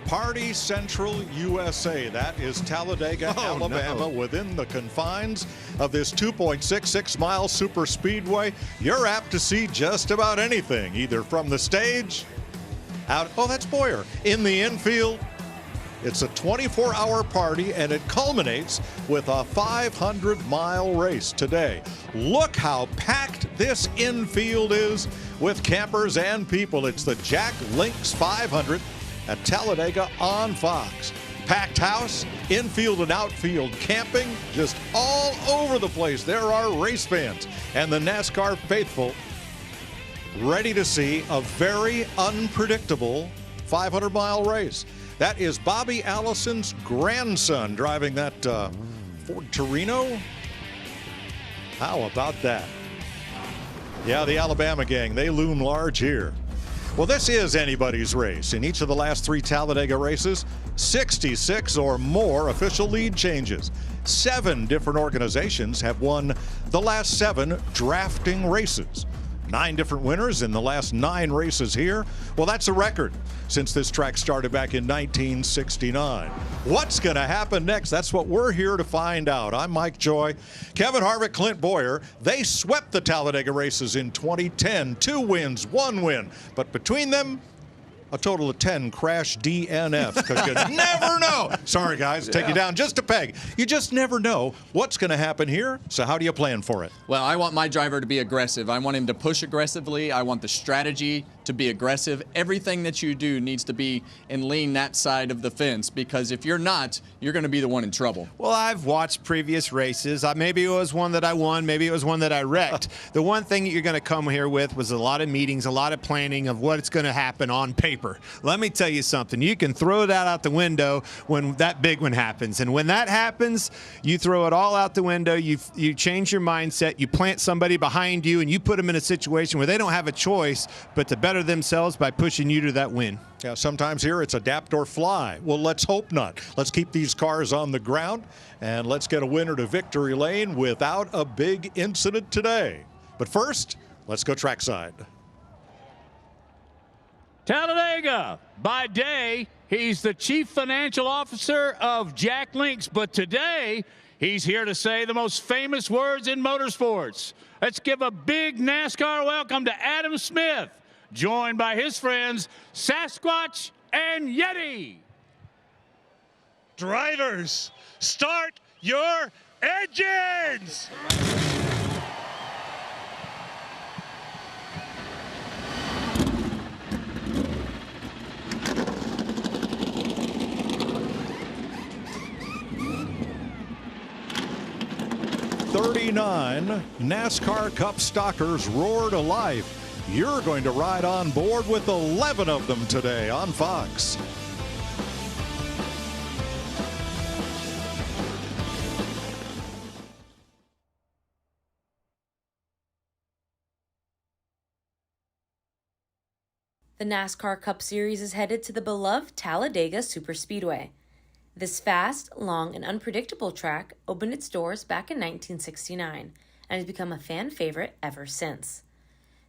Party Central USA. That is Talladega, Alabama, within the confines of this 2.66-mile super speedway. You're apt to see just about anything, either from the stage, out, oh, that's Boyer, in the infield. It's a 24-hour party, and it culminates with a 500-mile race today. Look how packed this infield is with campers and people. It's the Jack Links 500 at Talladega on Fox. Packed house, infield and outfield camping, just all over the place. There are race fans and the NASCAR faithful ready to see a very unpredictable 500-mile race. That is Bobby Allison's grandson driving that Ford Torino. How about that? Yeah, the Alabama gang, they loom large here. Well, this is anybody's race. In each of the last 3 Talladega races, 66 or more official lead changes. 7 different organizations have won the last 7 drafting races. 9 different winners in the last 9 races here. Well, that's a record since this track started back in 1969. What's going to happen next? That's what we're here to find out. I'm Mike Joy. Kevin Harvick, Clint Boyer. They swept the Talladega races in 2010. 2 wins, 1 win. But between them, a total of 10 crash DNFs, because you never know. Sorry, guys, take you down just a peg. You just never know what's going to happen here. So how do you plan for it? Well, I want my driver to be aggressive. I want him to push aggressively. I want the strategy to be aggressive. Everything that you do needs to be and lean that side of the fence, because if you're not, you're going to be the one in trouble. Well, I've watched previous races. Maybe it was one that I won. Maybe it was one that I wrecked. The one thing that you're going to come here with was a lot of meetings, a lot of planning of what's going to happen on paper. Let me tell you something. You can throw that out the window when that big one happens. And when that happens, you throw it all out the window. You change your mindset. You plant somebody behind you, and you put them in a situation where they don't have a choice but to better themselves by pushing you to that win. Yeah, sometimes here it's adapt or fly. Well, let's hope not. Let's keep these cars on the ground, and let's get a winner to victory lane without a big incident today. But first, let's go trackside. Talladega, by day, he's the chief financial officer of Jack Links, but today he's here to say the most famous words in motorsports. Let's give a big NASCAR welcome to Adam Smith, joined by his friends Sasquatch and Yeti. Drivers, start your engines! '39 NASCAR Cup Stockers roar to life. You're going to ride on board with 11 of them today on Fox. The NASCAR Cup Series is headed to the beloved Talladega Superspeedway. This fast, long, and unpredictable track opened its doors back in 1969 and has become a fan favorite ever since.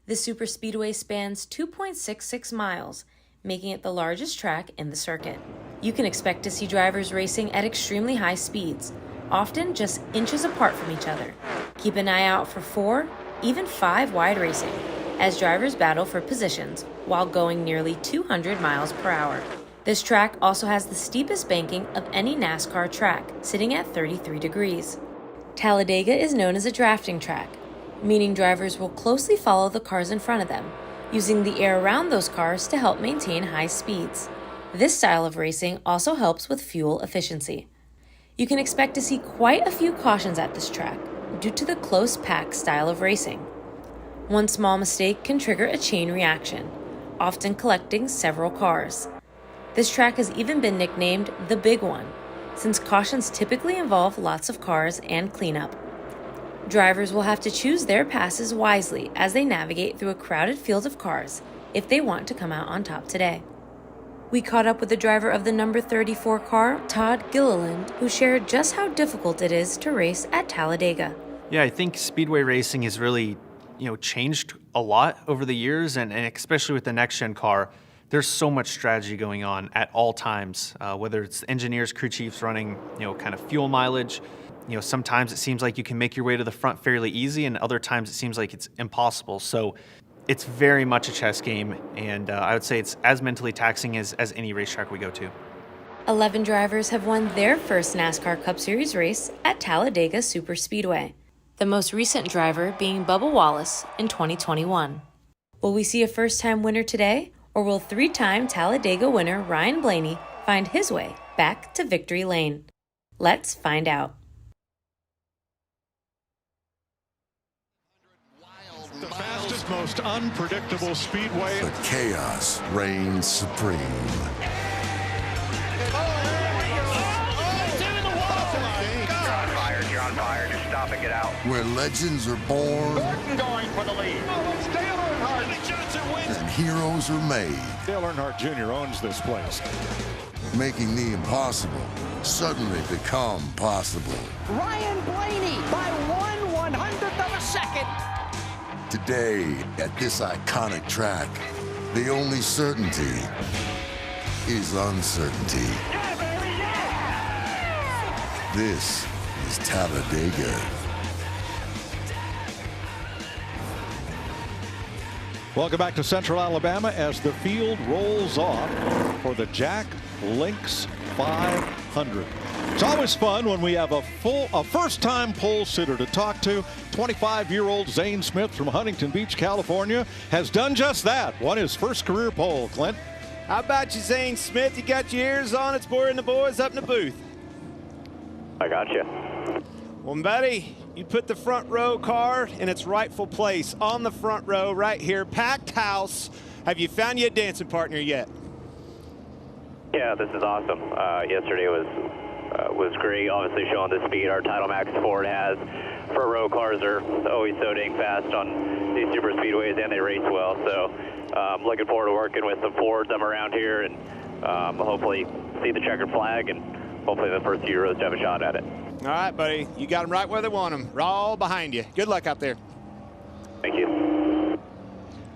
The superspeedway spans 2.66 miles, making it the largest track in the circuit. You can expect to see drivers racing at extremely high speeds, often just inches apart from each other. Keep an eye out for 4, even 5 wide racing, as drivers battle for positions while going nearly 200 miles per hour. This track also has the steepest banking of any NASCAR track, sitting at 33 degrees. Talladega is known as a drafting track, meaning drivers will closely follow the cars in front of them, using the air around those cars to help maintain high speeds. This style of racing also helps with fuel efficiency. You can expect to see quite a few cautions at this track due to the close pack style of racing. One small mistake can trigger a chain reaction, often collecting several cars. This track has even been nicknamed the Big One, since cautions typically involve lots of cars and cleanup. Drivers will have to choose their passes wisely as they navigate through a crowded field of cars if they want to come out on top today. We caught up with the driver of the number 34 car, Todd Gilliland, who shared just how difficult it is to race at Talladega. Yeah, I think speedway racing has really, changed a lot over the years, and especially with the next-gen car. there's so much strategy going on at all times, whether it's engineers, crew chiefs running, kind of fuel mileage. Sometimes it seems like you can make your way to the front fairly easy, and other times it seems like it's impossible. So it's very much a chess game, and I would say it's as mentally taxing as any racetrack we go to. 11 drivers have won their first NASCAR Cup Series race at Talladega Superspeedway, the most recent driver being Bubba Wallace in 2021. Will we see a first-time winner today, or will 3-time Talladega winner Ryan Blaney find his way back to victory lane? Let's find out. The fastest, most unpredictable speedway. The chaos reigns supreme. You're on fire. Just stop and get out. Where legends are born. Burton going for the lead. Dale Earnhardt. And heroes are made. Dale Earnhardt Jr. owns this place. Making the impossible suddenly become possible. Ryan Blaney by 1/100th of a second. Today, at this iconic track, the only certainty is uncertainty. Yeah, baby, yeah! This is Talladega. Welcome back to Central Alabama as the field rolls off for the Jack Links 500. It's always fun when we have a first-time pole sitter to talk to. 25-year-old Zane Smith from Huntington Beach, California, has done just that. Won his first career pole. Clint? How about you, Zane Smith? You got your ears on? It's Boyer and the boys up in the booth. I got you. Well, buddy, you put the front row car in its rightful place on the front row right here. Packed house. Have you found you a dancing partner yet? Yeah, this is awesome. Yesterday was great. Obviously showing the speed our Title Max Ford has. For row cars are always so dang fast on these super speedways, and they race well. So looking forward to working with some Fords I'm around here, and hopefully see the checkered flag, and hopefully the first few rows to have a shot at it. All right, buddy. You got them right where they want them. We're all behind you. Good luck out there. Thank you.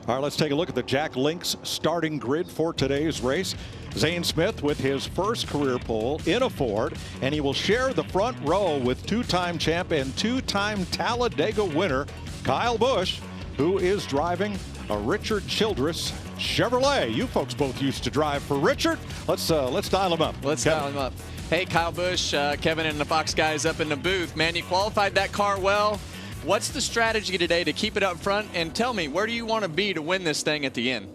All right, let's take a look at the Jack Links starting grid for today's race. Zane Smith with his first career pole in a Ford, and he will share the front row with two-time champ and two-time Talladega winner Kyle Busch, who is driving a Richard Childress Chevrolet. You folks both used to drive for Richard. Let's dial him up. Let's dial him up. Hey, Kyle Busch, Kevin and the Fox guys up in the booth. Man, you qualified that car well. What's the strategy today to keep it up front? And tell me, where do you want to be to win this thing at the end?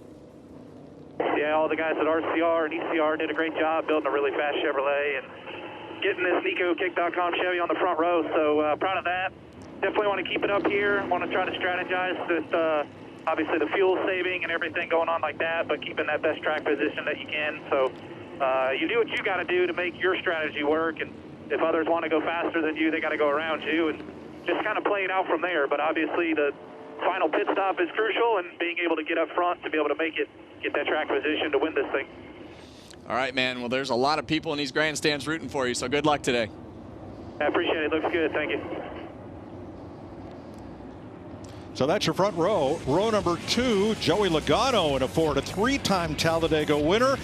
Yeah, all the guys at RCR and ECR did a great job building a really fast Chevrolet and getting this NecoKick.com Chevy on the front row. So proud of that. Definitely want to keep it up here. Want to try to strategize with obviously the fuel saving and everything going on like that, but keeping that best track position that you can. So you do what you got to do to make your strategy work. And if others want to go faster than you, they got to go around you, and just kind of play it out from there. But obviously the final pit stop is crucial, and being able to get up front to be able to make it, get that track position to win this thing. All right, man. Well, there's a lot of people in these grandstands rooting for you, so good luck today. I appreciate it. Looks good. Thank you. So that's your front row. Row number 2, Joey Logano in a Ford, a 3-time Talladega winner.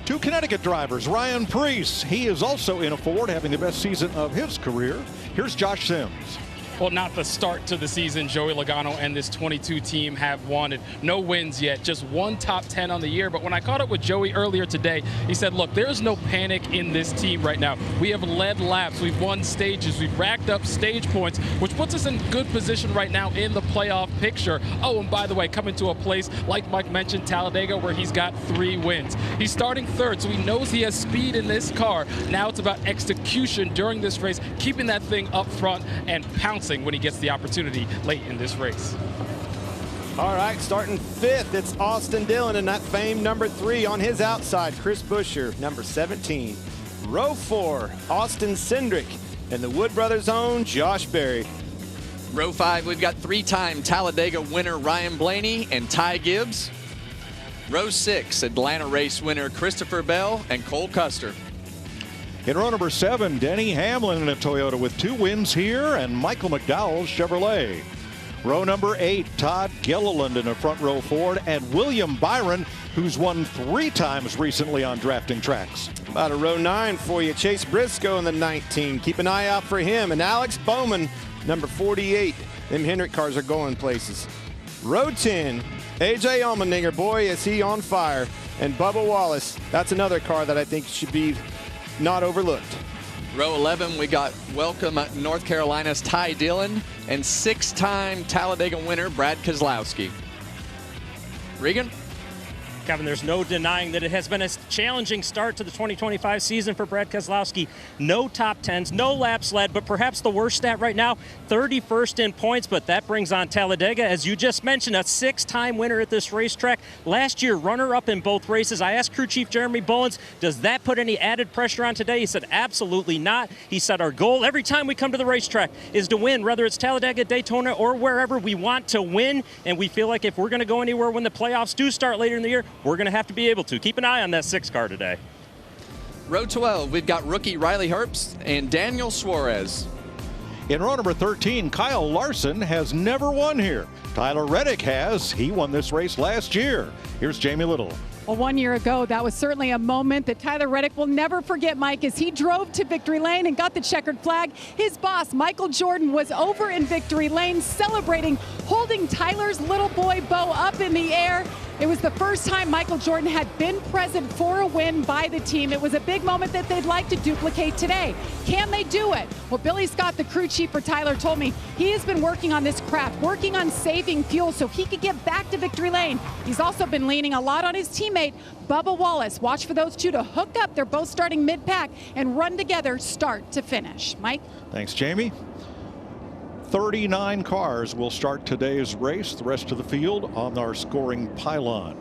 2 Connecticut drivers, Ryan Preece. He is also in a Ford, having the best season of his career. Here's Josh Sims. Well, not the start to the season. Joey Logano and this 22 team have wanted no wins yet, just one top 10 on the year. But when I caught up with Joey earlier today, he said, look, there's no panic in this team right now. We have led laps, we've won stages, we've racked up stage points, which puts us in good position right now in the playoff picture. Oh, and by the way, coming to a place, like Mike mentioned, Talladega, where he's got 3 wins. He's starting third, so he knows he has speed in this car. Now it's about execution during this race, keeping that thing up front and pouncing when he gets the opportunity late in this race. All right, starting 5th, it's Austin Dillon in that famed number 3 on his outside. Chris Buescher, number 17. Row 4, Austin Cindric, and the Wood Brothers' own Josh Berry. Row 5, we've got 3-time Talladega winner Ryan Blaney and Ty Gibbs. Row 6, Atlanta race winner Christopher Bell and Cole Custer. In row number 7, Denny Hamlin in a Toyota with 2 wins here, and Michael McDowell's Chevrolet. Row number 8, Todd Gilliland in a front row Ford, and William Byron, who's won 3 times recently on drafting tracks. About a row 9 for you. Chase Briscoe in the 19. Keep an eye out for him. And Alex Bowman, number 48. Them Hendrick cars are going places. Row 10, AJ Allmendinger, boy, is he on fire. And Bubba Wallace, that's another car that I think should be not overlooked. Row 11, we got welcome North Carolina's Ty Dillon and 6-time Talladega winner Brad Keselowski. Regan? Kevin, there's no denying that it has been a challenging start to the 2025 season for Brad Keselowski. No top 10s, no laps led, but perhaps the worst stat right now, 31st in points, but that brings on Talladega, as you just mentioned, a 6-time winner at this racetrack. Last year, runner-up in both races. I asked crew chief Jeremy Bowens, does that put any added pressure on today? He said, absolutely not. He said, our goal every time we come to the racetrack is to win, whether it's Talladega, Daytona, or wherever. We want to win, and we feel like if we're going to go anywhere when the playoffs do start later in the year, we're going to have to be able to. Keep an eye on that 6 car today. Row 12, we've got rookie Riley Herbst and Daniel Suarez. In row number 13, Kyle Larson has never won here. Tyler Reddick has. He won this race last year. Here's Jamie Little. Well, 1 year ago, that was certainly a moment that Tyler Reddick will never forget, Mike, as he drove to victory lane and got the checkered flag. His boss, Michael Jordan, was over in victory lane celebrating, holding Tyler's little boy Bo up in the air. It was the first time Michael Jordan had been present for a win by the team. It was a big moment that they'd like to duplicate today. Can they do it? Well, Billy Scott, the crew chief for Tyler, told me he has been working on this craft, working on saving fuel so he could get back to victory lane. He's also been leaning a lot on his teammate, Bubba Wallace. Watch for those two to hook up. They're both starting mid-pack and run together start to finish. Mike? Thanks, Jamie. 39 cars will start today's race. The rest of the field on our scoring pylon.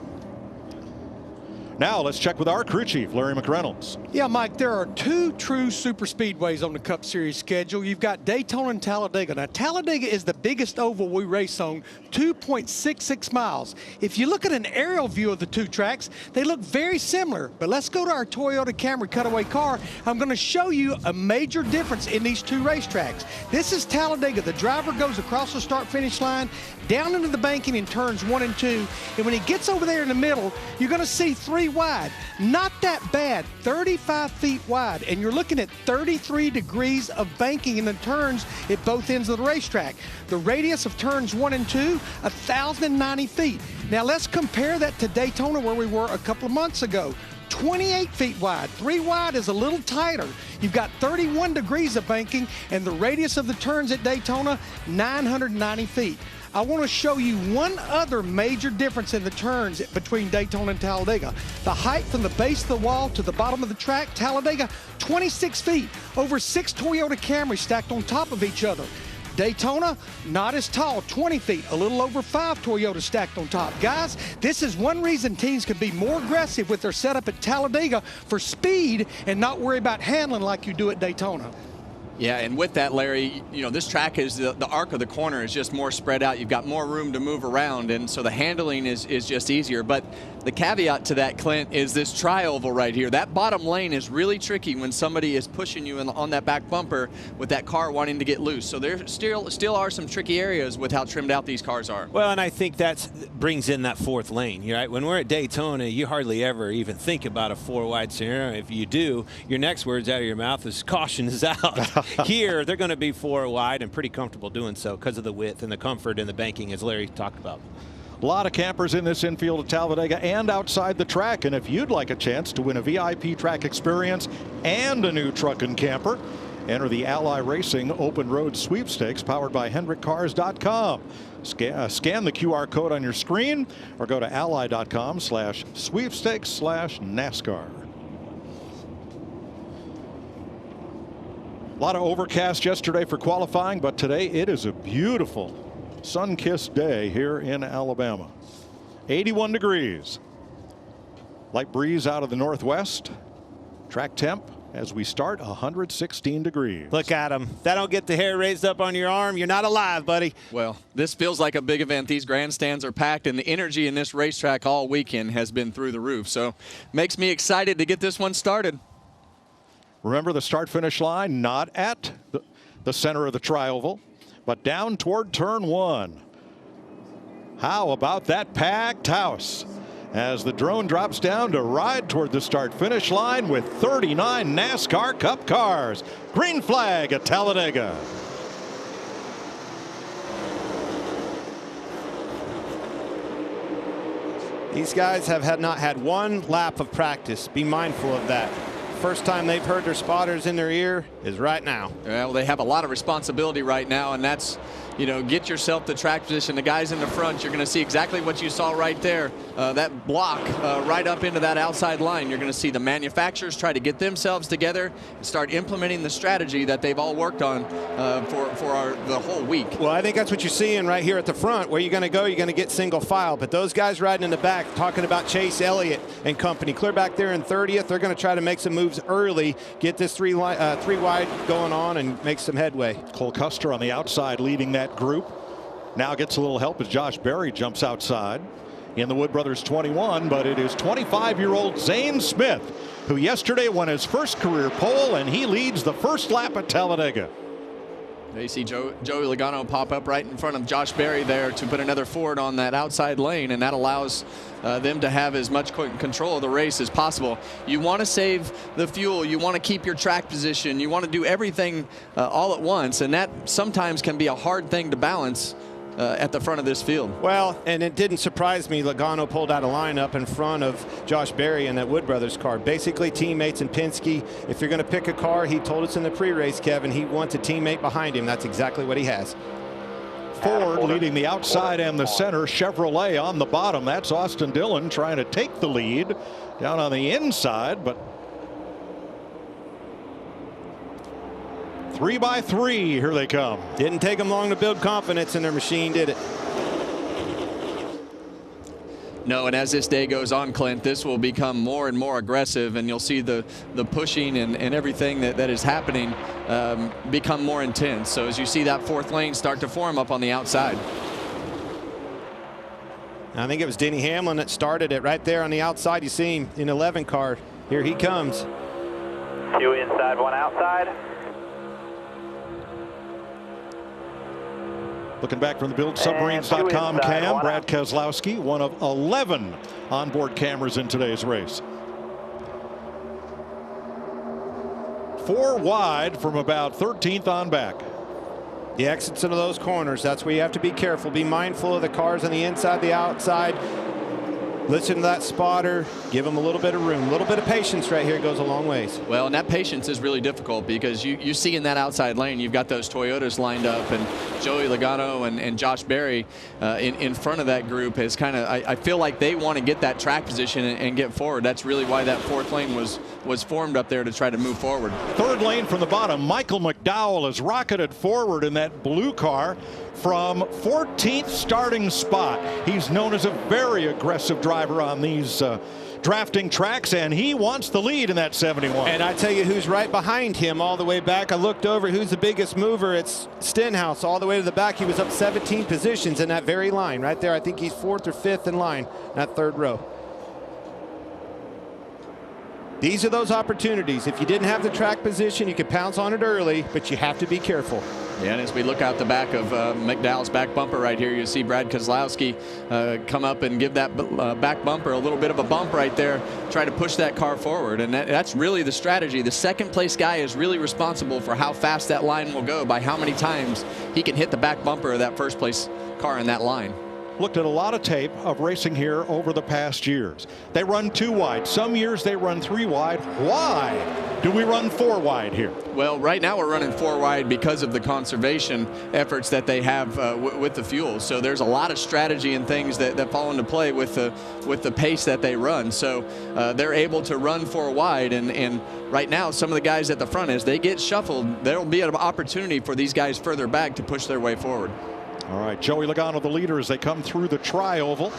Now let's check with our crew chief, Larry McReynolds. Yeah, Mike, there are 2 true super speedways on the Cup Series schedule. You've got Daytona and Talladega. Now, Talladega is the biggest oval we race on, 2.66 miles. If you look at an aerial view of the 2 tracks, they look very similar. But let's go to our Toyota Camry cutaway car. I'm going to show you a major difference in these 2 racetracks. This is Talladega. The driver goes across the start-finish line, down into the banking in turns 1 and 2. And when he gets over there in the middle, you're going to see 3 wide. Not that bad, 35 feet wide, and you're looking at 33 degrees of banking in the turns at both ends of the racetrack. The radius of turns 1 and 2, 1,090 feet. Now let's compare that to Daytona, where we were a couple of months ago. 28 feet wide. 3 wide is a little tighter. You've got 31 degrees of banking, and the radius of the turns at Daytona, 990 feet. I want to show you one other major difference in the turns between Daytona and Talladega. The height from the base of the wall to the bottom of the track, Talladega, 26 feet. Over 6 Toyota Camrys stacked on top of each other. Daytona, not as tall, 20 feet, a little over 5 Toyotas stacked on top. Guys, this is one reason teams can be more aggressive with their setup at Talladega for speed and not worry about handling like you do at Daytona. Yeah, and with that, Larry, you know, this track is the arc of the corner is just more spread out. You've got more room to move around, and so the handling is just easier. But the caveat to that, Clint, is this tri-oval right here. That bottom lane is really tricky when somebody is pushing you on that back bumper with that car wanting to get loose. So there still are some tricky areas with how trimmed out these cars are. Well, and I think that brings in that 4th lane. Right? When we're at Daytona, you hardly ever even think about a 4-wide scenario. If you do, your next words out of your mouth is caution is out. Here, they're going to be 4 wide and pretty comfortable doing so because of the width and the comfort and the banking, as Larry talked about. A lot of campers in this infield of Talladega and outside the track. And if you'd like a chance to win a VIP track experience and a new truck and camper, enter the Ally Racing Open Road Sweepstakes powered by HendrickCars.com. Scan the QR code on your screen or go to ally.com/sweepstakes/NASCAR. A lot of overcast yesterday for qualifying, but today it is a beautiful sun-kissed day here in Alabama. 81 degrees. Light breeze out of the northwest. Track temp as we start 116 degrees. Look at him. That don't get the hair raised up on your arm. You're not alive, buddy. Well, this feels like a big event. These grandstands are packed, and the energy in this racetrack all weekend has been through the roof. So makes me excited to get this one started. Remember the start-finish line, not at the center of the tri-oval, but down toward turn 1. How about that packed house? As the drone drops down to ride toward the start-finish line with 39 NASCAR Cup cars. Green flag at Talladega. These guys have not had one lap of practice. Be mindful of that. First time they've heard their spotters in their ear is right now. Well, they have a lot of responsibility right now, and that's, you know, get yourself to track position. The guys in the front, you're going to see exactly what you saw right there. That block right up into that outside line. You're going to see the manufacturers try to get themselves together and start implementing the strategy that they've all worked on for the whole week. Well, I think that's what you're seeing right here at the front. Where you're going to go, you're going to get single file. But those guys riding in the back, talking about Chase Elliott and company, clear back there in 30th. They're going to try to make some moves early, get this three wide going on, and make some headway. Cole Custer on the outside leading that group. Now gets a little help as Josh Berry jumps outside in the Wood Brothers 21, but it is 25-year-old Zane Smith, who yesterday won his first career pole, and he leads the first lap at Talladega. They see Joey Logano pop up right in front of Josh Berry there to put another Ford on that outside lane, and that allows them to have as much control of the race as possible. You want to save the fuel. You want to keep your track position. You want to do everything all at once, and that sometimes can be a hard thing to balance at the front of this field. Well, and it didn't surprise me. Logano pulled out a lineup in front of Josh Berry in that Wood Brothers car. Basically teammates in Penske. If you're going to pick a car, he told us in the pre-race, Kevin, he wants a teammate behind him. That's exactly what he has. Ford leading the outside and the center. Chevrolet on the bottom. That's Austin Dillon trying to take the lead down on the inside, but 3 by 3, here they come. Didn't take them long to build confidence in their machine, did it? No, and as this day goes on, Clint, this will become more and more aggressive, and you'll see the pushing and everything that is happening become more intense. So as you see that fourth lane start to form up on the outside. I think it was Denny Hamlin that started it right there on the outside. You see him in 11 car. Here he comes. 2 inside, 1 outside. Looking back from the BuildSubmarines.com cam, Brad Keselowski, one of 11 onboard cameras in today's race. 4 wide from about 13th on back. The exits into those corners, that's where you have to be careful. Be mindful of the cars on the inside, the outside. Listen to that spotter. Give them a little bit of room. A little bit of patience right here goes a long ways. Well, and that patience is really difficult because you see in that outside lane, you've got those Toyotas lined up, and Joey Logano and Josh Berry in front of that group is kind of, I feel like they want to get that track position and get forward. That's really why that fourth lane was formed up there, to try to move forward. Third lane from the bottom, Michael McDowell has rocketed forward in that blue car from 14th starting spot. He's known as a very aggressive driver on these drafting tracks, and he wants the lead in that 71. And I tell you who's right behind him all the way back. I looked over who's the biggest mover. It's Stenhouse all the way to the back. He was up 17 positions in that very line right there. I think he's 4th or 5th in line, that 3rd row. These are those opportunities. If you didn't have the track position, you could pounce on it early, but you have to be careful. Yeah, and as we look out the back of McDowell's back bumper right here, you see Brad Keselowski come up and give that back bumper a little bit of a bump right there, try to push that car forward. And that's really the strategy. The second place guy is really responsible for how fast that line will go, by how many times he can hit the back bumper of that first place car in that line. Looked at a lot of tape of racing here over the past years. They run 2 wide. Some years they run 3 wide. Why do we run 4 wide here? Well, right now we're running 4 wide because of the conservation efforts that they have with the fuel. So there's a lot of strategy and things that fall into play with the pace that they run. So they're able to run 4 wide, and right now some of the guys at the front, as they get shuffled, there will be an opportunity for these guys further back to push their way forward. All right, Joey Logano, the leader, as they come through the tri-oval.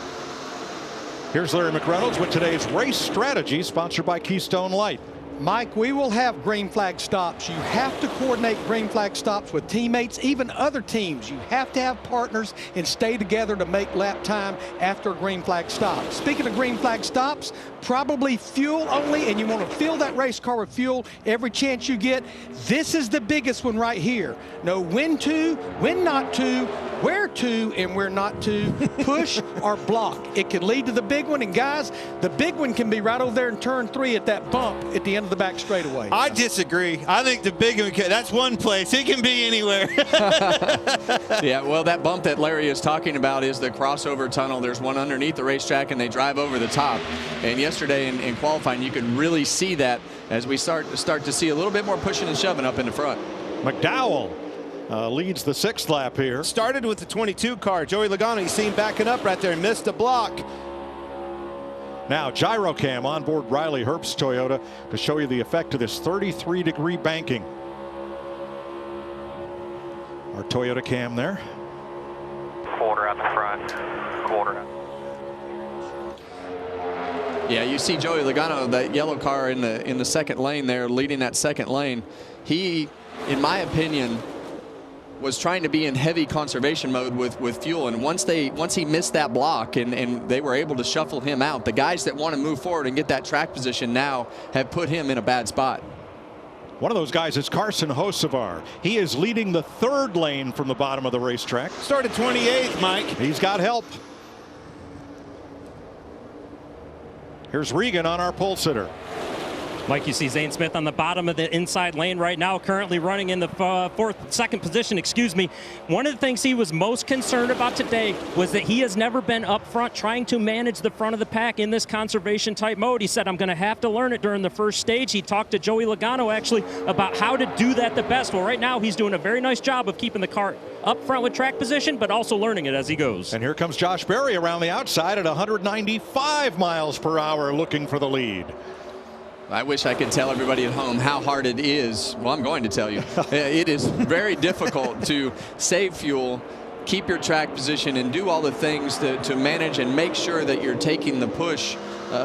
Here's Larry McReynolds with today's race strategy, sponsored by Keystone Light. Mike, we will have green flag stops. You have to coordinate green flag stops with teammates, even other teams. You have to have partners and stay together to make lap time after a green flag stop. Speaking of green flag stops, probably fuel only, and you want to fill that race car with fuel every chance you get. This is the biggest one right here. Know when to, when not to, where to, and where not to, push or block. It can lead to the big one, and guys, the big one can be right over there in turn 3 at that bump at the end of the back straightaway. I disagree. I think the big one, that's one place. It can be anywhere. Yeah, well, that bump that Larry is talking about is the crossover tunnel. There's one underneath the racetrack, and they drive over the top. And yesterday in qualifying, you could really see that as we start to see a little bit more pushing and shoving up in the front. McDowell leads the 6th lap here. Started with the 22 car. Joey Logano, you see him backing up right there and missed a block. Now Gyrocam on board Riley Herbst's Toyota to show you the effect of this 33-degree banking. Our Toyota cam there. Quarter out the front, quarter out. Yeah, you see Joey Logano, that yellow car in the second lane there, leading that second lane. He, in my opinion, was trying to be in heavy conservation mode with fuel, and once he missed that block and they were able to shuffle him out, the guys that want to move forward and get that track position now have put him in a bad spot. One of those guys is Carson Hocevar. He is leading the 3rd lane from the bottom of the racetrack. Started 28th, Mike. He's got help. Here's Regan on our pole sitter. Mike, you see Zane Smith on the bottom of the inside lane right now, currently running in the second position, excuse me. One of the things he was most concerned about today was that he has never been up front trying to manage the front of the pack in this conservation type mode. He said, I'm going to have to learn it during the first stage. He talked to Joey Logano actually about how to do that the best. Well, right now he's doing a very nice job of keeping the car up front with track position, but also learning it as he goes. And here comes Josh Berry around the outside at 195 miles per hour looking for the lead. I wish I could tell everybody at home how hard it is. Well, I'm going to tell you. It is very difficult to save fuel, keep your track position, and do all the things to manage and make sure that you're taking the push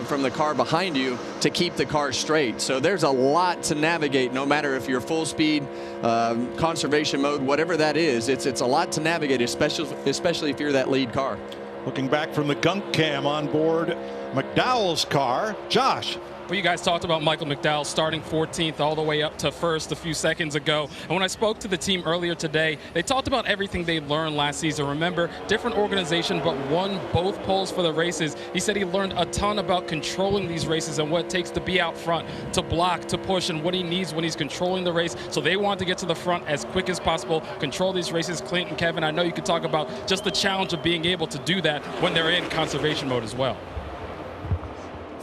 from the car behind you to keep the car straight. So there's a lot to navigate, no matter if you're full speed, conservation mode, whatever that is. It's a lot to navigate, especially if you're that lead car. Looking back from the gunk cam on board McDowell's car, Josh. Well, you guys talked about Michael McDowell starting 14th all the way up to 1st a few seconds ago. And when I spoke to the team earlier today, they talked about everything they learned last season. Remember, different organization, but won both poles for the races. He said he learned a ton about controlling these races and what it takes to be out front, to block, to push, and what he needs when he's controlling the race. So they want to get to the front as quick as possible, control these races. Clint and Kevin, I know you could talk about just the challenge of being able to do that when they're in conservation mode as well.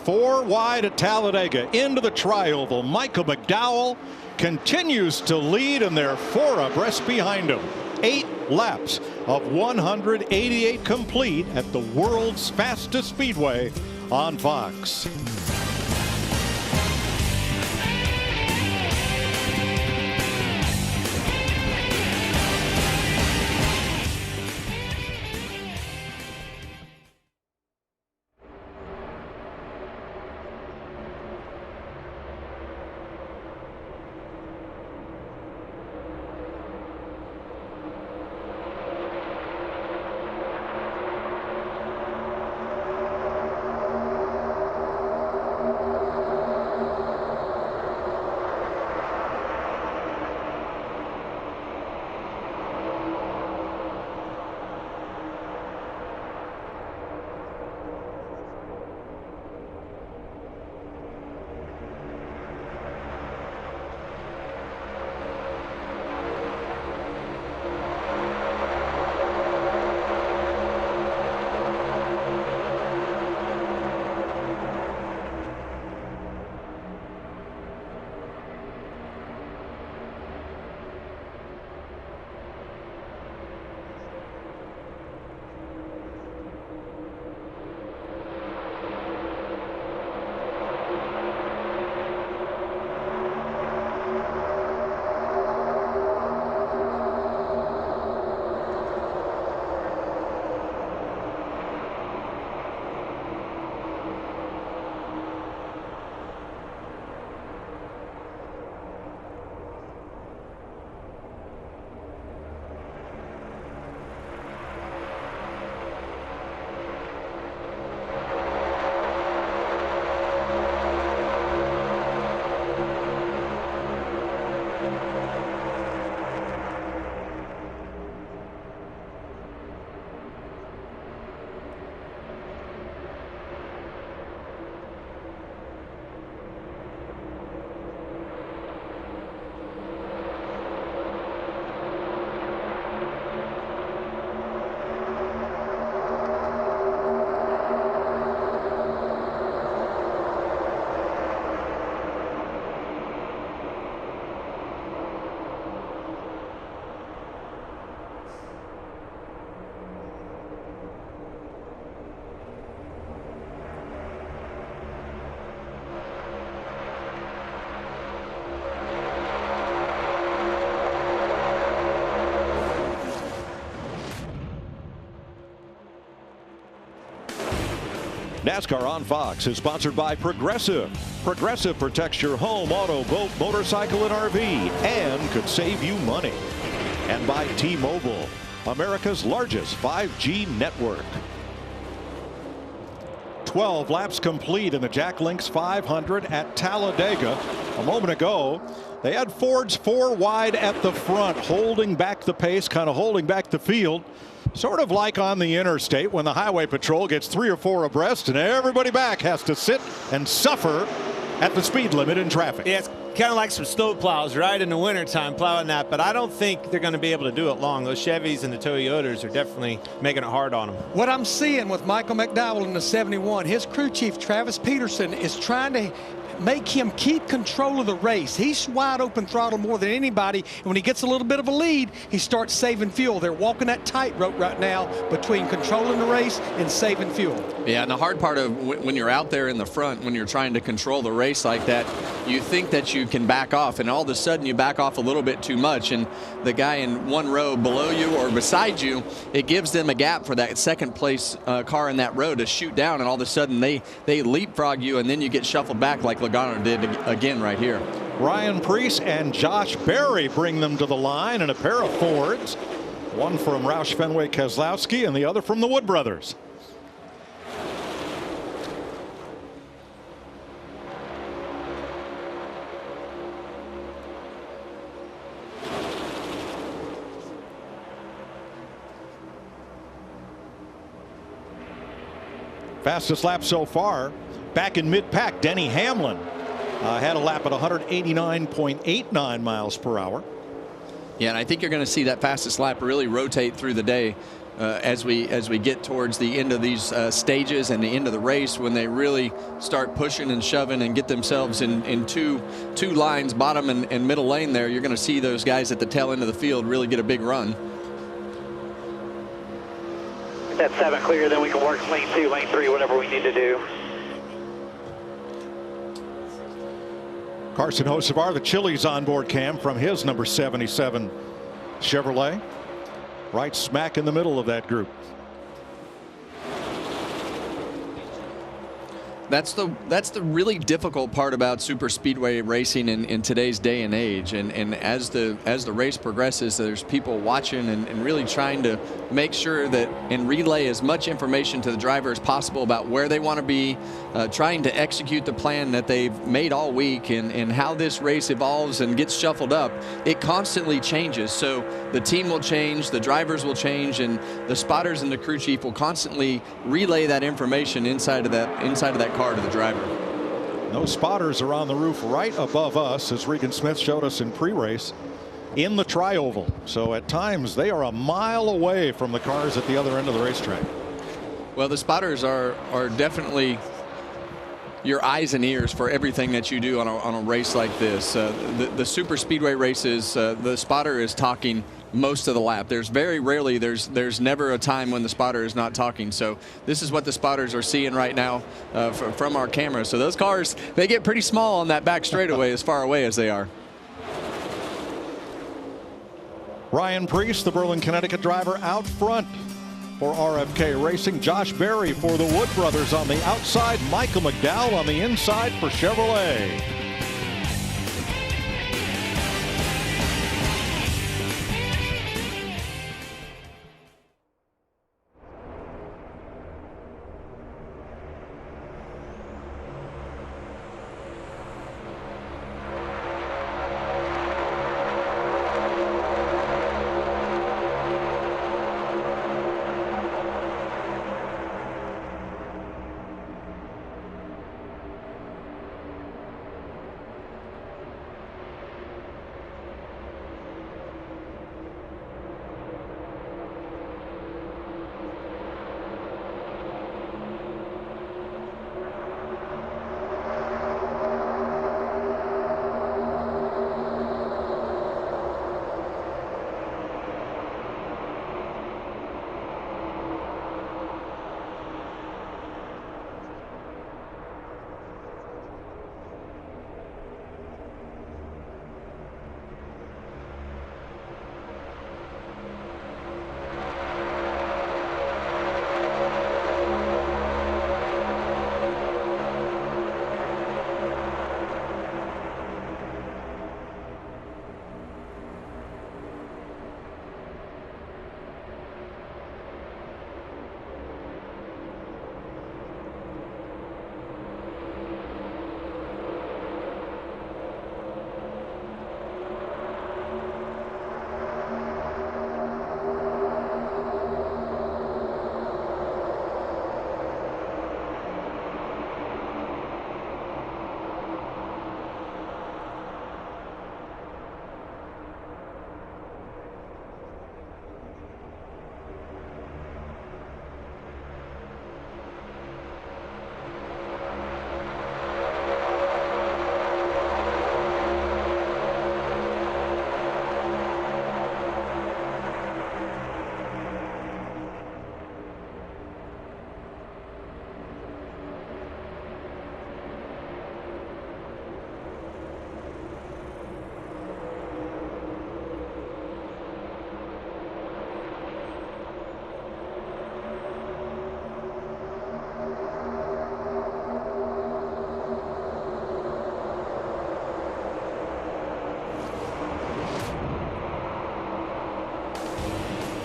4 wide at Talladega into the tri-oval. Michael McDowell continues to lead, and they're 4 abreast behind him. 8 laps of 188 complete at the world's fastest speedway on Fox. NASCAR on Fox is sponsored by Progressive. Progressive protects your home, auto, boat, motorcycle, and RV, and could save you money. And by T-Mobile, America's largest 5G network. 12 laps complete in the Jack Links 500 at Talladega. A moment ago, they had Fords 4 wide at the front, holding back the pace, kind of holding back the field. Sort of like on the interstate when the highway patrol gets 3 or 4 abreast and everybody back has to sit and suffer at the speed limit in traffic. Yeah, it's kind of like some snow plows, right, in the wintertime plowing that, but I don't think they're going to be able to do it long. Those Chevys and the Toyotas are definitely making it hard on them. What I'm seeing with Michael McDowell in the 71, his crew chief, Travis Peterson, is trying to make him keep control of the race. He's wide open throttle more than anybody, and when he gets a little bit of a lead, he starts saving fuel. They're walking that tightrope right now between controlling the race and saving fuel. Yeah, and the hard part of when you're out there in the front, when you're trying to control the race like that, you think that you can back off, and all of a sudden you back off a little bit too much, and the guy in one row below you or beside you, it gives them a gap for that second place car in that row to shoot down, and all of a sudden they leapfrog you, and then you get shuffled back like Logano did again right here. Ryan Preece and Josh Berry bring them to the line in a pair of Fords. One from Roush Fenway Keselowski and the other from the Wood brothers. Fastest lap so far, back in mid-pack, Denny Hamlin had a lap at 189.89 miles per hour. Yeah, and I think you're going to see that fastest lap really rotate through the day as we get towards the end of these stages and the end of the race, when they really start pushing and shoving and get themselves in two lines, bottom and middle lane there. You're going to see those guys at the tail end of the field really get a big run. That's 7 clear, then we can work lane 2, lane 3, whatever we need to do. Carson Hocevar, the Chili's onboard cam from his number 77 Chevrolet, right smack in the middle of that group. That's the really difficult part about super speedway racing in today's day and age. And as the race progresses, there's people watching and really trying to make sure that and relay as much information to the driver as possible about where they want to be, trying to execute the plan that they've made all week, and how this race evolves and gets shuffled up. It constantly changes. So the team will change, the drivers will change, and the spotters and the crew chief will constantly relay that information inside of that car to the driver. Those spotters are on the roof right above us, as Regan Smith showed us in pre-race, in the tri-oval. So at times they are a mile away from the cars at the other end of the racetrack. Well, the spotters are definitely your eyes and ears for everything that you do on a race like this. The super speedway races, the spotter is talking most of the lap. There's very rarely, there's never a time when the spotter is not talking. So this is what the spotters are seeing right now from our camera. So those cars, they get pretty small on that back straightaway as far away as they are. Ryan Preece, the Berlin, Connecticut driver, out front for RFK Racing. Josh Berry for the Wood brothers on the outside. Michael McDowell on the inside for Chevrolet.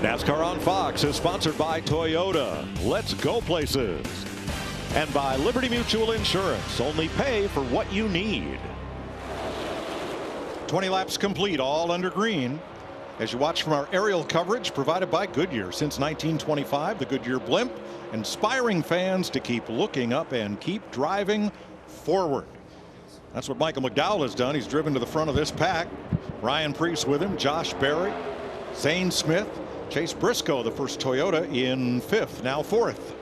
NASCAR on Fox is sponsored by Toyota. Let's go places. And by Liberty Mutual Insurance. Only pay for what you need. 20 laps complete, all under green. As you watch from our aerial coverage provided by Goodyear. Since 1925, the Goodyear blimp, inspiring fans to keep looking up and keep driving forward. That's what Michael McDowell has done. He's driven to the front of this pack. Ryan Preece with him, Josh Berry, Zane Smith, Chase Briscoe, the first Toyota, in 5th, now 4th.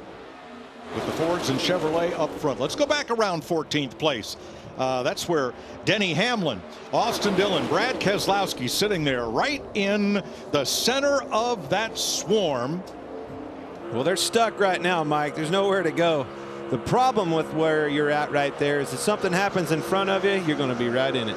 With the Fords and Chevrolet up front. Let's go back around 14th place. That's where Denny Hamlin, Austin Dillon, Brad Keselowski sitting there right in the center of that swarm. Well, they're stuck right now, Mike. There's nowhere to go. The problem with where you're at right there is if something happens in front of you, you're going to be right in it.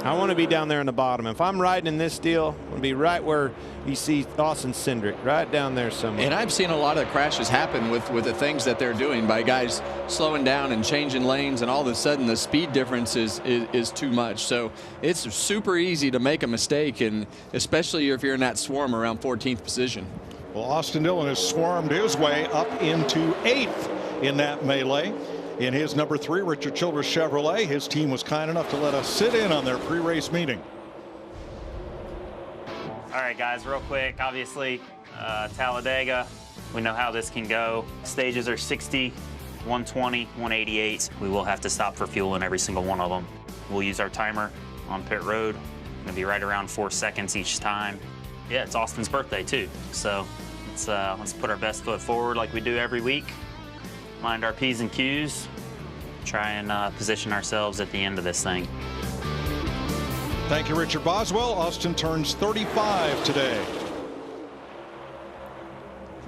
I want to be down there in the bottom. If I'm riding in this deal, I want to be right where you see Austin Cindric, right down there somewhere. And I've seen a lot of crashes happen with the things that they're doing by guys slowing down and changing lanes, and all of a sudden the speed difference is too much. So it's super easy to make a mistake, and especially if you're in that swarm around 14th position. Well, Austin Dillon has swarmed his way up into 8th in that melee. In his number 3, Richard Childress Chevrolet, his team was kind enough to let us sit in on their pre-race meeting. All right, guys, real quick. Obviously, Talladega, we know how this can go. Stages are 60, 120, 188. We will have to stop for fuel in every single one of them. We'll use our timer on pit road. It'll be right around 4 seconds each time. Yeah, it's Austin's birthday, too. So let's put our best foot forward like we do every week. Mind our P's and Q's. Try and position ourselves at the end of this thing. Thank you, Richard Boswell. Austin turns 35 today.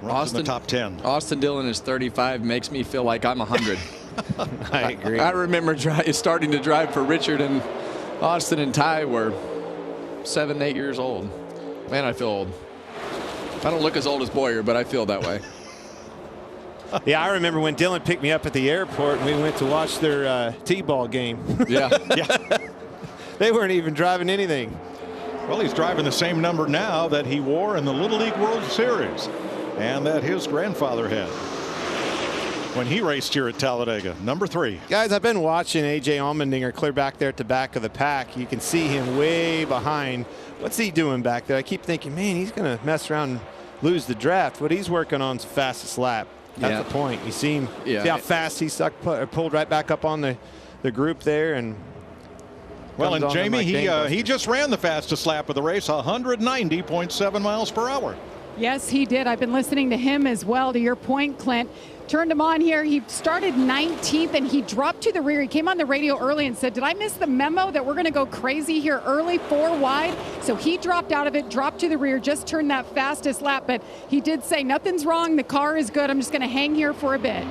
Runs in the top 10. Austin Dillon is 35, makes me feel like I'm 100. I agree. I remember starting to drive for Richard, and Austin and Ty were 7, 8 years old. Man, I feel old. I don't look as old as Boyer, but I feel that way. Yeah, I remember when Dillon picked me up at the airport and we went to watch their T-ball game. Yeah. Yeah. They weren't even driving anything. Well, he's driving the same number now that he wore in the Little League World Series and that his grandfather had when he raced here at Talladega, number 3. Guys, I've been watching A.J. Allmendinger clear back there at the back of the pack. You can see him way behind. What's he doing back there? I keep thinking, man, he's going to mess around and lose the draft. What he's working on is the fastest lap. That's the point. You see him, see how fast he pulled right back up on the group there. And well, and Jamie, he just ran the fastest lap of the race, 190.7 miles per hour. Yes, he did. I've been listening to him as well. To your point, Clint, turned him on here. He started 19th and he dropped to the rear. He came on the radio early and said, did I miss the memo that we're going to go crazy here early, 4 wide? So he dropped out of it, dropped to the rear, just turned that fastest lap. But he did say, nothing's wrong. The car is good. I'm just going to hang here for a bit.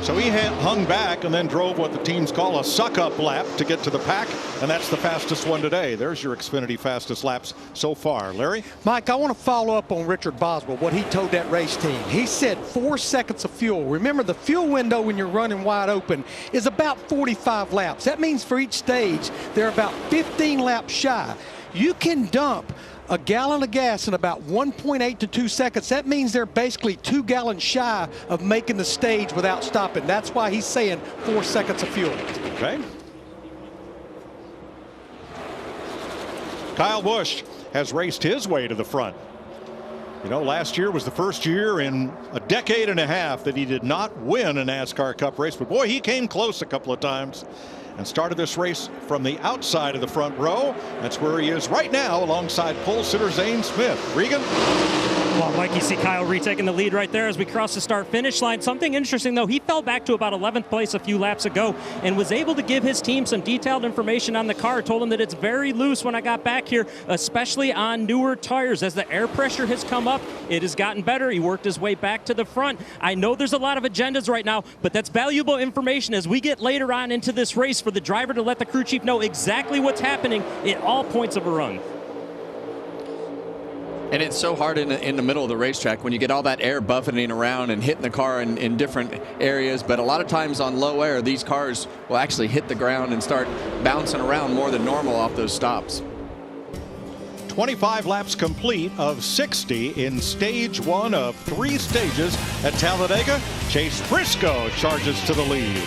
So he hung back and then drove what the teams call a suck-up lap to get to the pack, and that's the fastest one today. There's your Xfinity fastest laps so far. Larry? Mike, I want to follow up on Richard Boswell, what he told that race team. He said 4 seconds of fuel. Remember, the fuel window when you're running wide open is about 45 laps. That means for each stage, they're about 15 laps shy. You can dump a gallon of gas in about 1.8 to 2 seconds. That means they're basically 2 gallons shy of making the stage without stopping. That's why he's saying 4 seconds of fuel. Okay. Kyle Busch has raced his way to the front. You know, last year was the first year in a decade and a half that he did not win a NASCAR Cup race, but boy, he came close a couple of times and started this race from the outside of the front row. That's where he is right now alongside pole sitter Zane Smith. Regan? Well, Mike, you see Kyle retaking the lead right there as we cross the start-finish line. Something interesting, though, he fell back to about 11th place a few laps ago and was able to give his team some detailed information on the car. Told him that it's very loose when I got back here, especially on newer tires. As the air pressure has come up, it has gotten better. He worked his way back to the front. I know there's a lot of agendas right now, but that's valuable information as we get later on into this race for the driver to let the crew chief know exactly what's happening at all points of a run. And it's so hard in the middle of the racetrack when you get all that air buffeting around and hitting the car in different areas. But a lot of times on low air, these cars will actually hit the ground and start bouncing around more than normal off those stops. 25 laps complete of 60 in stage 1 of 3 stages at Talladega. Chase Briscoe charges to the lead.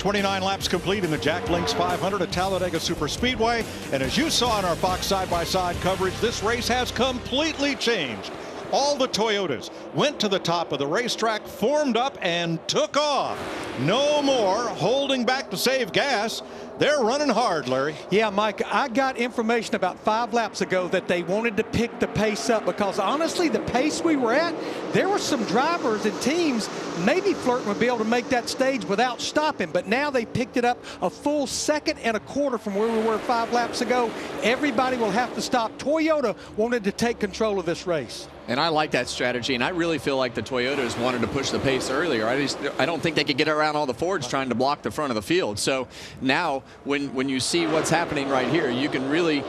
.29 laps complete in the Jack Links 500 at Talladega Superspeedway. And as you saw in our Fox side-by-side coverage, this race has completely changed. All the Toyotas went to the top of the racetrack, formed up, and took off. No more holding back to save gas. They're running hard, Larry. Yeah, Mike, I got information about 5 laps ago that they wanted to pick the pace up because, honestly, the pace we were at, there were some drivers and teams maybe flirting would be able to make that stage without stopping, but now they picked it up a full 1.25 seconds from where we were 5 laps ago. Everybody will have to stop. Toyota wanted to take control of this race. And I like that strategy, and I really feel like the Toyotas wanted to push the pace earlier. I don't think they could get around all the Fords trying to block the front of the field. So now when you see what's happening right here, you can really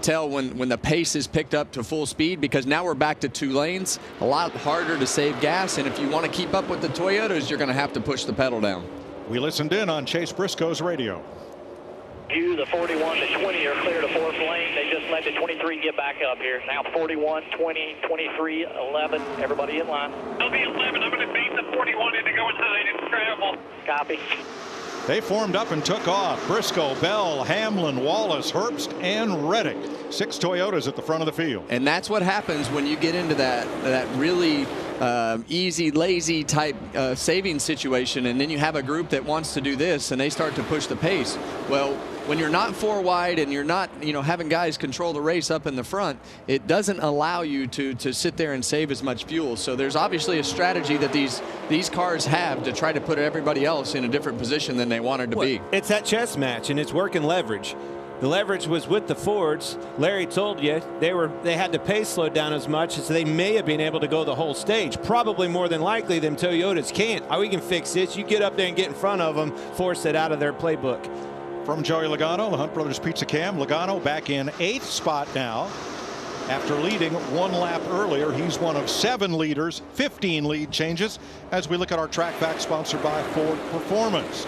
tell when the pace is picked up to full speed, because now we're back to 2 lanes, a lot harder to save gas, and if you want to keep up with the Toyotas, you're going to have to push the pedal down. We listened in on Chase Briscoe's radio. The 41 to 20 are clear to 4th lane. They just let the 23 get back up here. Now 41, 20, 23, 11. Everybody in line. I'll be 11. I'm going to beat the 41 into going high and travel. Copy. They formed up and took off. Briscoe, Bell, Hamlin, Wallace, Herbst, and Reddick. 6 Toyotas at the front of the field. And that's what happens when you get into that really easy, lazy type saving situation, and then you have a group that wants to do this, and they start to push the pace. Well, when you're not 4 wide and you're not, having guys control the race up in the front, it doesn't allow you to sit there and save as much fuel. So there's obviously a strategy that these cars have to try to put everybody else in a different position than they wanted to be. It's that chess match, and it's working leverage. The leverage was with the Fords. Larry told you they had the pace slowed down as much as they may have been able to go the whole stage. Probably more than likely them Toyotas can't. We can fix this. You get up there and get in front of them, force it out of their playbook. From Joey Logano, the Hunt Brothers Pizza Cam. Logano back in 8th spot now. After leading 1 lap earlier, he's one of 7 leaders, 15 lead changes as we look at our track fact sponsored by Ford Performance.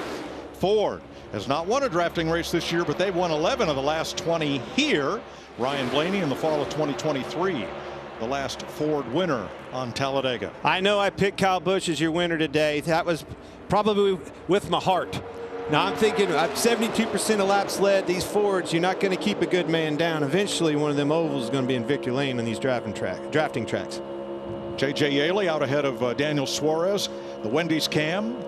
Ford has not won a drafting race this year, but they've won 11 of the last 20 here. Ryan Blaney in the fall of 2023, the last Ford winner on Talladega. I know I picked Kyle Busch as your winner today. That was probably with my heart. Now I'm thinking 72% of laps led. These Fords, you're not going to keep a good man down. Eventually one of them ovals is going to be in victory lane on these drafting tracks. J.J. Yaley out ahead of Daniel Suarez. The Wendy's Cam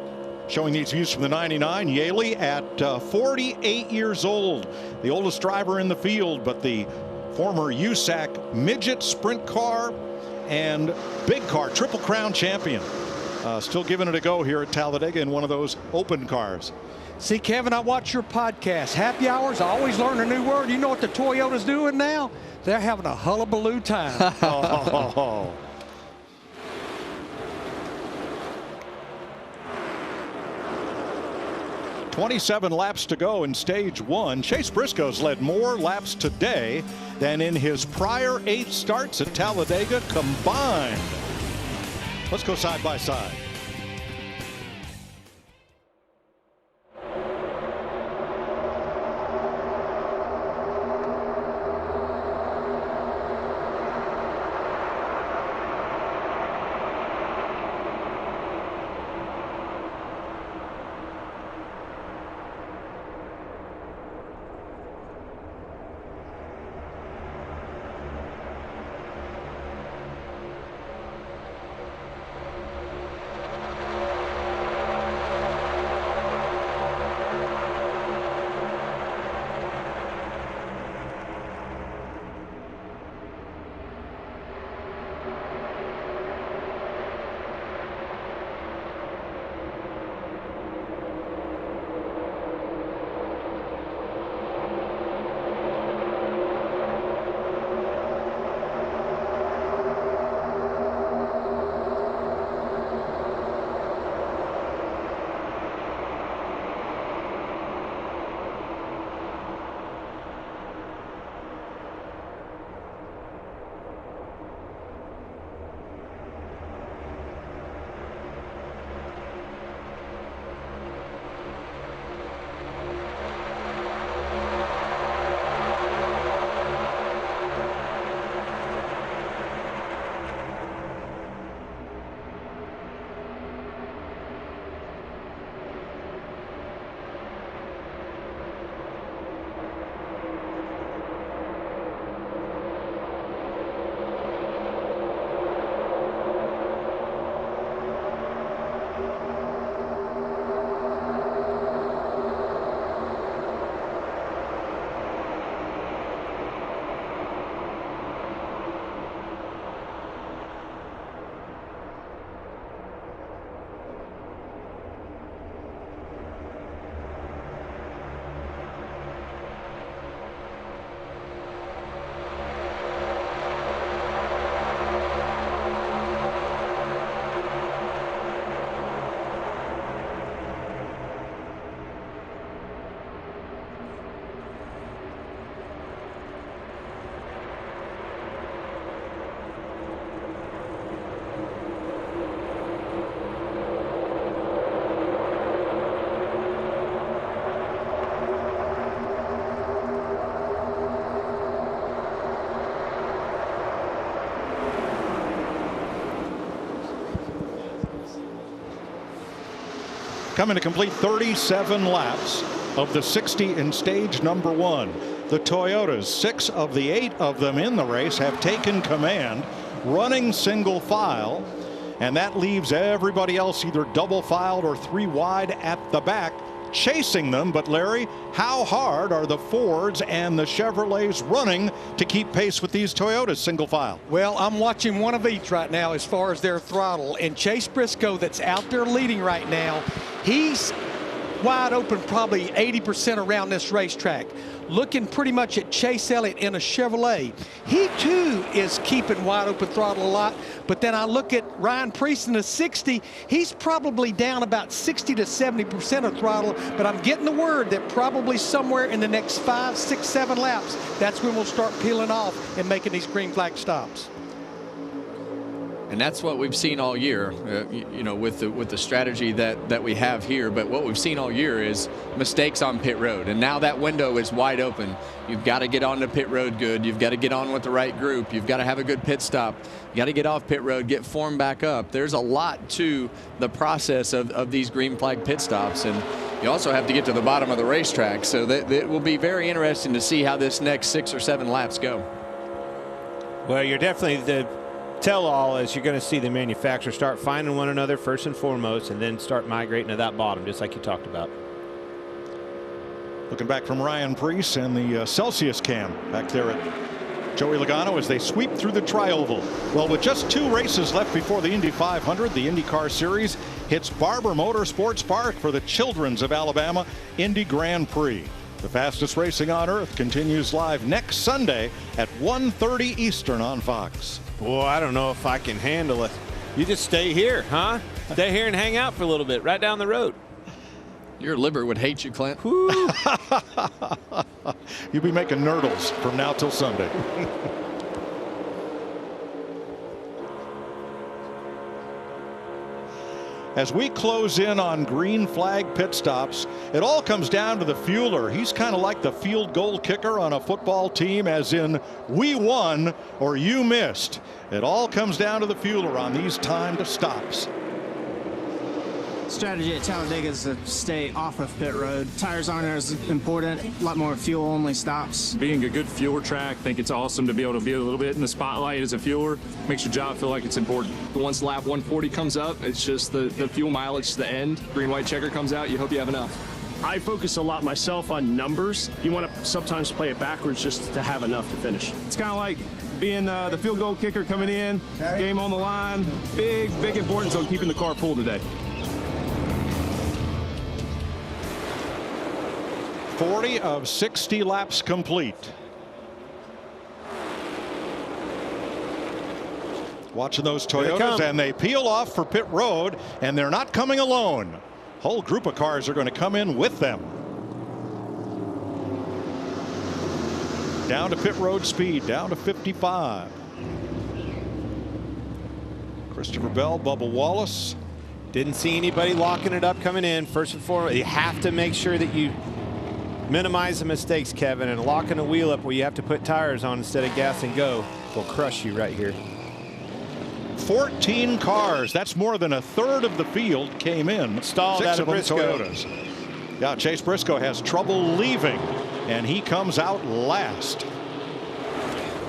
showing these views from the 99. Yaley at 48 years old, the oldest driver in the field, but the former USAC midget sprint car and big car Triple Crown champion. Still giving it a go here at Talladega in one of those open cars. See, Kevin, I watch your podcast. Happy hours, I always learn a new word. You know what the Toyota's doing now? They're having a hullabaloo time. 27 laps to go in stage 1. Chase Briscoe's led more laps today than in his prior 8 starts at Talladega combined. Let's go side by side. Coming to complete 37 laps of the 60 in stage number 1. The Toyotas, 6 of the 8 of them in the race, have taken command, running single file, and that leaves everybody else either double filed or 3 wide at the back, chasing them. But Larry, how hard are the Fords and the Chevrolets running to keep pace with these Toyotas single file? Well, I'm watching one of each right now as far as their throttle, and Chase Briscoe, that's out there leading right now, he's wide open probably 80% around this racetrack. looking pretty much at Chase Elliott in a Chevrolet. He too is keeping wide open throttle a lot, but then I look at Ryan Preece in the 60, he's probably down about 60 to 70% of throttle, but I'm getting the word that probably somewhere in the next 5, 6, 7 laps, that's when we'll start peeling off and making these green flag stops. And that's what we've seen all year, you know, with the strategy that we have here. But what we've seen all year is mistakes on pit road. And now that window is wide open. You've got to get onto pit road good. You've got to get on with the right group. You've got to have a good pit stop. You got to get off pit road, get formed back up. There's a lot to the process of these green flag pit stops. And you also have to get to the bottom of the racetrack. So that it will be very interesting to see how this next 6 or 7 laps go. Well, you're definitely the tell-all is you're going to see the manufacturer start finding one another first and foremost, and then start migrating to that bottom, just like you talked about. Looking back from Ryan Preece and the Celsius cam back there at Joey Logano as they sweep through the tri-oval. Well, with just 2 races left before the Indy 500, the IndyCar Series hits Barber Motorsports Park for the Children's of Alabama Indy Grand Prix. The fastest racing on earth continues live next Sunday at 1:30 Eastern on Fox. Boy, I don't know if I can handle it. You just stay here, huh? Stay here and hang out for a little bit, right down the road. Your liver would hate you, Clint. You'll be making nurdles from now till Sunday. As we close in on green flag pit stops, it all comes down to the fueler. He's kind of like the field goal kicker on a football team, as in we won or you missed. It all comes down to the fueler on these timed stops. Strategy at Talladega is to stay off of pit road. Tires aren't as important, a lot more fuel-only stops. Being a good fueler track, I think it's awesome to be able to be a little bit in the spotlight as a fueler. Makes your job feel like it's important. Once lap 140 comes up, it's just the fuel mileage to the end. Green, white checker comes out, you hope you have enough. I focus a lot myself on numbers. You want to sometimes play it backwards just to have enough to finish. It's kind of like being the field goal kicker coming in, game on the line. Big importance on keeping the car full today. 40 of 60 laps complete. Watching those Toyotas, and they peel off for pit road, and they're not coming alone. Whole group of cars are going to come in with them. Down to pit road speed, down to 55. Christopher Bell, Bubba Wallace. Didn't see anybody locking it up coming in. First and foremost, you have to make sure that you minimize the mistakes, Kevin, and locking a wheel up where you have to put tires on instead of gas and go will crush you right here. 14 cars. That's more than a third of the field came in. Stalled out of Briscoe. Toyotas. Yeah, Chase Briscoe has trouble leaving, and he comes out last.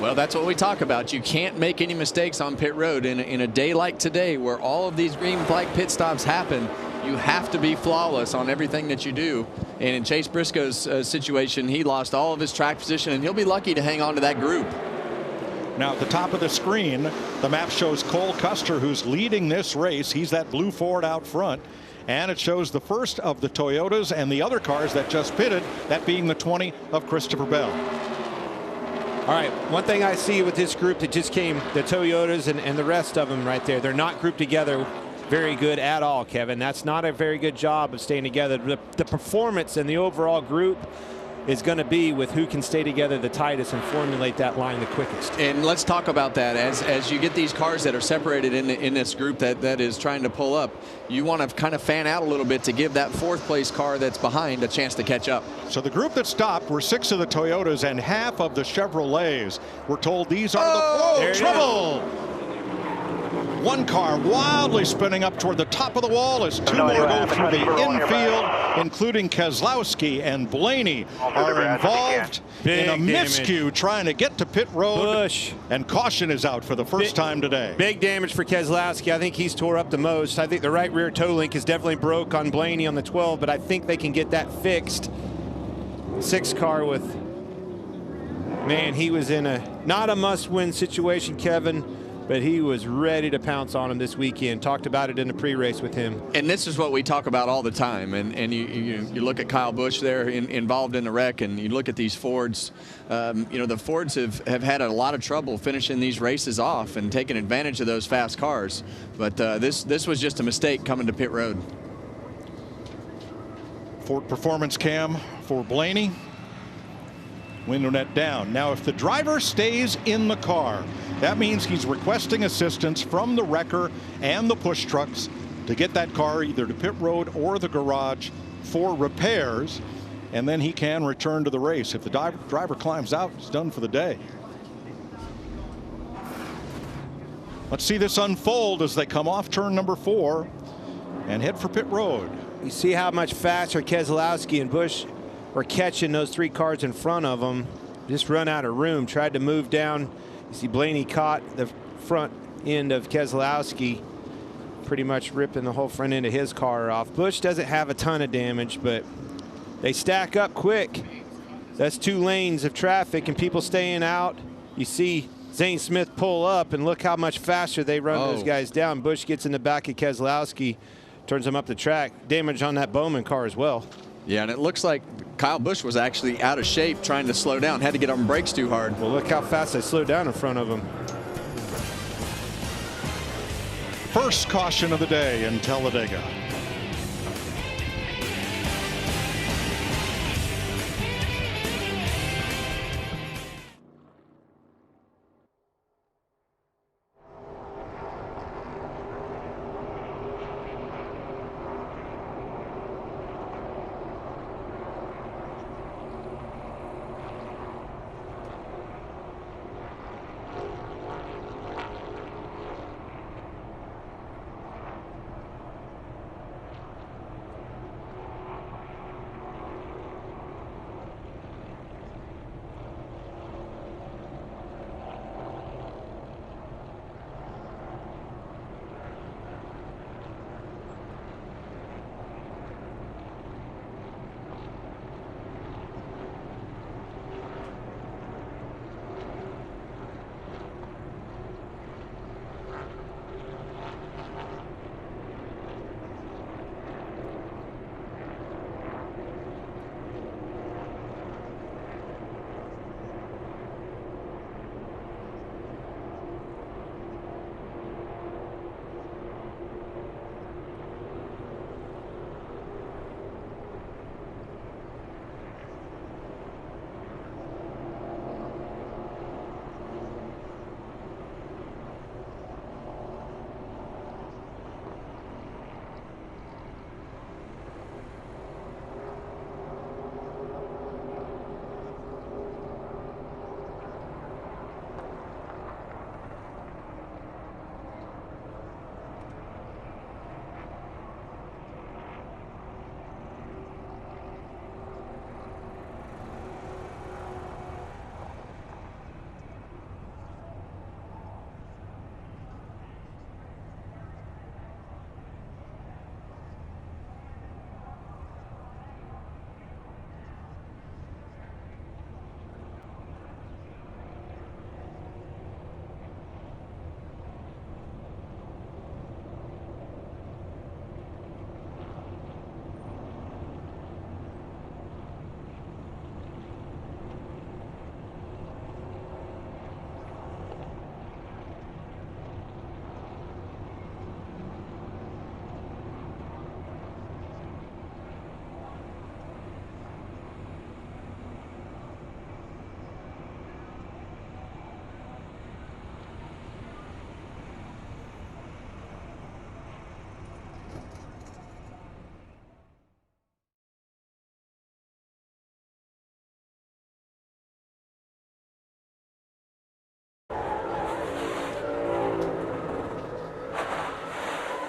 Well, that's what we talk about. You can't make any mistakes on pit road in a day like today where all of these green flag pit stops happen. You have to be flawless on everything that you do. And in Chase Briscoe's situation, he lost all of his track position, and he'll be lucky to hang on to that group. Now at the top of the screen, the map shows Cole Custer, who's leading this race. He's that blue Ford out front. And it shows the first of the Toyotas and the other cars that just pitted, that being the 20 of Christopher Bell. All right, one thing I see with this group that just came, the Toyotas and the rest of them right there, they're not grouped together very good at all, Kevin. That's not a very good job of staying together. The performance and the overall group is going to be with who can stay together the tightest and formulate that line the quickest. And let's talk about that. As you get these cars that are separated in this group that is trying to pull up, you want to kind of fan out a little bit to give that 4th place car that's behind a chance to catch up. So the group that stopped were 6 of the Toyotas and half of the Chevrolets. We're told these are the trouble. One car wildly spinning up toward the top of the wall as 2 more go through the infield, including Keselowski and Blaney are involved in a miscue trying to get to pit road. And caution is out for the first time today. Big damage for Keselowski. I think he's tore up the most. I think the right rear toe link is definitely broke on Blaney on the 12, but I think they can get that fixed. 6 car with, man, he was in a not a must-win situation, Kevin. but he was ready to pounce on him this weekend. Talked about it in the pre-race with him. And this is what we talk about all the time. And you look at Kyle Busch there involved in the wreck, and you look at these Fords. The Fords have had a lot of trouble finishing these races off and taking advantage of those fast cars. But this was just a mistake coming to pit road. Ford Performance Cam for Blaney. Window net down. Now, if the driver stays in the car, that means he's requesting assistance from the wrecker and the push trucks to get that car either to pit road or the garage for repairs, and then he can return to the race. If the driver climbs out, he's done for the day. Let's see this unfold as they come off turn number 4 and head for pit road. You see how much faster Keselowski and Busch were catching those 3 cars in front of them. Just run out of room, tried to move down. You see Blaney caught the front end of Keselowski, pretty much ripping the whole front end of his car off. Busch doesn't have a ton of damage, but they stack up quick. That's 2 lanes of traffic and people staying out. You see Zane Smith pull up, and look how much faster they run those guys down. Busch gets in the back of Keselowski, turns him up the track. Damage on that Bowman car as well. Yeah, and it looks like Kyle Busch was actually out of shape trying to slow down, had to get on brakes too hard. Well, look how fast they slowed down in front of him. First caution of the day in Talladega.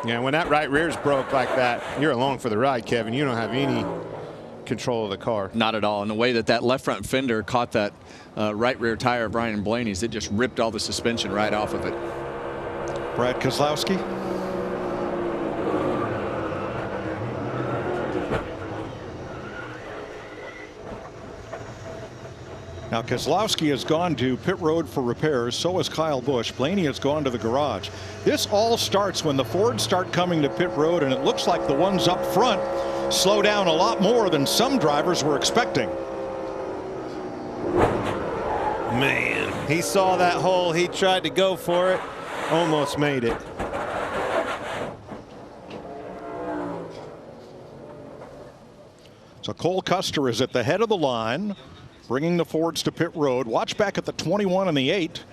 Yeah, when that right rear's broke like that, you're along for the ride, Kevin. You don't have any control of the car. Not at all. And the way that left front fender caught that right rear tire of Brian Blaney's, it just ripped all the suspension right off of it. Brad Keselowski. Now Keselowski has gone to pit road for repairs. So has Kyle Busch. Blaney has gone to the garage. This all starts when the Fords start coming to pit road, and it looks like the ones up front slow down a lot more than some drivers were expecting. Man, he saw that hole. He tried to go for it. Almost made it. So Cole Custer is at the head of the line, bringing the Fords to pit road. Watch back at the 21 and the 8.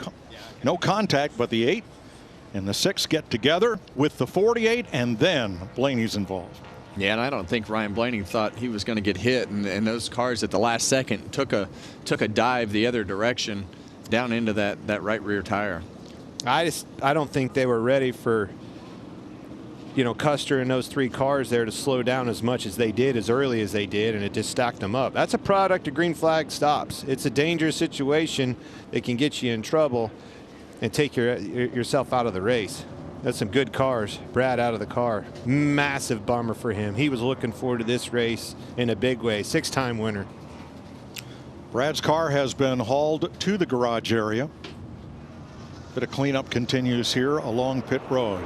No contact, but the 8 and the 6 get together with the 48, and then Blaney's involved. Yeah, and I don't think Ryan Blaney thought he was going to get hit, and those cars at the last second took a dive the other direction down into that right rear tire. I don't think they were ready for, you know, Custer and those 3 cars there to slow down as much as they did, as early as they did, and it just stacked them up. That's a product of green flag stops. It's a dangerous situation that can get you in trouble and take yourself out of the race. That's some good cars. Brad out of the car. Massive bummer for him. He was looking forward to this race in a big way. 6-time winner. Brad's car has been hauled to the garage area. Bit of cleanup continues here along pit road.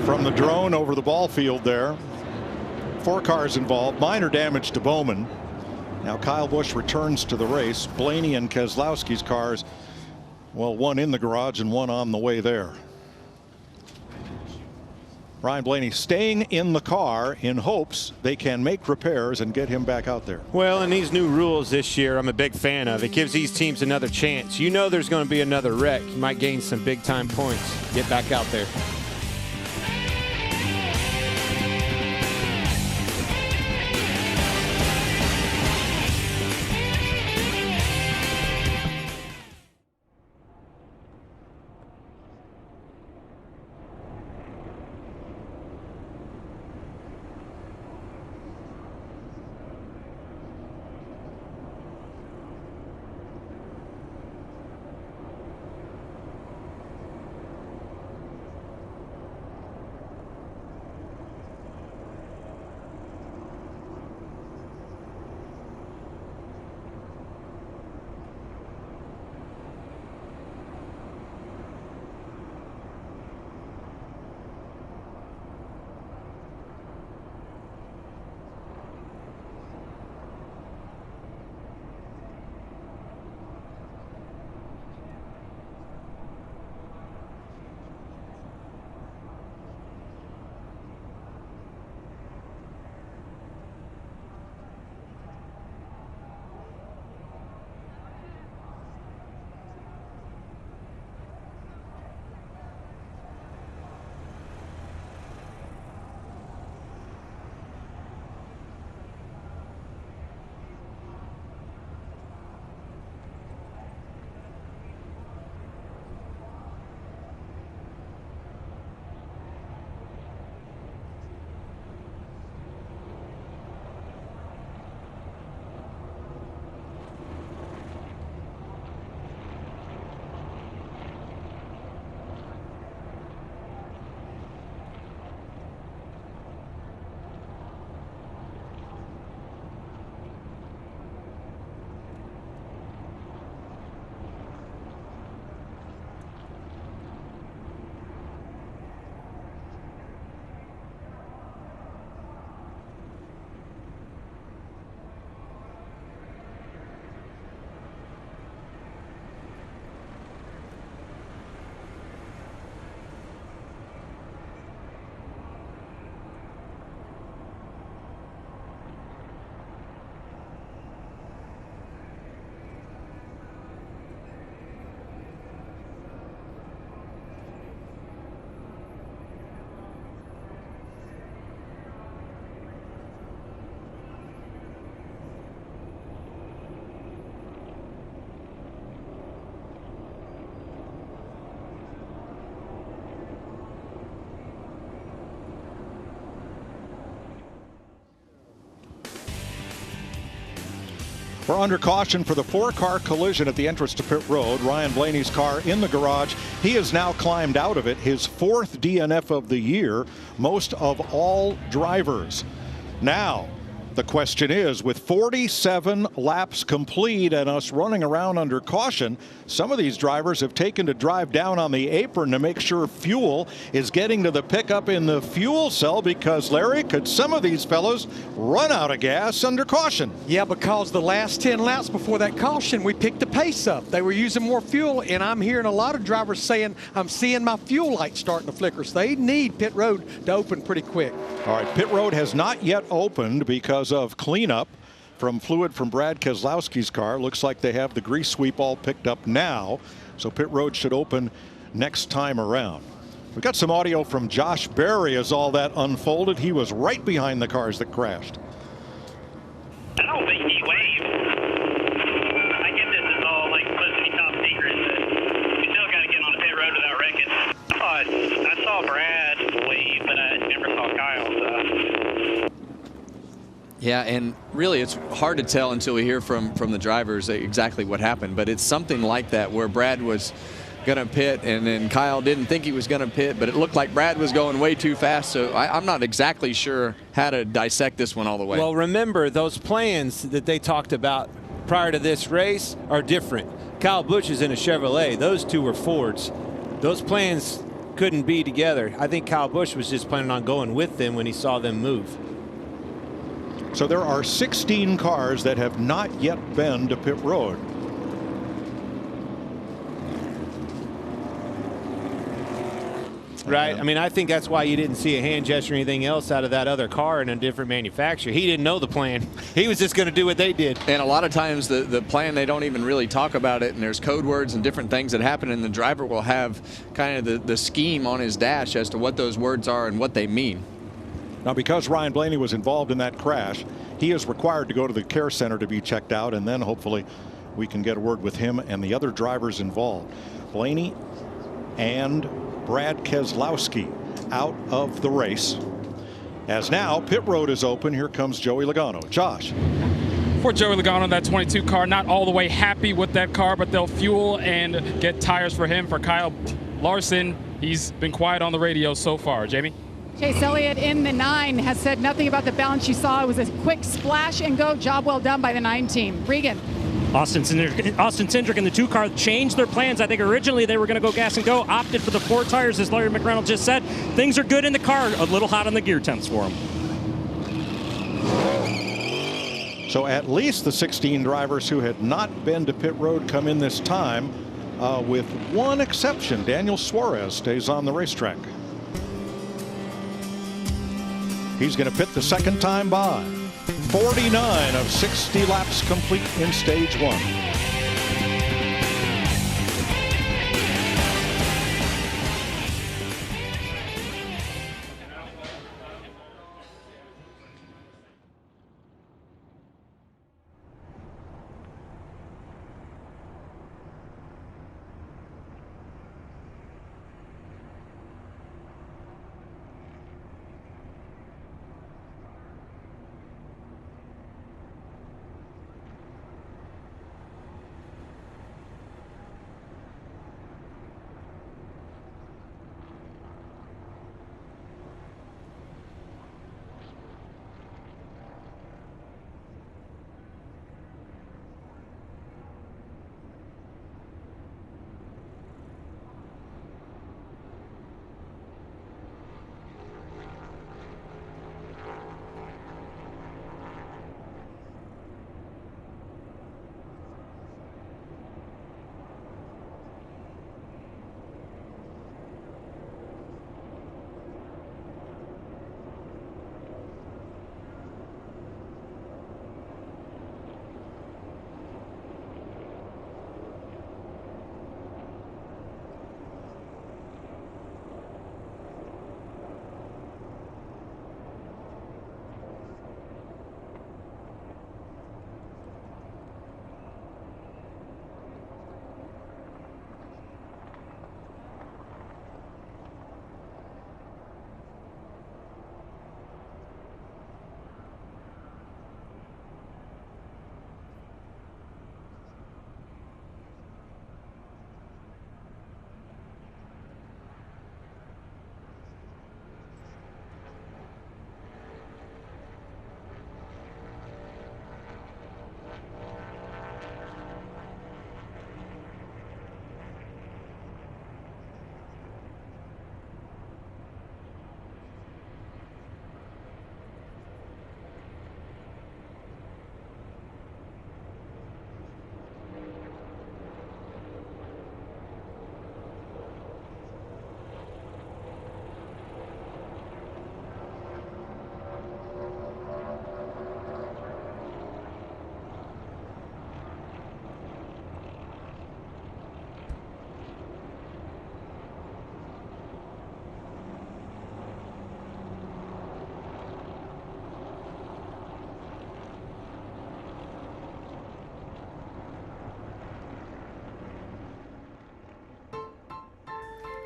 From the drone over the ball field there. 4 cars involved. Minor damage to Bowman. Now Kyle Busch returns to the race. Blaney and Keselowski's cars, well, one in the garage and one on the way there. Ryan Blaney staying in the car in hopes they can make repairs and get him back out there. Well, and these new rules this year, I'm a big fan of. It gives these teams another chance. You know there's going to be another wreck. You might gain some big-time points. Get back out there. We're under caution for the 4-car collision at the entrance to pit road. Ryan Blaney's car in the garage. He has now climbed out of it. His 4th DNF of the year, most of all drivers. Now, the question is, with 47 laps complete and us running around under caution, some of these drivers have taken to drive down on the apron to make sure fuel is getting to the pickup in the fuel cell, because, Larry, could some of these fellows run out of gas under caution? Yeah, because the last 10 laps before that caution, we picked the pace up. They were using more fuel, and I'm hearing a lot of drivers saying, I'm seeing my fuel light starting to flicker. So they need pit road to open pretty quick. All right, pit road has not yet opened because of cleanup from fluid from Brad Keselowski's car. Looks like they have the grease sweep all picked up now, so pit road should open next time around. We got some audio from Josh Berry as all that unfolded. He was right behind the cars that crashed. I don't think he waved. I get this is all like supposed to be top secret, but we still got to get on the pit road without wrecking. I saw Brad wave, but I never saw Kyle. So. Yeah, and really it's hard to tell until we hear from the drivers exactly what happened. But it's something like that where Brad was going to pit and then Kyle didn't think he was going to pit, but it looked like Brad was going way too fast. So I'm not exactly sure how to dissect this one all the way. Well, remember, those plans that they talked about prior to this race are different. Kyle Busch is in a Chevrolet. Those two were Fords. Those plans couldn't be together. I think Kyle Busch was just planning on going with them when he saw them move. So there are 16 cars that have not yet been to pit road. Right. I mean, I think that's why you didn't see a hand gesture or anything else out of that other car in a different manufacturer. He didn't know the plan. He was just going to do what they did. And a lot of times the plan, they don't even really talk about it, and there's code words and different things that happen, and the driver will have kind of the scheme on his dash as to what those words are and what they mean. Now, because Ryan Blaney was involved in that crash, he is required to go to the care center to be checked out, and then hopefully we can get a word with him and the other drivers involved. Blaney and Brad Keselowski out of the race. As now pit road is open, here comes Joey Logano. Josh. For Joey Logano, that 22 car, not all the way happy with that car, but they'll fuel and get tires for him. For Kyle Larson, he's been quiet on the radio so far. Jamie? Chase Elliott in the 9 has said nothing about the balance you saw. It was a quick splash and go. Job well done by the 9 team. Regan. Austin Cindric and the 2 car changed their plans. I think originally they were going to go gas and go, opted for the 4 tires, as Larry McReynolds just said. Things are good in the car, a little hot on the gear temps for them. So at least the 16 drivers who had not been to pit road come in this time, with one exception. Daniel Suarez stays on the racetrack. He's going to pit the second time by. 49 of 60 laps complete in stage 1.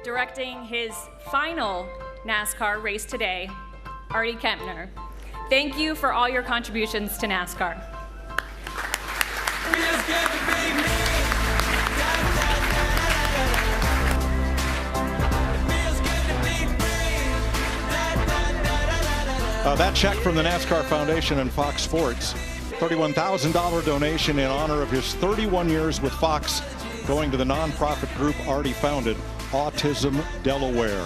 directing his final NASCAR race today, Artie Kempner. Thank you for all your contributions to NASCAR. That check from the NASCAR Foundation and Fox Sports, $31,000 donation in honor of his 31 years with Fox, going to the nonprofit group Artie founded, Autism Delaware.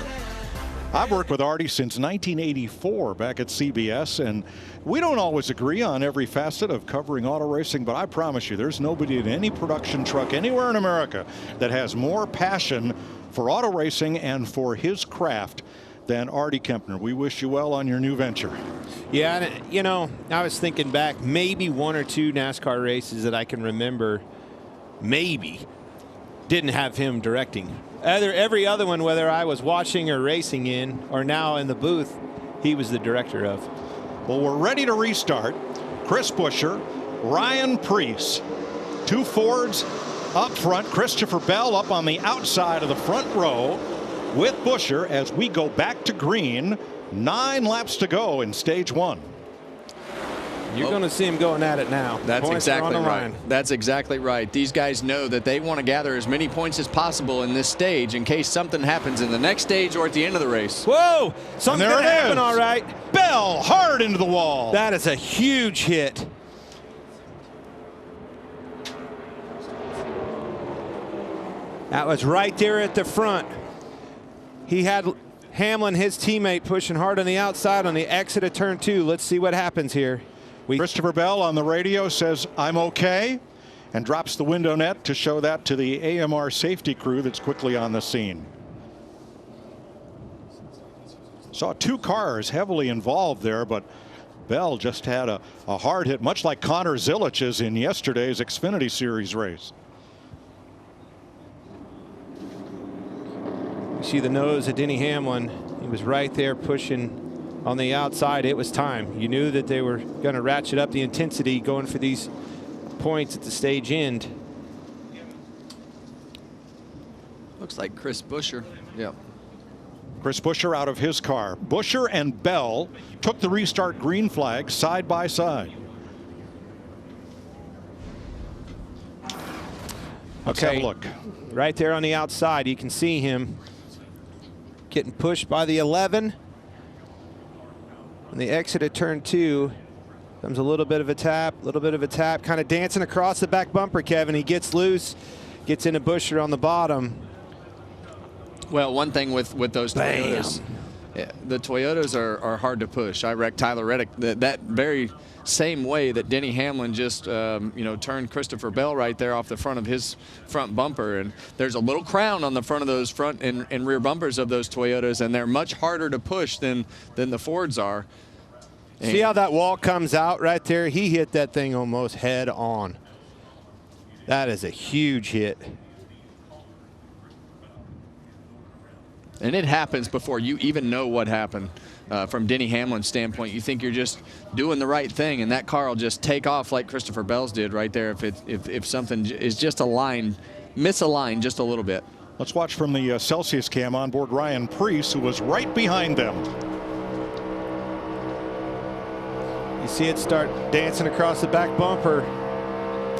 I've worked with Artie since 1984 back at CBS, and we don't always agree on every facet of covering auto racing, but I promise you there's nobody in any production truck anywhere in America that has more passion for auto racing and for his craft than Artie Kempner. We wish you well on your new venture. Yeah, and, you know, I was thinking back, maybe one or two NASCAR races that I can remember, maybe, didn't have him directing. Every other one, whether I was watching or racing in or now in the booth, he was the director of. Well, we're ready to restart. Chris Buescher, Ryan Preece, two Fords up front. Christopher Bell up on the outside of the front row with Buescher as we go back to green. 9 laps to go in stage 1. You're going to see him going at it now. That's Points are on exactly the right. line. That's exactly right. These guys know that they want to gather as many points as possible in this stage in case something happens in the next stage or at the end of the race. Whoa! Something's going to happen, all right. Bell hard into the wall. That is a huge hit. That was right there at the front. He had Hamlin, his teammate, pushing hard on the outside on the exit of turn 2. Let's see what happens here. Christopher Bell on the radio says, "I'm okay," and drops the window net to show that to the AMR safety crew that's quickly on the scene. Saw 2 cars heavily involved there, but Bell just had a hard hit, much like Connor Zilich's in yesterday's Xfinity Series race. You see the nose of Denny Hamlin. He was right there pushing on the outside. It was time. You knew that they were going to ratchet up the intensity going for these points at the stage end. Looks like Chris Buescher. Yep. Chris Buescher out of his car. Buescher and Bell took the restart green flag side by side. Let's have a look. Right there on the outside, you can see him getting pushed by the 11. On the exit of turn 2, comes a little bit of a tap, kind of dancing across the back bumper, Kevin. He gets loose, gets into Buescher on the bottom. Well, one thing with those Toyotas, the Toyotas are hard to push. I wrecked Tyler Reddick that very same way that Denny Hamlin just turned Christopher Bell right there off the front of his front bumper. And there's a little crown on the front of those front and rear bumpers of those Toyotas, and they're much harder to push than the Fords are. And see how that wall comes out right there? He hit that thing almost head on. That is a huge hit. And it happens before you even know what happened. From Denny Hamlin's standpoint, you think you're just doing the right thing, and that car will just take off like Christopher Bell's did right there if something is just misaligned just a little bit. Let's watch from the Celsius cam on board Ryan Preece, who was right behind them. You see it start dancing across the back bumper.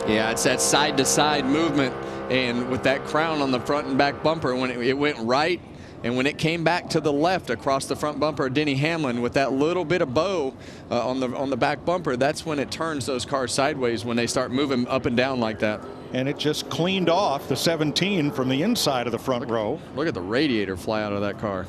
Yeah, it's that side-to-side movement, and with that crown on the front and back bumper, when it went right, and when it came back to the left across the front bumper of Denny Hamlin with that little bit of bow on the back bumper, that's when it turns those cars sideways, when they start moving up and down like that. And it just cleaned off the 17 from the inside of the front row. Look at the radiator fly out of that car.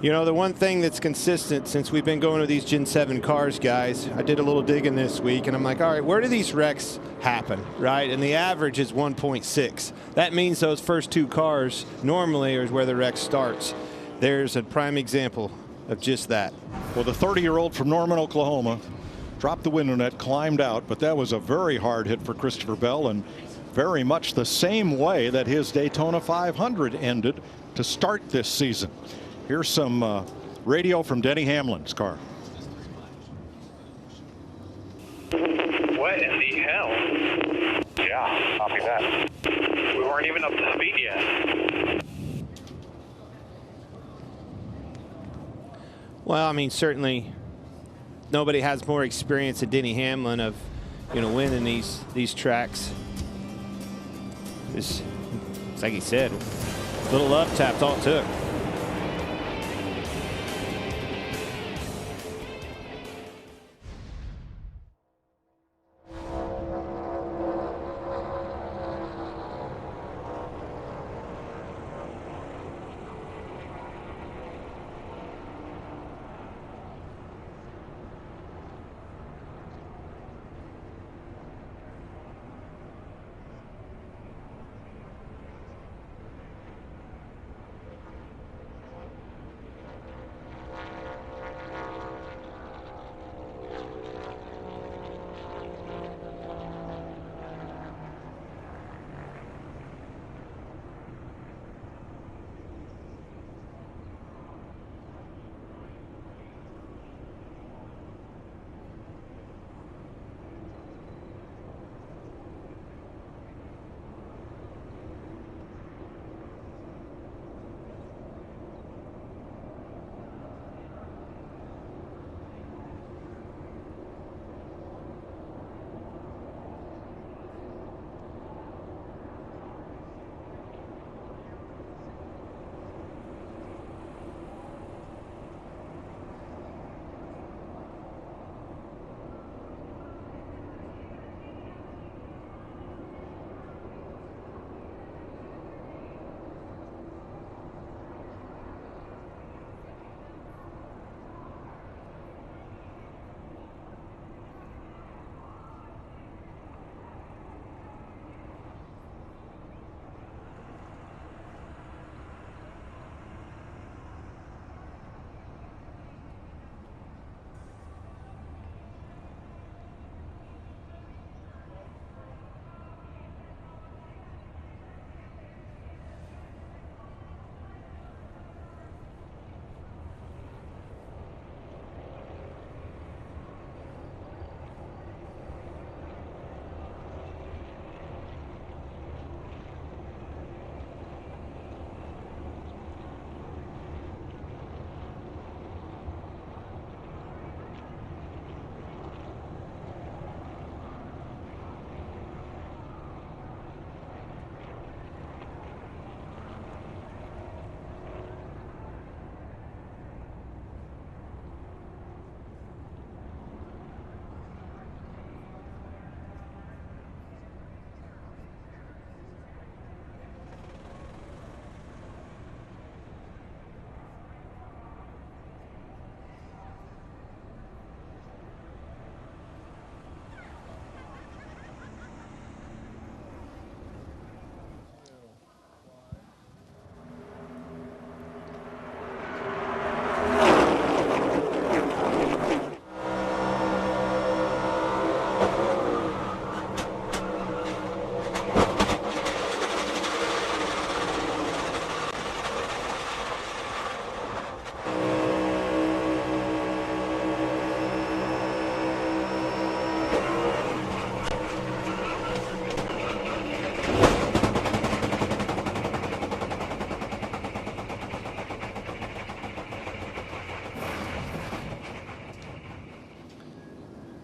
You know, the one thing that's consistent since we've been going to these Gen 7 cars, guys, I did a little digging this week, and I'm like, all right, where do these wrecks happen, right? And the average is 1.6. That means those first 2 cars normally is where the wreck starts. There's a prime example of just that. Well, the 30-year-old from Norman, Oklahoma, dropped the window net, climbed out, but that was a very hard hit for Christopher Bell, and very much the same way that his Daytona 500 ended to start this season. Here's some radio from Denny Hamlin's car. What in the hell? Yeah, copy that. We weren't even up to speed yet. Well, I mean, certainly nobody has more experience than Denny Hamlin of, winning these tracks. It's like he said, a little love tap's all it took.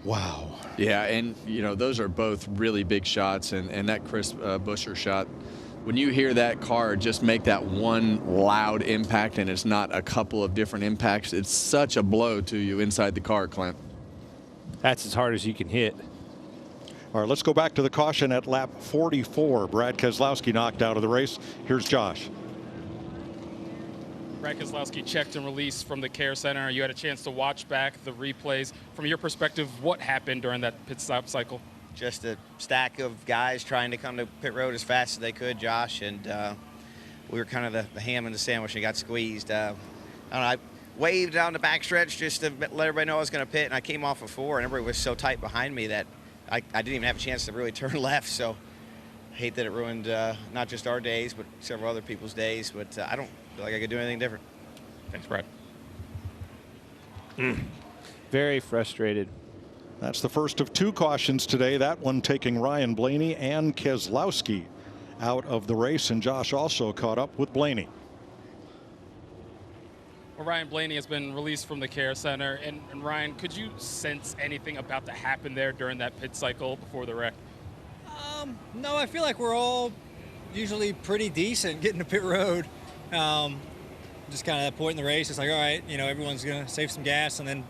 Wow. Yeah, and those are both really big shots, and that Chris Buescher shot, when you hear that car just make that one loud impact and it's not a couple of different impacts, it's such a blow to you inside the car, Clint. That's as hard as you can hit. All right, let's go back to the caution at lap 44. Brad Keselowski knocked out of the race. Here's Josh. Brad Keselowski checked and released from the care center. You had a chance to watch back the replays. From your perspective, what happened during that pit stop cycle? Just a stack of guys trying to come to pit road as fast as they could, Josh, and we were kind of the ham and the sandwich and got squeezed. I don't know, I waved down the backstretch just to let everybody know I was going to pit, and I came off of 4, and everybody was so tight behind me that I didn't even have a chance to really turn left, so I hate that it ruined not just our days, but several other people's days, but I don't feel like I could do anything different. Thanks, Brad. Very frustrated. That's the first of 2 cautions today. That one taking Ryan Blaney and Keselowski out of the race, and Josh also caught up with Blaney. Ryan Blaney has been released from the care center. And Ryan, could you sense anything about to happen there during that pit cycle before the wreck? No, I feel like we're all usually pretty decent getting to pit road. Just kind of that point in the race, it's like, all right, you know, everyone's going to save some gas and then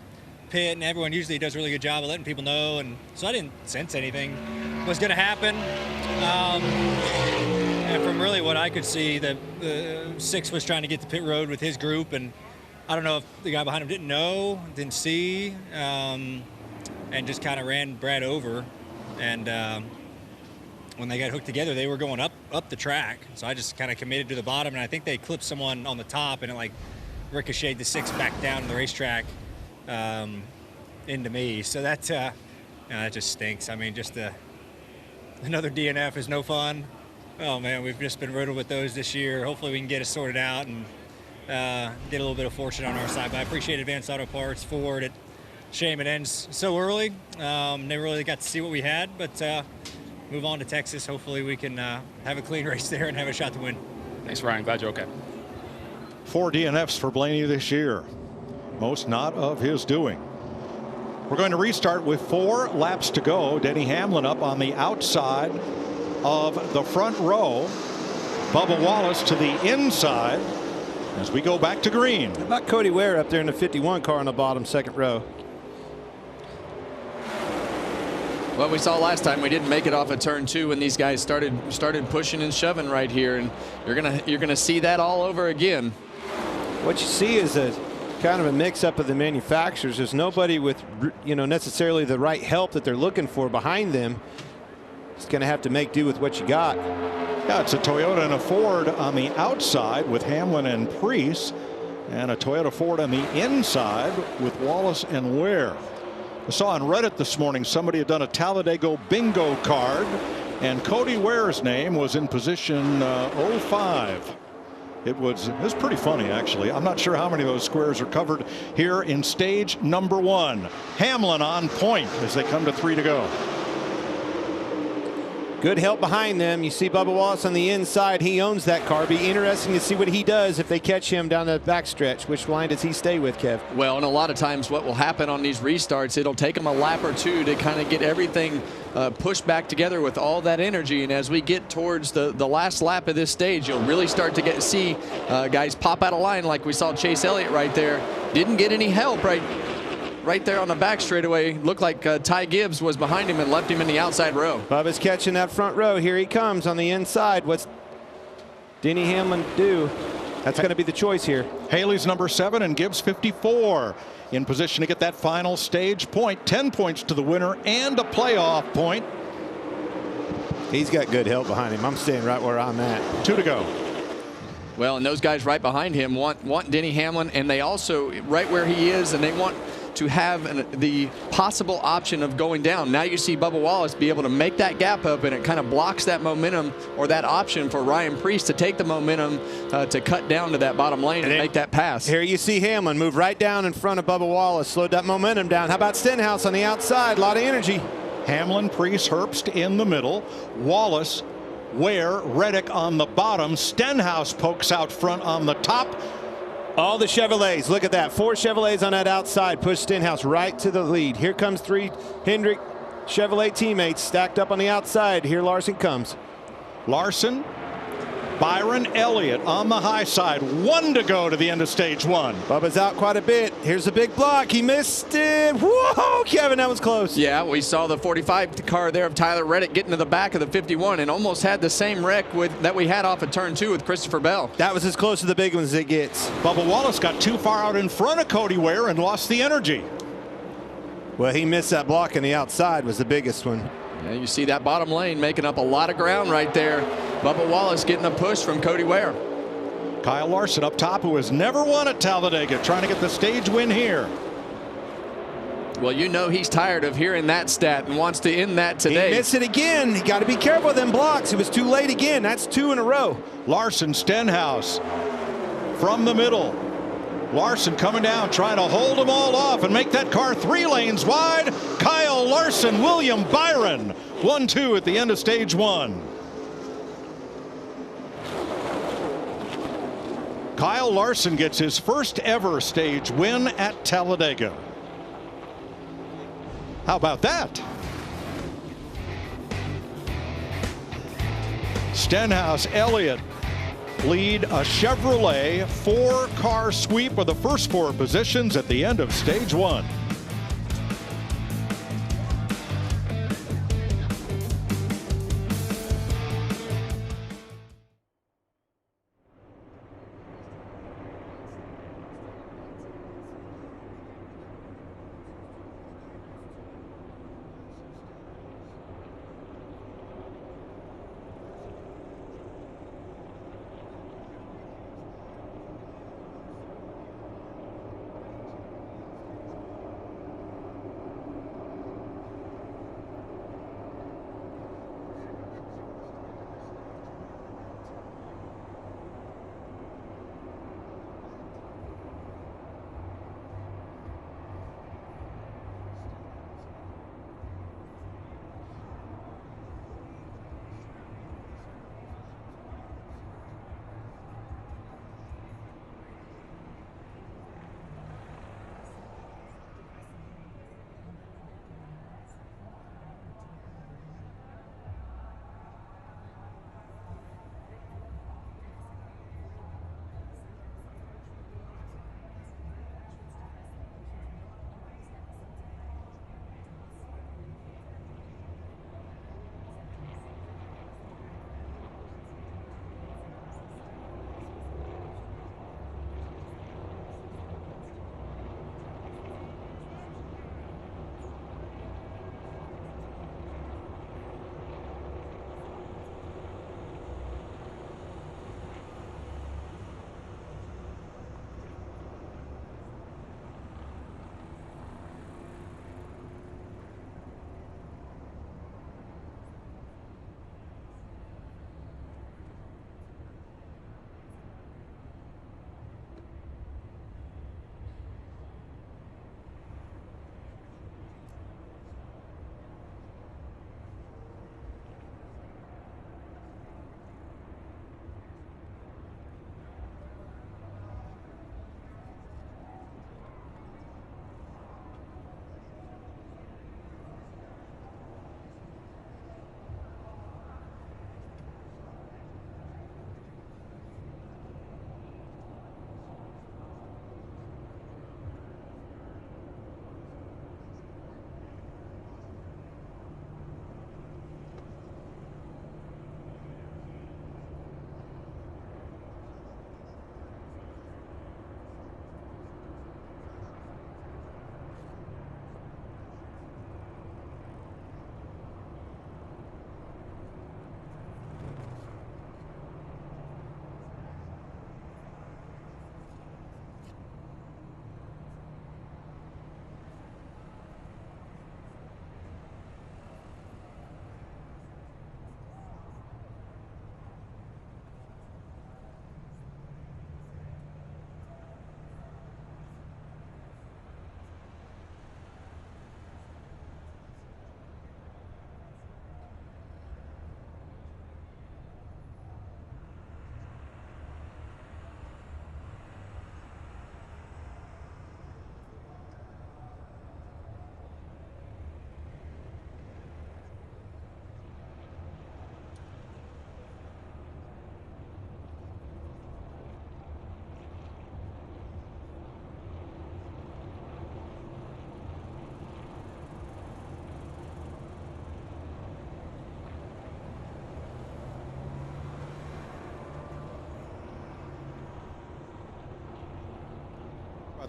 pit, and everyone usually does a really good job of letting people know. And so I didn't sense anything was going to happen. And from really what I could see, the Six was trying to get to pit road with his group, and I don't know if the guy behind him didn't know, didn't see, and just kind of ran Brad over. And when they got hooked together, they were going up the track. So I just kind of committed to the bottom, and I think they clipped someone on the top, and it like ricocheted the Six back down the racetrack into me. So that just stinks. I mean, just another DNF is no fun. Oh man, we've just been riddled with those this year. Hopefully we can get it sorted out and get a little bit of fortune on our side. But I appreciate Advanced Auto Parts, Ford. Shame it ends so early. Never really got to see what we had, but move on to Texas. Hopefully we can have a clean race there and have a shot to win. Thanks, Ryan. Glad you're okay. 4 DNFs for Blaney this year. Most not of his doing. We're going to restart with 4 laps to go. Denny Hamlin up on the outside of the front row. Bubba Wallace to the inside as we go back to green. How about Cody Ware up there in the 51 car on the bottom second row? Well, we saw last time we didn't make it off of turn 2 and these guys started pushing and shoving right here, and you're gonna see that all over again. What you see is a kind of a mix-up of the manufacturers. There's nobody with, you know, necessarily the right help that they're looking for behind them. It's going to have to make do with what you got. Yeah, it's a Toyota and a Ford on the outside with Hamlin and Preece, and a Toyota Ford on the inside with Wallace and Ware. I saw on Reddit this morning somebody had done a Talladega bingo card, and Cody Ware's name was in position 05. It was pretty funny, actually. I'm not sure how many of those squares are covered here in stage number 1. Hamlin on point as they come to 3 to go. Good help behind them. You see Bubba Wallace on the inside. He owns that car. Be interesting to see what he does if they catch him down the backstretch. Which line does he stay with, Kev? Well, and a lot of times what will happen on these restarts, it'll take them a lap or 2 to kind of get everything pushed back together with all that energy. And as we get towards the last lap of this stage, you'll really start to see guys pop out of line, like we saw Chase Elliott right there. Didn't get any help right there on the back straightaway. Looked like Ty Gibbs was behind him and left him in the outside row. Bubba's catching that front row. Here he comes on the inside. What's Denny Hamlin do? That's going to be the choice here. Haley's number 7 and Gibbs 54 in position to get that final stage point. 10 points to the winner and a playoff point. He's got good help behind him. I'm staying right where I'm at. 2 to go. Well, and those guys right behind him want Denny Hamlin, and they also right where he is, and they want to have the possible option of going down. Now you see Bubba Wallace be able to make that gap up, and it kind of blocks that momentum or that option for Ryan Preece to take the momentum to cut down to that bottom lane and make that pass. Here you see Hamlin move right down in front of Bubba Wallace, slowed that momentum down. How about Stenhouse on the outside? A lot of energy. Hamlin, Preece, Herbst in the middle. Wallace, Ware, Reddick on the bottom. Stenhouse pokes out front on the top. All the Chevrolets, look at that. 4 Chevrolets on that outside, push Stenhouse right to the lead. Here comes 3 Hendrick Chevrolet teammates stacked up on the outside. Here Larson comes. Larson, Byron, Elliott on the high side. 1 to go to the end of stage 1. Bubba's out quite a bit. Here's a big block. He missed it. Whoa, Kevin, that was close. Yeah, we saw the 45 car there of Tyler Reddick getting to the back of the 51 and almost had the same wreck that we had off of turn 2 with Christopher Bell. That was as close to the big ones as it gets. Bubba Wallace got too far out in front of Cody Ware and lost the energy. Well, he missed that block on the outside was the biggest one. Yeah, you see that bottom lane making up a lot of ground right there. Bubba Wallace getting a push from Cody Ware. Kyle Larson up top, who has never won at Talladega, trying to get the stage win here. Well, you know he's tired of hearing that stat and wants to end that today. He missed it again. He got to be careful with them blocks. It was too late again. That's 2 in a row. Larson, Stenhouse from the middle. Larson coming down, trying to hold them all off and make that car 3 lanes wide. Kyle Larson, William Byron, 1-2 at the end of stage 1. Kyle Larson gets his first ever stage win at Talladega. How about that? Stenhouse Elliott lead a Chevrolet 4-car sweep of the first 4 positions at the end of stage 1.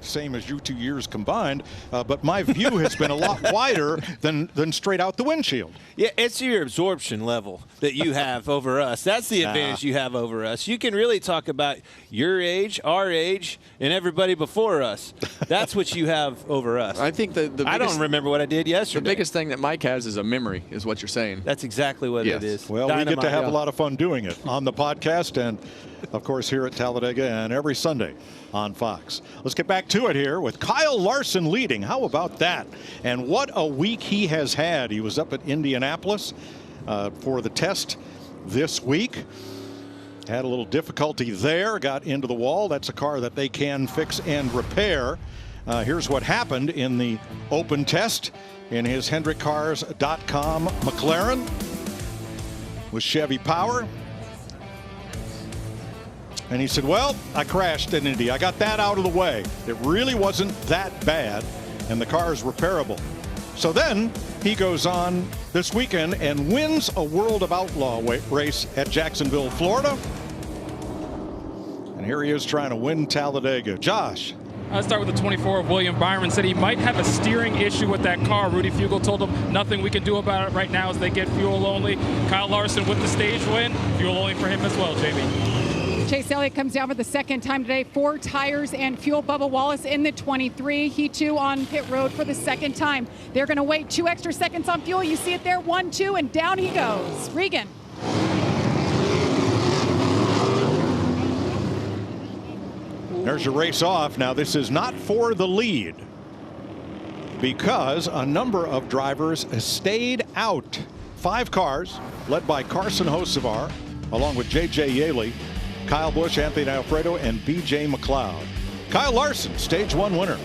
The same as you 2 years combined, but my view has been a lot wider than straight out the windshield. Yeah, it's your absorption level that you have over us. That's the advantage you have over us. You can really talk about your age, our age, and everybody before us. That's what you have over us. I think the biggest, I don't remember what I did yesterday. The biggest thing that Mike has is a memory, is what you're saying. That's exactly what it is. Well, Dynamite. we get to have a lot of fun doing it on the podcast and, of course, here at Talladega and every Sunday on Fox. Let's get back to it here with Kyle Larson leading. How about that? And what a week he has had. He was up at Indianapolis for the test this week. Had a little difficulty there, got into the wall. That's a car that they can fix and repair. Here's what happened in the open test in his HendrickCars.com McLaren with Chevy power. And he said, well, I crashed in Indy. I got that out of the way. It really wasn't that bad, and the car is repairable. So then he goes on this weekend and wins a World of Outlaw race at Jacksonville, Florida. And here he is trying to win Talladega. Josh. I'll start with the 24 of William Byron. Said he might have a steering issue with that car. Rudy Fugle told him nothing we can do about it right now as they get fuel only. Kyle Larson with the stage win. Fuel only for him as well, Jamie. Chase Elliott comes down for the second time today. 4 tires and fuel. Bubba Wallace in the 23. He too on pit road for the second time. They're going to wait 2 extra seconds on fuel. You see it there, 1, 2, and down he goes. Regan. There's your race off. Now, this is not for the lead because a number of drivers stayed out. 5 cars led by Carson Hocevar, along with J.J. Yaley, Kyle Busch, Anthony Alfredo, and B.J. McLeod. Kyle Larson, stage 1 winner.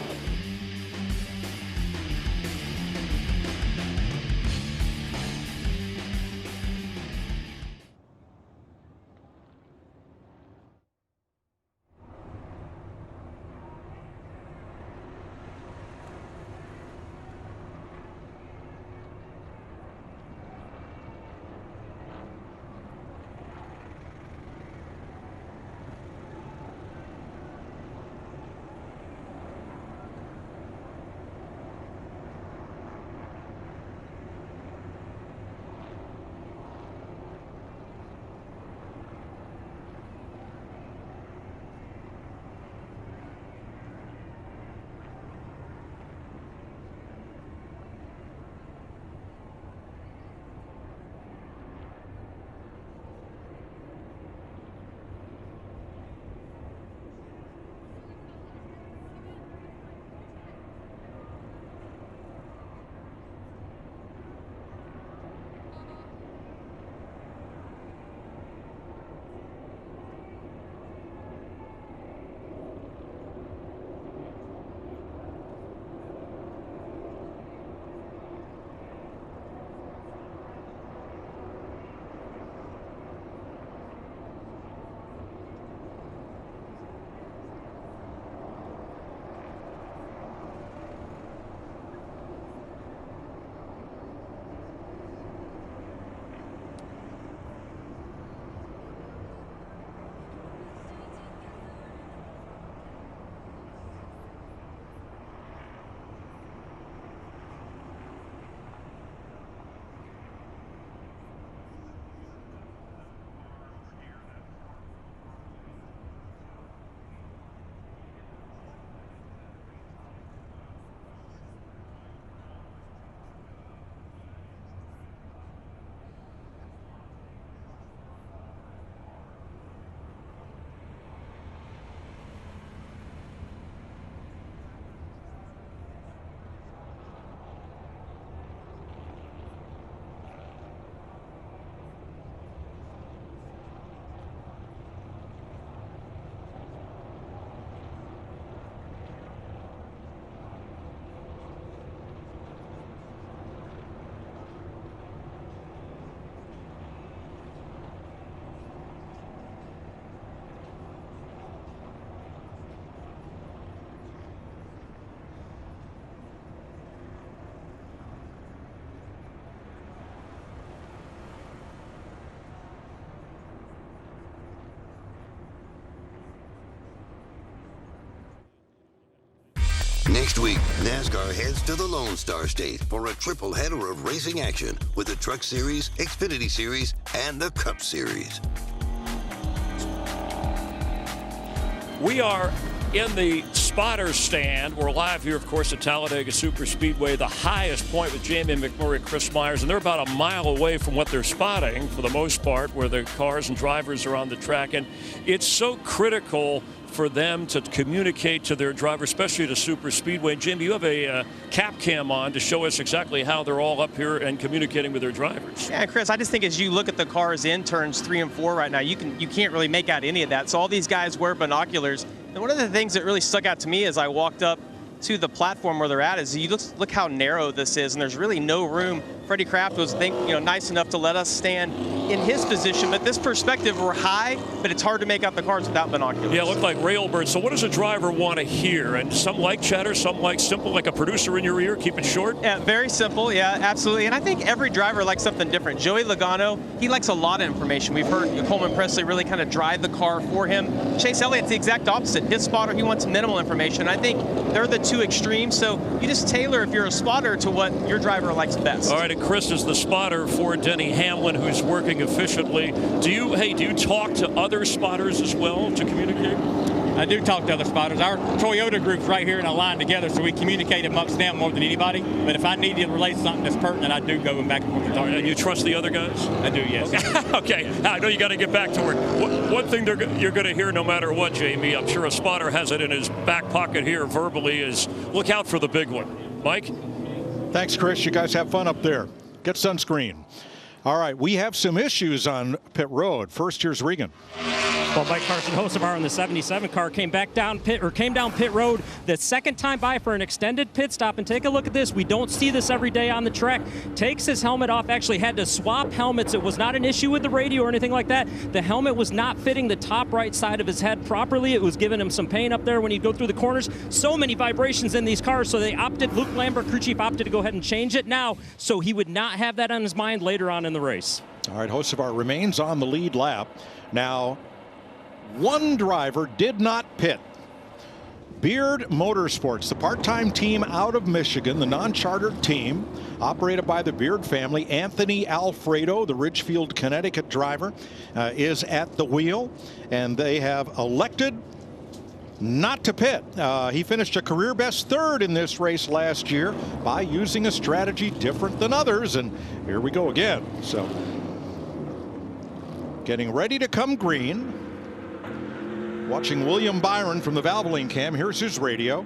Next week, NASCAR heads to the Lone Star State for a triple header of racing action with the Truck Series, Xfinity Series, and the Cup Series. We are in the spotter stand. We're live here, of course, at Talladega Superspeedway, the highest point with Jamie McMurray and Chris Myers, and they're about a mile away from what they're spotting for the most part, where the cars and drivers are on the track. And it's so critical for them to communicate to their driver, especially to Super Speedway. Jim, you have a cap cam on to show us exactly how they're all up here and communicating with their drivers. Yeah, Chris, I just think as you look at the cars in turns 3 and 4 right now, you can't really make out any of that. So all these guys wear binoculars. And one of the things that really stuck out to me as I walked up to the platform where they're at is you look how narrow this is, and there's really no room. Freddie Kraft was nice enough to let us stand in his position, but this perspective, we're high, but it's hard to make out the cars without binoculars. Yeah, it looked like railbirds. So what does a driver want to hear? And some like chatter, some like simple, like a producer in your ear, keep it short? Yeah, very simple, yeah, absolutely. And I think every driver likes something different. Joey Logano, he likes a lot of information. We've heard Coleman Presley really kind of drive the car for him. Chase Elliott's the exact opposite. His spotter, he wants minimal information. I think they're the two extremes, so you just tailor, if you're a spotter, to what your driver likes best. All right, and Chris is the spotter for Denny Hamlin, who's working efficiently. Do you talk to other spotters as well to communicate? I do talk to other spotters. Our Toyota group's right here in a line together, so we communicate amongst them more than anybody. But if I need to relay something that's pertinent, I do go back and forth and talk. And you trust the other guys? I do, yes. Okay. I know you got to get back to work. One thing you're going to hear no matter what, Jamie, I'm sure a spotter has it in his back pocket here verbally, is look out for the big one. Mike? Thanks, Chris. You guys have fun up there. Get sunscreen. All right, we have some issues on pit road. First, here's Regan. Well, Mike Carson Hocevar in the 77 car came down pit road the second time by for an extended pit stop. And take a look at this. We don't see this every day on the track. Takes his helmet off, actually had to swap helmets. It was not an issue with the radio or anything like that. The helmet was not fitting the top right side of his head properly. It was giving him some pain up there when he'd go through the corners. So many vibrations in these cars, so they opted, Luke Lambert, crew chief, opted to go ahead and change it now so he would not have that on his mind later on in the race. All right, Hocevar remains on the lead lap. Now, one driver did not pit. Beard Motorsports, the part-time team out of Michigan, the non-chartered team, operated by the Beard family. Anthony Alfredo, the Ridgefield, Connecticut driver, is at the wheel, and they have elected not to pit. He finished a career best third in this race last year by using a strategy different than others, and here we go again. So, getting ready to come green. Watching William Byron from the Valvoline cam. Here's his radio.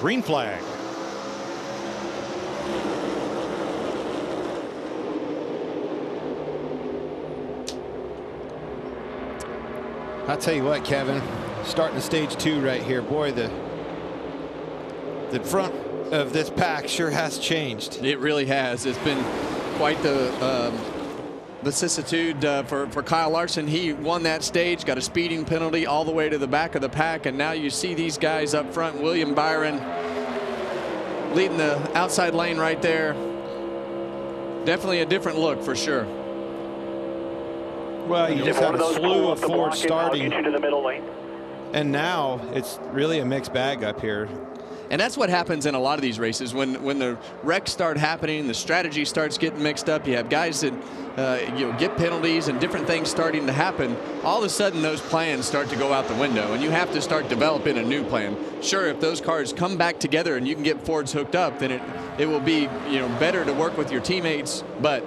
Green flag. I'll tell you what, Kevin, starting stage 2 right here, boy, the front of this pack sure has changed. It really has. It's been quite the vicissitude for Kyle Larson. He won that stage, got a speeding penalty all the way to the back of the pack, and now you see these guys up front. William Byron leading the outside lane right there. Definitely a different look for sure. Well, you just have a slew of Ford starting. I'll get you to the middle lane. And now it's really a mixed bag up here. And that's what happens in a lot of these races. When the wrecks start happening, the strategy starts getting mixed up. You have guys that get penalties and different things starting to happen. All of a sudden, those plans start to go out the window, and you have to start developing a new plan. Sure, if those cars come back together and you can get Fords hooked up, then it will be better to work with your teammates. But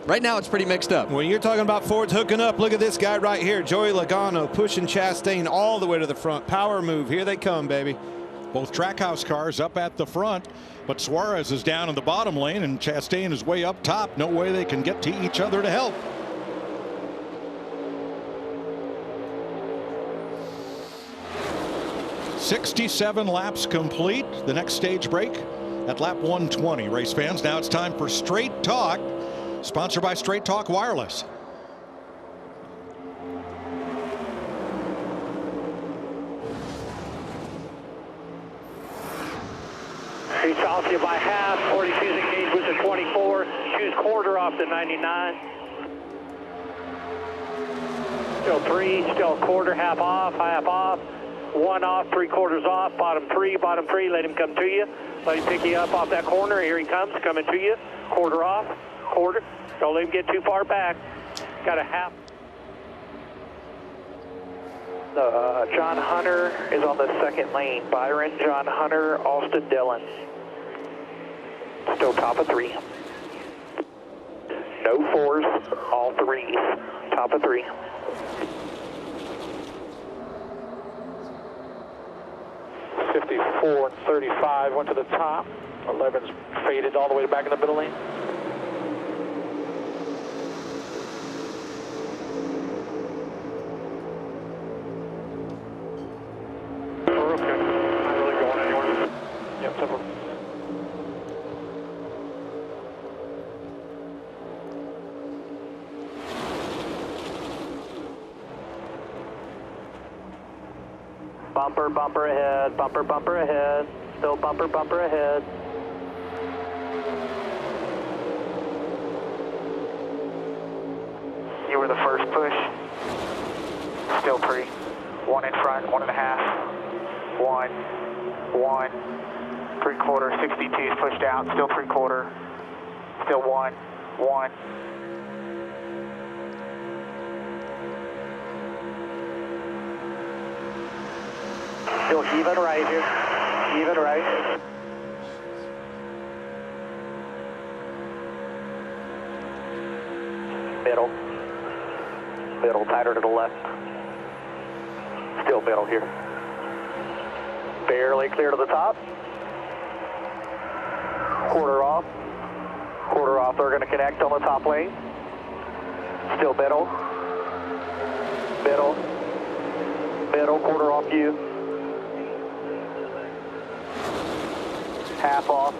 right now, it's pretty mixed up. When you're talking about Fords hooking up, look at this guy right here, Joey Logano, pushing Chastain all the way to the front. Power move. Here they come, baby. Both Trackhouse cars up at the front, but Suarez is down in the bottom lane, and Chastain is way up top. No way they can get to each other to help. "67 laps complete. The next stage break at lap 120. Race fans, now it's time for Straight Talk, sponsored by Straight Talk Wireless. He's off you by half. 42's engaged with the 24. Choose quarter off the 99. Still 3, still quarter, half off, 1 off, 3/4 off, bottom 3, let him come to you. Let him pick you up off that corner. Here he comes, coming to you. Quarter off, quarter. Don't let him get too far back. Got a half. No, John Hunter is on the second lane. Byron, John Hunter, Austin Dillon. Still top of 3. No 4s, all 3s. Top of 3. '54 and 35 went to the top. 11's faded all the way back in the middle lane. We're okay. Not really going anywhere. Yep, simple. Bumper, bumper ahead, bumper, bumper ahead. Still bumper, bumper ahead. You were the first push. Still 3. 1 in front, 1.5. 1. 1. 3/4. 62 is pushed out. Still 3/4. Still 1. 1. Still even right here. Even right. Middle. Middle, tighter to the left. Still middle here. Barely clear to the top. Quarter off. Quarter off, they're going to connect on the top lane. Still middle. Middle. Middle, quarter off you. Half off.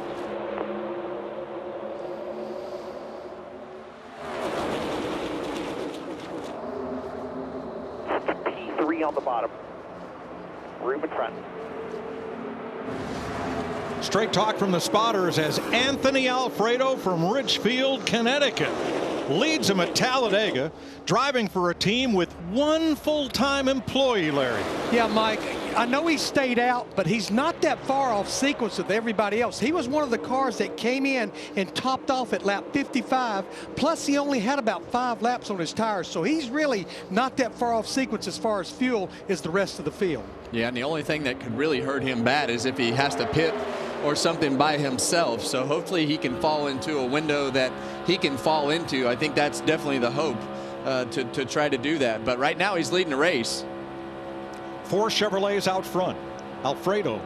P3 on the bottom. Room in front. Straight talk from the spotters as Anthony Alfredo from Richfield, Connecticut leads him at Talladega, driving for a team with one full-time employee, Larry. Yeah, Mike, I know he stayed out, but he's not that far off sequence with everybody else. He was one of the cars that came in and topped off at lap 55, plus he only had about 5 laps on his tires, so he's really not that far off sequence as far as fuel as the rest of the field. Yeah, and the only thing that could really hurt him bad is if he has to pit or something by himself. So hopefully he can fall into a window that he can fall into. I think that's definitely the hope to try to do that. But right now he's leading the race. 4 Chevrolets out front. Alfredo,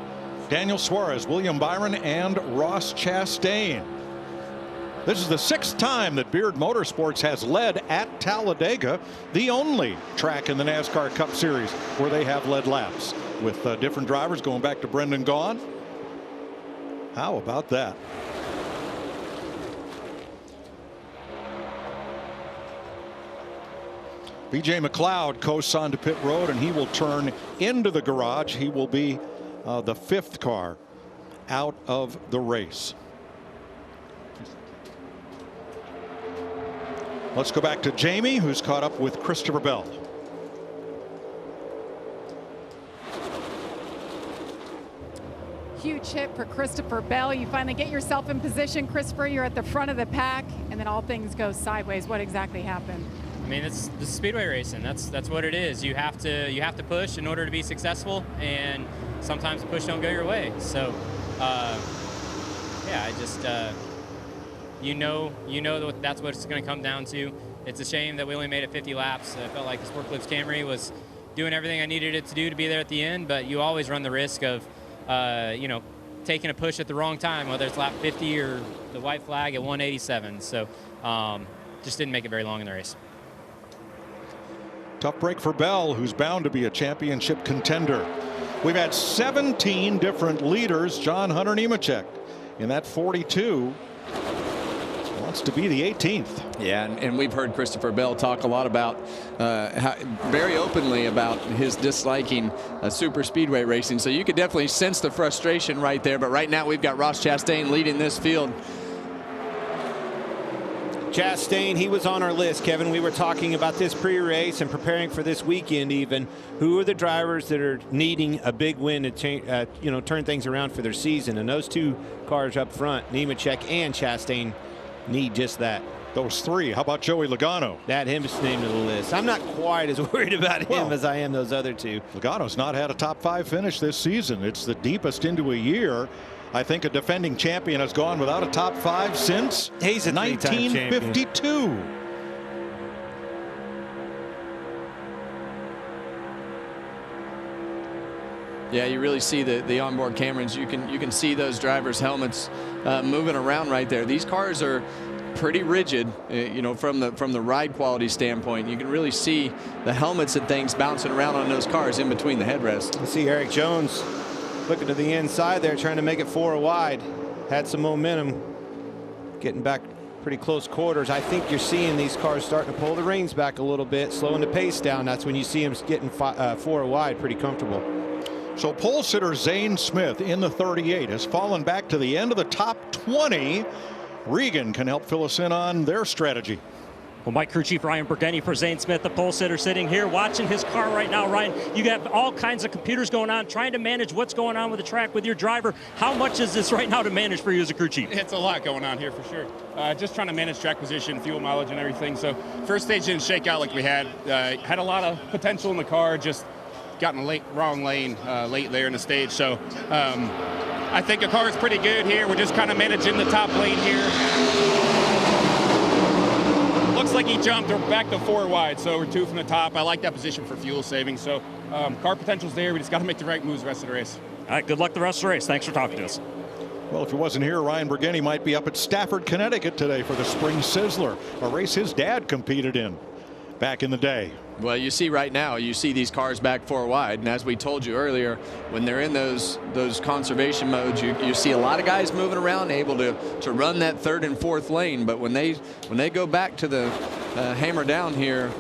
Daniel Suarez, William Byron, and Ross Chastain. This is the 6th time that Beard Motorsports has led at Talladega, the only track in the NASCAR Cup Series where they have led laps, with different drivers going back to Brendan Gaughan. How about that? BJ McLeod coasts onto pit road, and he will turn into the garage. He will be the 5th car out of the race. Let's go back to Jamie, who's caught up with Christopher Bell. Huge hit for Christopher Bell. You finally get yourself in position, Christopher. You're at the front of the pack, and then all things go sideways. What exactly happened? I mean, it's speedway racing. That's what it is. You have to push in order to be successful, and sometimes the push don't go your way. So, yeah, I just you know that's what it's going to come down to. It's a shame that we only made it 50 laps. I felt like the Sport Clips Camry was doing everything I needed it to do to be there at the end, but you always run the risk of taking a push at the wrong time, whether it's lap 50 or the white flag at 187. So just didn't make it very long in the race. Tough break for Bell, who's bound to be a championship contender. We've had 17 different leaders. John Hunter Nemechek in that 42 wants to be the 18th. Yeah, and we've heard Christopher Bell talk a lot about very openly about his disliking super speedway racing. So you could definitely sense the frustration right there. But right now we've got Ross Chastain leading this field. Chastain, he was on our list, Kevin. We were talking about this pre-race and preparing for this weekend even. Who are the drivers that are needing a big win to turn things around for their season? And those 2 cars up front, Nemechek and Chastain, need just that. those three. How about Joey Logano? Add him his name to the list. I'm not quite as worried about him as I am those other two. Logano's not had a top 5 finish this season. It's the deepest into a year. I think a defending champion has gone without a top 5 since He's a 1952. Yeah, you really see the onboard cameras. You can see those drivers' helmets moving around right there. These cars are pretty rigid, you know, from the ride quality standpoint. You can really see the helmets and things bouncing around on those cars in between the headrests. You see Eric Jones looking to the inside there, trying to make it 4 wide. Had some momentum, getting back pretty close quarters. I think you're seeing these cars starting to pull the reins back a little bit, slowing the pace down. That's when you see them getting 4 wide pretty comfortable. So pole sitter Zane Smith in the 38 has fallen back to the end of the top 20. Regan can help fill us in on their strategy. Well, Mike Crew Chief Ryan Burgenny for Zane Smith, the pole sitter, sitting here watching his car right now. Ryan, you got all kinds of computers going on, trying to manage what's going on with the track with your driver. How much is this right now to manage for you as a crew chief? It's a lot going on here for sure. Just trying to manage track position, fuel mileage, and everything. So first stage didn't shake out like we had. Had a lot of potential in the car, just got in the wrong lane late there in the stage. So I think the car is pretty good here. We're just kind of managing the top lane here. Looks like he jumped back to 4 wide, so we're 2 from the top. I like that position for fuel saving. So car potential's there. We just got to make the right moves the rest of the race. All right, good luck the rest of the race. Thanks for talking to us. Well, if he wasn't here, Ryan Burgenny might be up at Stafford, Connecticut today for the Spring Sizzler, a race his dad competed in back in the day. Well, you see right now, you see these cars back 4 wide, and as we told you earlier, when they're in those conservation modes, you see a lot of guys moving around, able to run that 3rd and 4th lane. But when they go back to the hammer down here,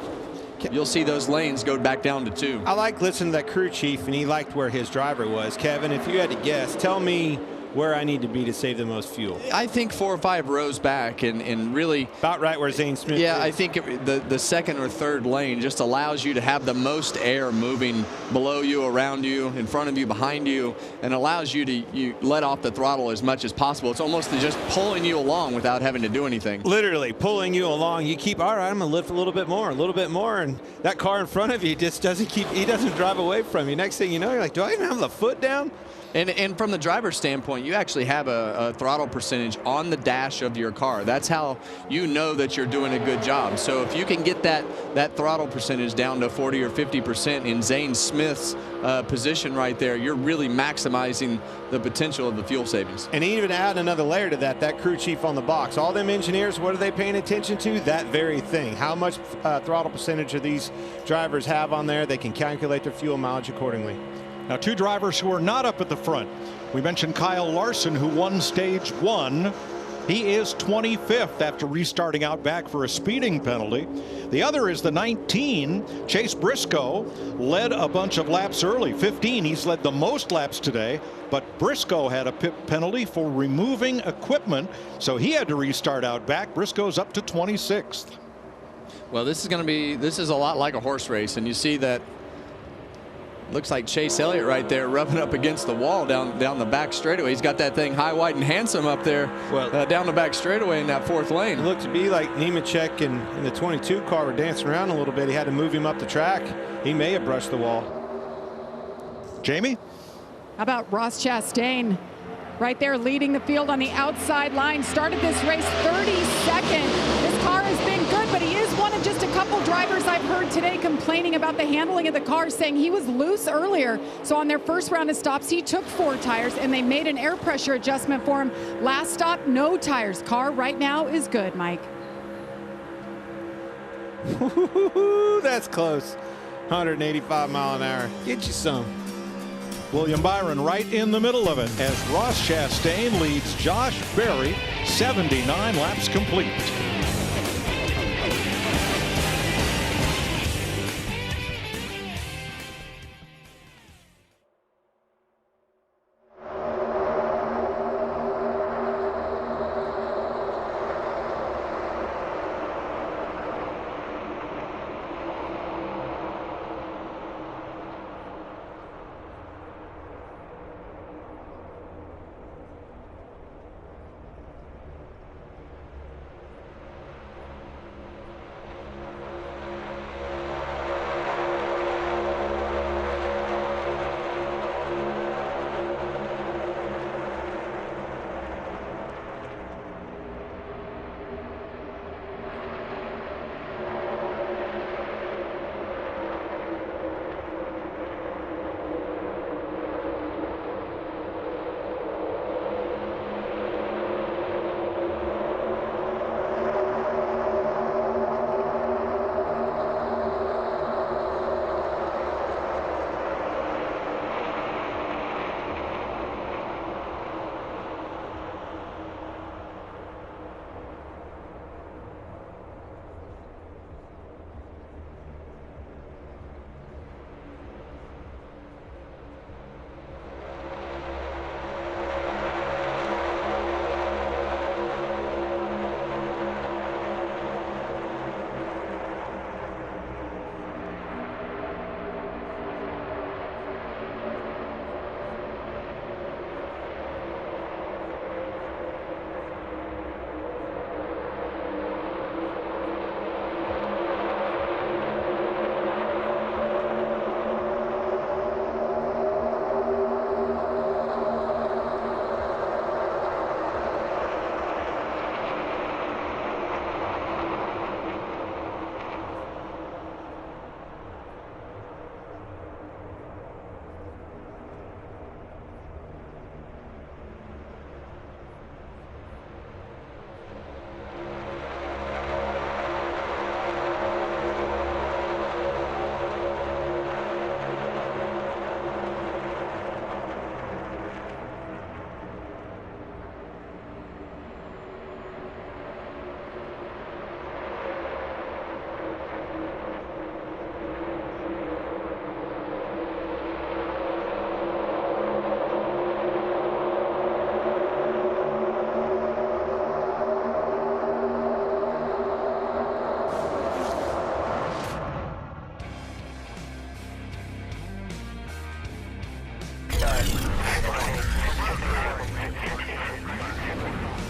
you'll see those lanes go back down to 2. I like listening to that crew chief, and he liked where his driver was. Kevin, if you had to guess, tell me where I need to be to save the most fuel. I think 4 or 5 rows back and really about right where Zane Smith is. I think the 2nd or 3rd lane just allows you to have the most air moving below you, around you, in front of you, behind you, and allows you to let off the throttle as much as possible. It's almost just pulling you along without having to do anything. Literally pulling you along. You keep, all right, I'm gonna lift a little bit more, and that car in front of you just he doesn't drive away from you. Next thing you know, you're like, do I even have the foot down? And from the driver's standpoint, you actually have a throttle percentage on the dash of your car. That's how you know that you're doing a good job. So if you can get that throttle percentage down to 40 or 50% in Zane Smith's position right there, you're really maximizing the potential of the fuel savings. And even add another layer to that crew chief on the box. All them engineers, what are they paying attention to? That very thing. How much throttle percentage do these drivers have on there? They can calculate their fuel mileage accordingly. Now, 2 drivers who are not up at the front. We mentioned Kyle Larson, who won stage 1. He is 25th after restarting out back for a speeding penalty. The other is the 19, Chase Briscoe, led a bunch of laps early, 15. He's led the most laps today, but Briscoe had a pit penalty for removing equipment, so he had to restart out back. Briscoe's up to 26th. Well, this is a lot like a horse race, and you see that. Looks like Chase Elliott right there rubbing up against the wall down the back straightaway. He's got that thing high, wide, and handsome up there down the back straightaway in that 4th lane. It looked to be like Nemechek and the 22 car were dancing around a little bit. He had to move him up the track. He may have brushed the wall. Jamie? How about Ross Chastain? Right there leading the field on the outside line. Started this race 32nd. This car has been good, but he is one of just a couple drivers I've heard today complaining about the handling of the car, saying he was loose earlier. So on their first round of stops, he took 4 tires, and they made an air pressure adjustment for him. Last stop, no tires. Car right now is good, Mike. That's close. 185 mile an hour. Get you some. William Byron right in the middle of it as Ross Chastain leads Josh Berry, 79 laps complete.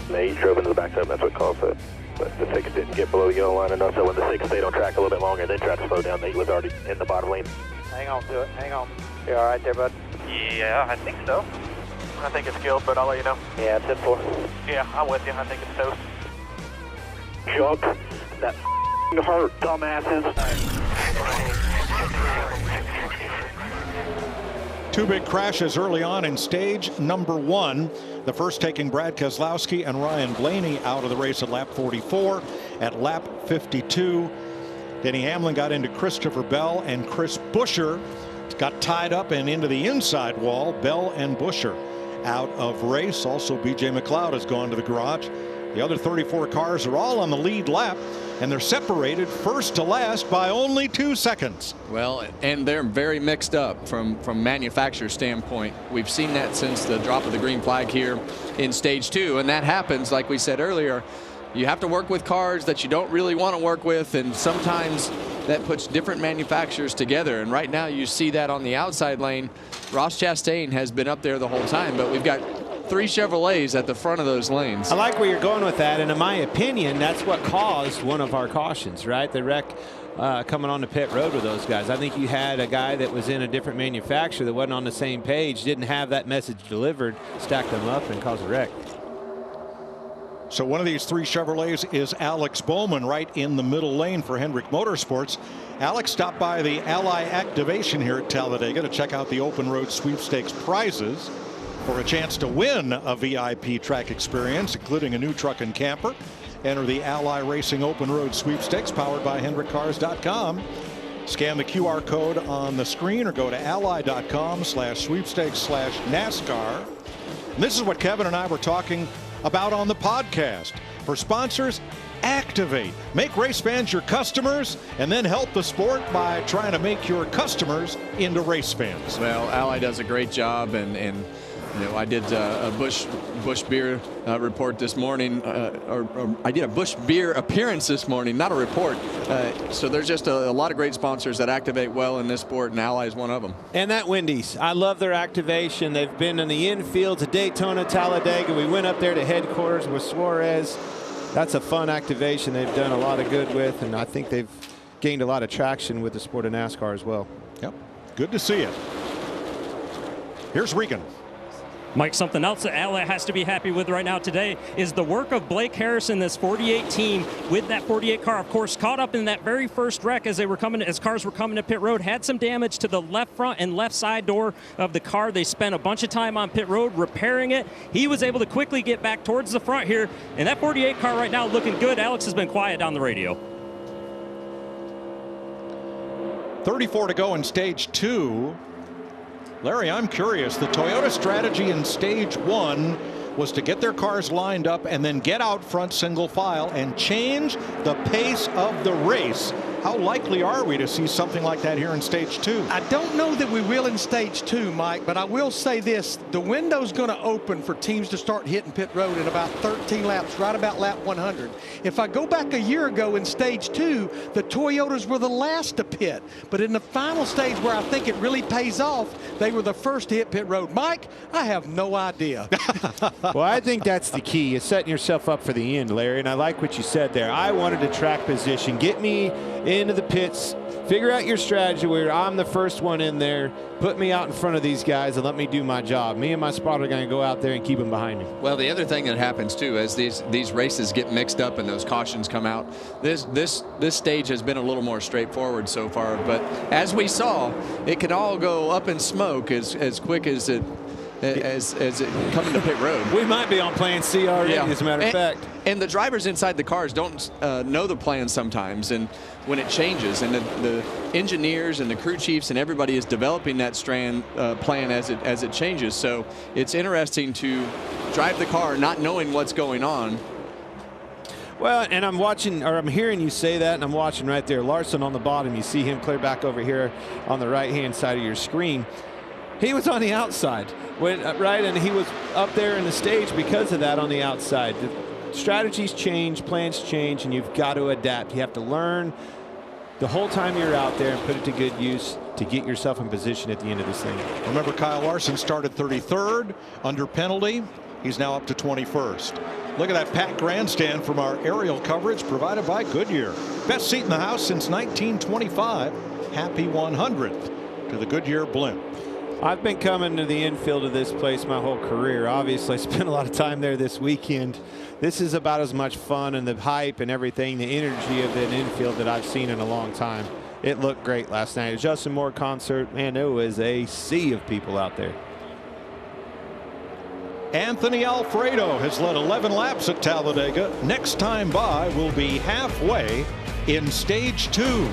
He drove into the back seven, that's what caused it. But the 6 didn't get below the yellow line enough, so when the 6 stayed on track a little bit longer and then tried to slow down, the 8 was already in the bottom lane. Hang on to it, hang on. You all right there, bud? Yeah, I think so. I think it's killed, but I'll let you know. Yeah, it's 10-4. Yeah, I'm with you. I think it's toast. Chuck, that hurt, dumbasses. Two big crashes early on in stage number 1. The first taking Brad Keselowski and Ryan Blaney out of the race at lap 44. At lap 52, Denny Hamlin got into Christopher Bell, and Chris Buescher got tied up and into the inside wall. Bell and Buescher out of race. Also, B.J. McLeod has gone to the garage. The other 34 cars are all on the lead lap, and they're separated first to last by only 2 seconds. Well, and they're very mixed up from manufacturer standpoint. We've seen that since the drop of the green flag here in stage 2, and that happens, like we said earlier. You have to work with cars that you don't really want to work with, and sometimes that puts different manufacturers together. And right now you see that on the outside lane. Ross Chastain has been up there the whole time, but we've got 3 Chevrolets at the front of those lanes. I like where you're going with that, and in my opinion, that's what caused one of our cautions, right? The wreck coming on the pit road with those guys. I think you had a guy that was in a different manufacturer that wasn't on the same page, didn't have that message delivered, stacked them up and caused a wreck. So one of these 3 Chevrolets is Alex Bowman right in the middle lane for Hendrick Motorsports. Alex stopped by the Ally Activation here at Talladega to check out the Open Road Sweepstakes prizes for a chance to win a VIP track experience, including a new truck and camper. Enter the Ally Racing Open Road Sweepstakes powered by HendrickCars.com. Scan the QR code on the screen or go to ally.com/sweepstakes/NASCAR. And this is what Kevin and I were talking about on the podcast. For sponsors, activate. Make race fans your customers, and then help the sport by trying to make your customers into race fans. Well, Ally does a great job, and you know, I did a Busch Beer report this morning, or I did a Busch Beer appearance this morning, not a report. So there's just a lot of great sponsors that activate well in this sport, and Ally is one of them. And that Wendy's, I love their activation. They've been in the infield to Daytona, Talladega. We went up there to headquarters with Suarez. That's a fun activation they've done a lot of good with, and I think they've gained a lot of traction with the sport of NASCAR as well. Yep, good to see it. Here's Regan. Mike, something else that Ally has to be happy with right now today is the work of Blake Harrison, this 48 team with that 48 car, of course, caught up in that very first wreck as cars were coming to pit road, had some damage to the left front and left side door of the car. They spent a bunch of time on pit road repairing it. He was able to quickly get back towards the front here, and that 48 car right now looking good. Alex has been quiet on the radio. 34 to go in stage 2. Larry, I'm curious. The Toyota strategy in stage 1 was to get their cars lined up and then get out front single file and change the pace of the race. How likely are we to see something like that here in stage 2? I don't know that we will in stage 2, Mike, but I will say this. The window's going to open for teams to start hitting pit road in about 13 laps, right about lap 100. If I go back a year ago in stage 2, the Toyotas were the last to pit. But in the final stage where I think it really pays off, they were the first to hit pit road. Mike, I have no idea. Well, I think that's the key, is setting yourself up for the end, Larry, and I like what you said there. I wanted to track position, get me into the pits, figure out your strategy where I'm the first one in there, put me out in front of these guys and let me do my job. Me and my spotter are going to go out there and keep them behind me. Well, the other thing that happens too, as these races get mixed up and those cautions come out, this stage has been a little more straightforward so far, but as we saw, it can all go up in smoke as quick as it coming to pit road. We might be on plan C already, as a matter of fact. And the drivers inside the cars don't know the plan sometimes, and when it changes, and the engineers and the crew chiefs and everybody is developing that plan as it changes. So it's interesting to drive the car not knowing what's going on. Well, and I'm watching, or I'm hearing you say that, and I'm watching right there. Larson on the bottom, you see him clear back over here on the right-hand side of your screen. He was on the outside, right, and he was up there in the stage because of that on the outside. The strategies change, plans change, and you've got to adapt. You have to learn the whole time you're out there and put it to good use. to get yourself in position at the end of this thing. Remember, Kyle Larson started 33rd under penalty. He's now up to 21st. Look at that packed grandstand from our aerial coverage provided by Goodyear. Best seat in the house since 1925. Happy 100th to the Goodyear blimp. I've been coming to the infield of this place my whole career. Obviously, I spent a lot of time there this weekend. This is about as much fun and the hype and everything, the energy of an infield that I've seen in a long time. It looked great last night. A Justin Moore concert, man, there was a sea of people out there. Anthony Alfredo has led 11 laps at Talladega. Next time by will be halfway in stage 2.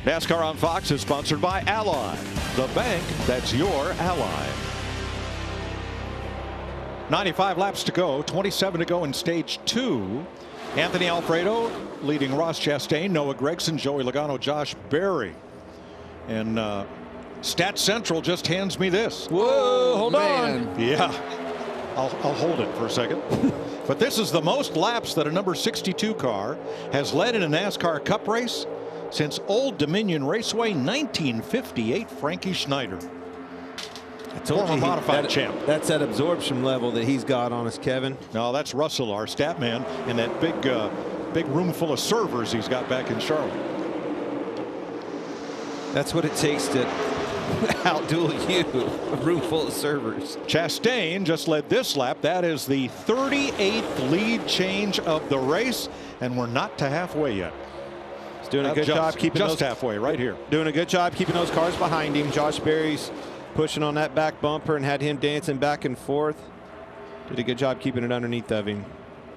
NASCAR on Fox is sponsored by Ally, the bank that's your ally. 95 laps to go, 27 to go in stage 2. Anthony Alfredo leading Ross Chastain, Noah Gragson, Joey Logano, Josh Berry. And Stat Central just hands me this. Whoa, hold on. Yeah, I'll hold it for a second. But this is the most laps that a number 62 car has led in a NASCAR Cup race since Old Dominion Raceway 1958. Frankie Schneider. I told you modified champ. That's that absorption level that he's got on us, Kevin. No, that's Russell, our stat man, and that big room full of servers he's got back in Charlotte. That's what it takes to outduel you. A room full of servers. Chastain just led this lap. That is the 38th lead change of the race, and we're not to halfway yet. He's doing a good job keeping just halfway right here. Doing a good job keeping those cars behind him. Josh Berry's pushing on that back bumper and had him dancing back and forth. Did a good job keeping it underneath of him.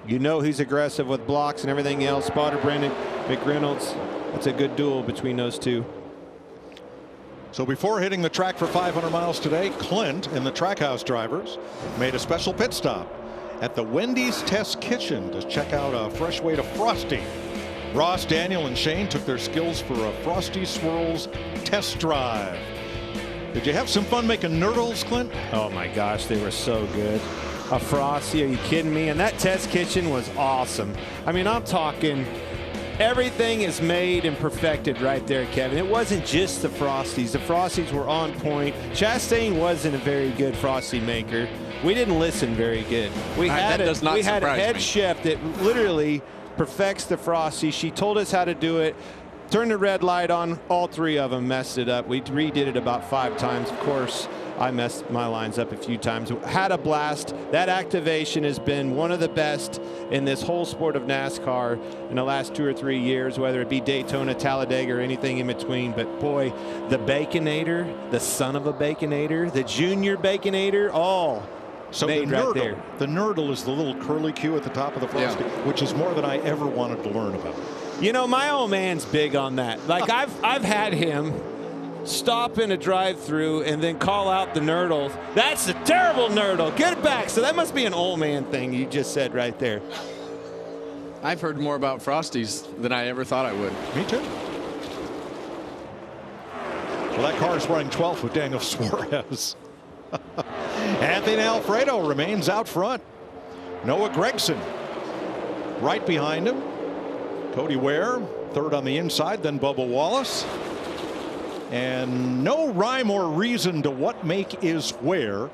You know he's aggressive with blocks and everything else. Spotter Brendan McReynolds. That's a good duel between those two. So before hitting the track for 500 miles today, Clint and the Trackhouse drivers made a special pit stop at the Wendy's Test Kitchen to check out a fresh way to Frosty. Ross, Daniel, and Shane took their skills for a Frosty Swirls test drive. Did you have some fun making nurdles, Clint? Oh my gosh, they were so good. A Frosty, are you kidding me? And that test kitchen was awesome. I mean, I'm talking everything is made and perfected right there, Kevin. It wasn't just the Frosties. The Frosties were on point. Chastain wasn't a very good Frosty maker. We didn't listen very good. We had a head chef that literally perfects the Frosty. She told us how to do it. Turned the red light on. All three of them messed it up. We redid it about 5 times. Of course, I messed my lines up a few times. Had a blast. That activation has been one of the best in this whole sport of NASCAR in the last 2 or 3 years, whether it be Daytona, Talladega, or anything in between. But boy, the Baconator, the son of a Baconator, the junior Baconator, all so made the right nurdle, there. The nurdle is the little curly Q at the top of the Frosty, which is more than I ever wanted to learn about. You know, my old man's big on that. Like I've had him stop in a drive-through and then call out the nurdle. That's a terrible nurdle. Get it back. So that must be an old man thing you just said right there. I've heard more about Frosties than I ever thought I would. Me too. Well, that car is running 12th with Daniel Suarez. Anthony Alfredo remains out front. Noah Gragson right behind him. Cody Ware third on the inside, then Bubba Wallace. And no rhyme or reason to what make is where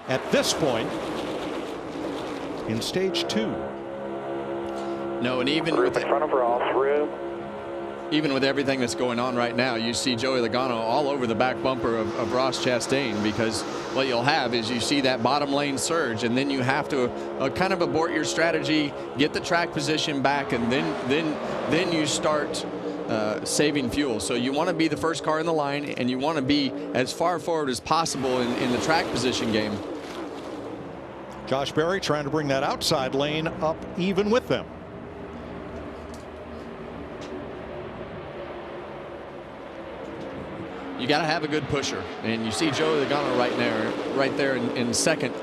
at this point in stage 2. No, and even with in front of Ross, room. Even with everything that's going on right now, you see Joey Logano all over the back bumper of Ross Chastain, because what you'll have is you see that bottom lane surge, and then you have to kind of abort your strategy, get the track position back, and then you start saving fuel. So you want to be the first car in the line, and you want to be as far forward as possible in the track position game. Josh Berry trying to bring that outside lane up even with them. You got to have a good pusher, and you see Joey Logano right there in second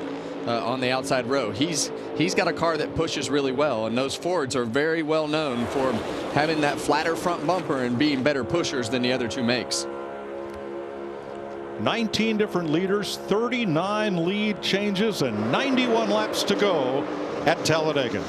on the outside row. He's got a car that pushes really well, and those Fords are very well known for having that flatter front bumper and being better pushers than the other two makes. 19 different leaders, 39 lead changes, and 91 laps to go at Talladega.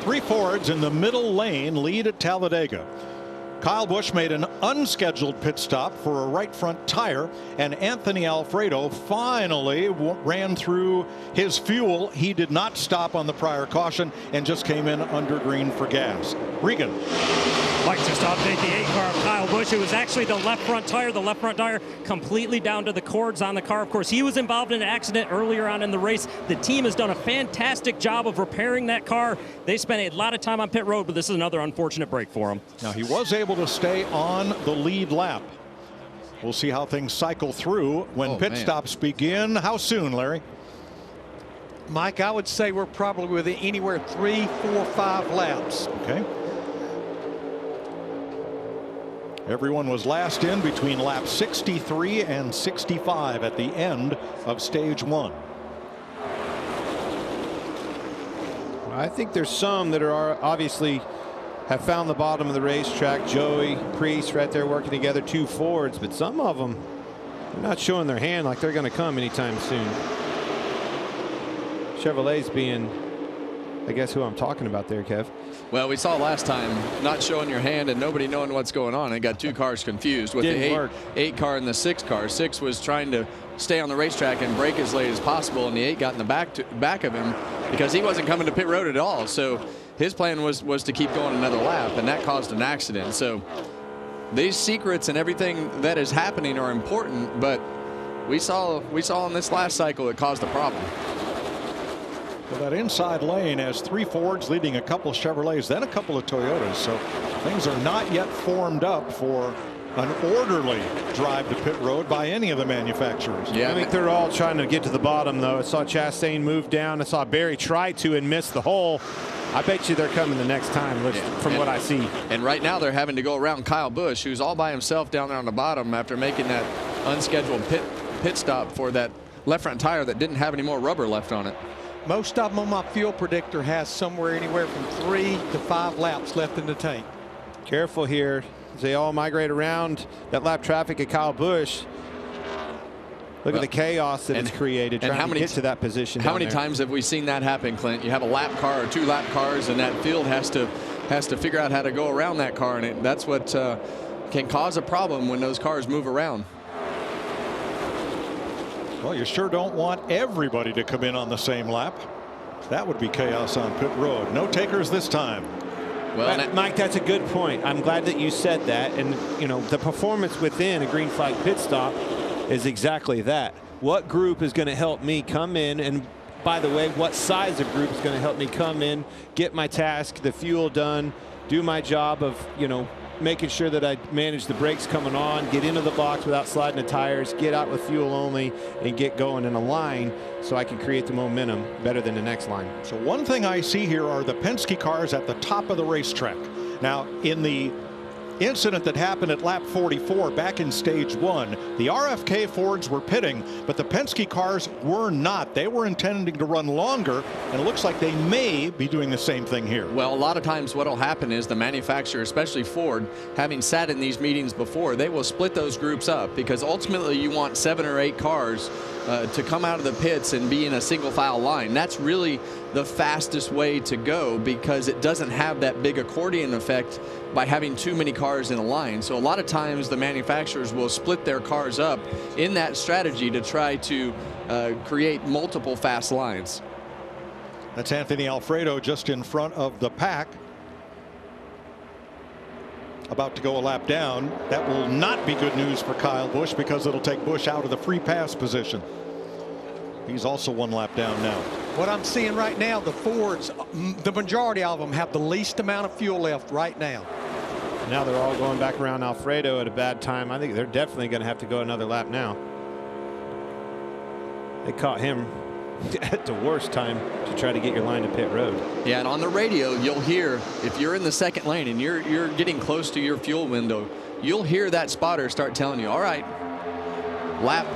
three Fords in the middle lane lead at Talladega. Kyle Busch made an unscheduled pit stop for a right front tire, and Anthony Alfredo finally ran through his fuel. He did not stop on the prior caution and just came in under green for gas. Regan. Mike, just to update the 8 car of Kyle Busch. It was actually the left front tire completely down to the cords on the car. Of course, he was involved in an accident earlier on in the race. The team has done a fantastic job of repairing that car. They spent a lot of time on pit road, but this is another unfortunate break for him. Now, he was able to stay on the lead lap. We'll see how things cycle through when pit stops begin. How soon, Larry? Mike, I would say we're probably within anywhere 3, 4, 5 laps. Okay. Everyone was last in between laps 63 and 65 at the end of stage 1. I think there's some that are obviously have found the bottom of the racetrack. Joey, Priest right there working together, 2 Fords, but some of them are not showing their hand like they're going to come anytime soon. Chevrolet's being, I guess, who I'm talking about there, Kev. Well, we saw last time not showing your hand and nobody knowing what's going on. It got 2 cars confused with the 8 car and the 6 car. 6 was trying to stay on the racetrack and brake as late as possible, and the 8 got in the back of him because he wasn't coming to pit road at all. So his plan was to keep going another lap, and that caused an accident. So these secrets and everything that is happening are important, but we saw in this last cycle it caused a problem. Well, that inside lane has 3 Fords leading a couple of Chevrolets, then a couple of Toyotas. So things are not yet formed up for an orderly drive to pit road by any of the manufacturers. Yeah, I think they're all trying to get to the bottom, though. I saw Chastain move down. I saw Barry try to and miss the hole. I bet you they're coming the next time, from what I see. And right now they're having to go around Kyle Busch, who's all by himself down there on the bottom after making that unscheduled pit stop for that left front tire that didn't have any more rubber left on it. Most of them on my fuel predictor has somewhere anywhere from 3 to 5 laps left in the tank. Careful here as they all migrate around that lap traffic at Kyle Busch. Look at the chaos that it's created trying to get to that position. How many times have we seen that happen, Clint? You have a lap car or 2 lap cars, and that field has to figure out how to go around that car, and that's what can cause a problem when those cars move around. Well, you sure don't want everybody to come in on the same lap. That would be chaos on pit road. No takers this time. Well, Mike, that's a good point. I'm glad that you said that. And, you know, the performance within a green flag pit stop is exactly that. What group is going to help me come in? And by the way, what size of group is going to help me come in, get my task, the fuel done, do my job of, you know, making sure that I manage the brakes coming on, get into the box without sliding the tires, get out with fuel only, and get going in a line so I can create the momentum better than the next line. So one thing I see here are the Penske cars at the top of the racetrack. Now, in the incident that happened at lap 44 back in stage 1, the RFK Fords were pitting, but the Penske cars were not. They were intending to run longer, and it looks like they may be doing the same thing here. Well, a lot of times what will happen is the manufacturer, especially Ford, having sat in these meetings before, they will split those groups up because ultimately you want 7 or 8 cars to come out of the pits and be in a single file line. That's really the fastest way to go because it doesn't have that big accordion effect by having too many cars in a line. So a lot of times the manufacturers will split their cars up in that strategy to try to create multiple fast lines. That's Anthony Alfredo just in front of the pack, about to go a lap down. That will not be good news for Kyle Busch because it'll take Busch out of the free pass position. He's also 1 lap down now. What I'm seeing right now, the Fords, the majority of them have the least amount of fuel left right now. Now they're all going back around Alfredo at a bad time. I think they're definitely going to have to go another lap now. They caught him at the worst time to try to get your line to pit road. Yeah, and on the radio you'll hear, if you're in the second lane and you're getting close to your fuel window, you'll hear that spotter start telling you, all right, lap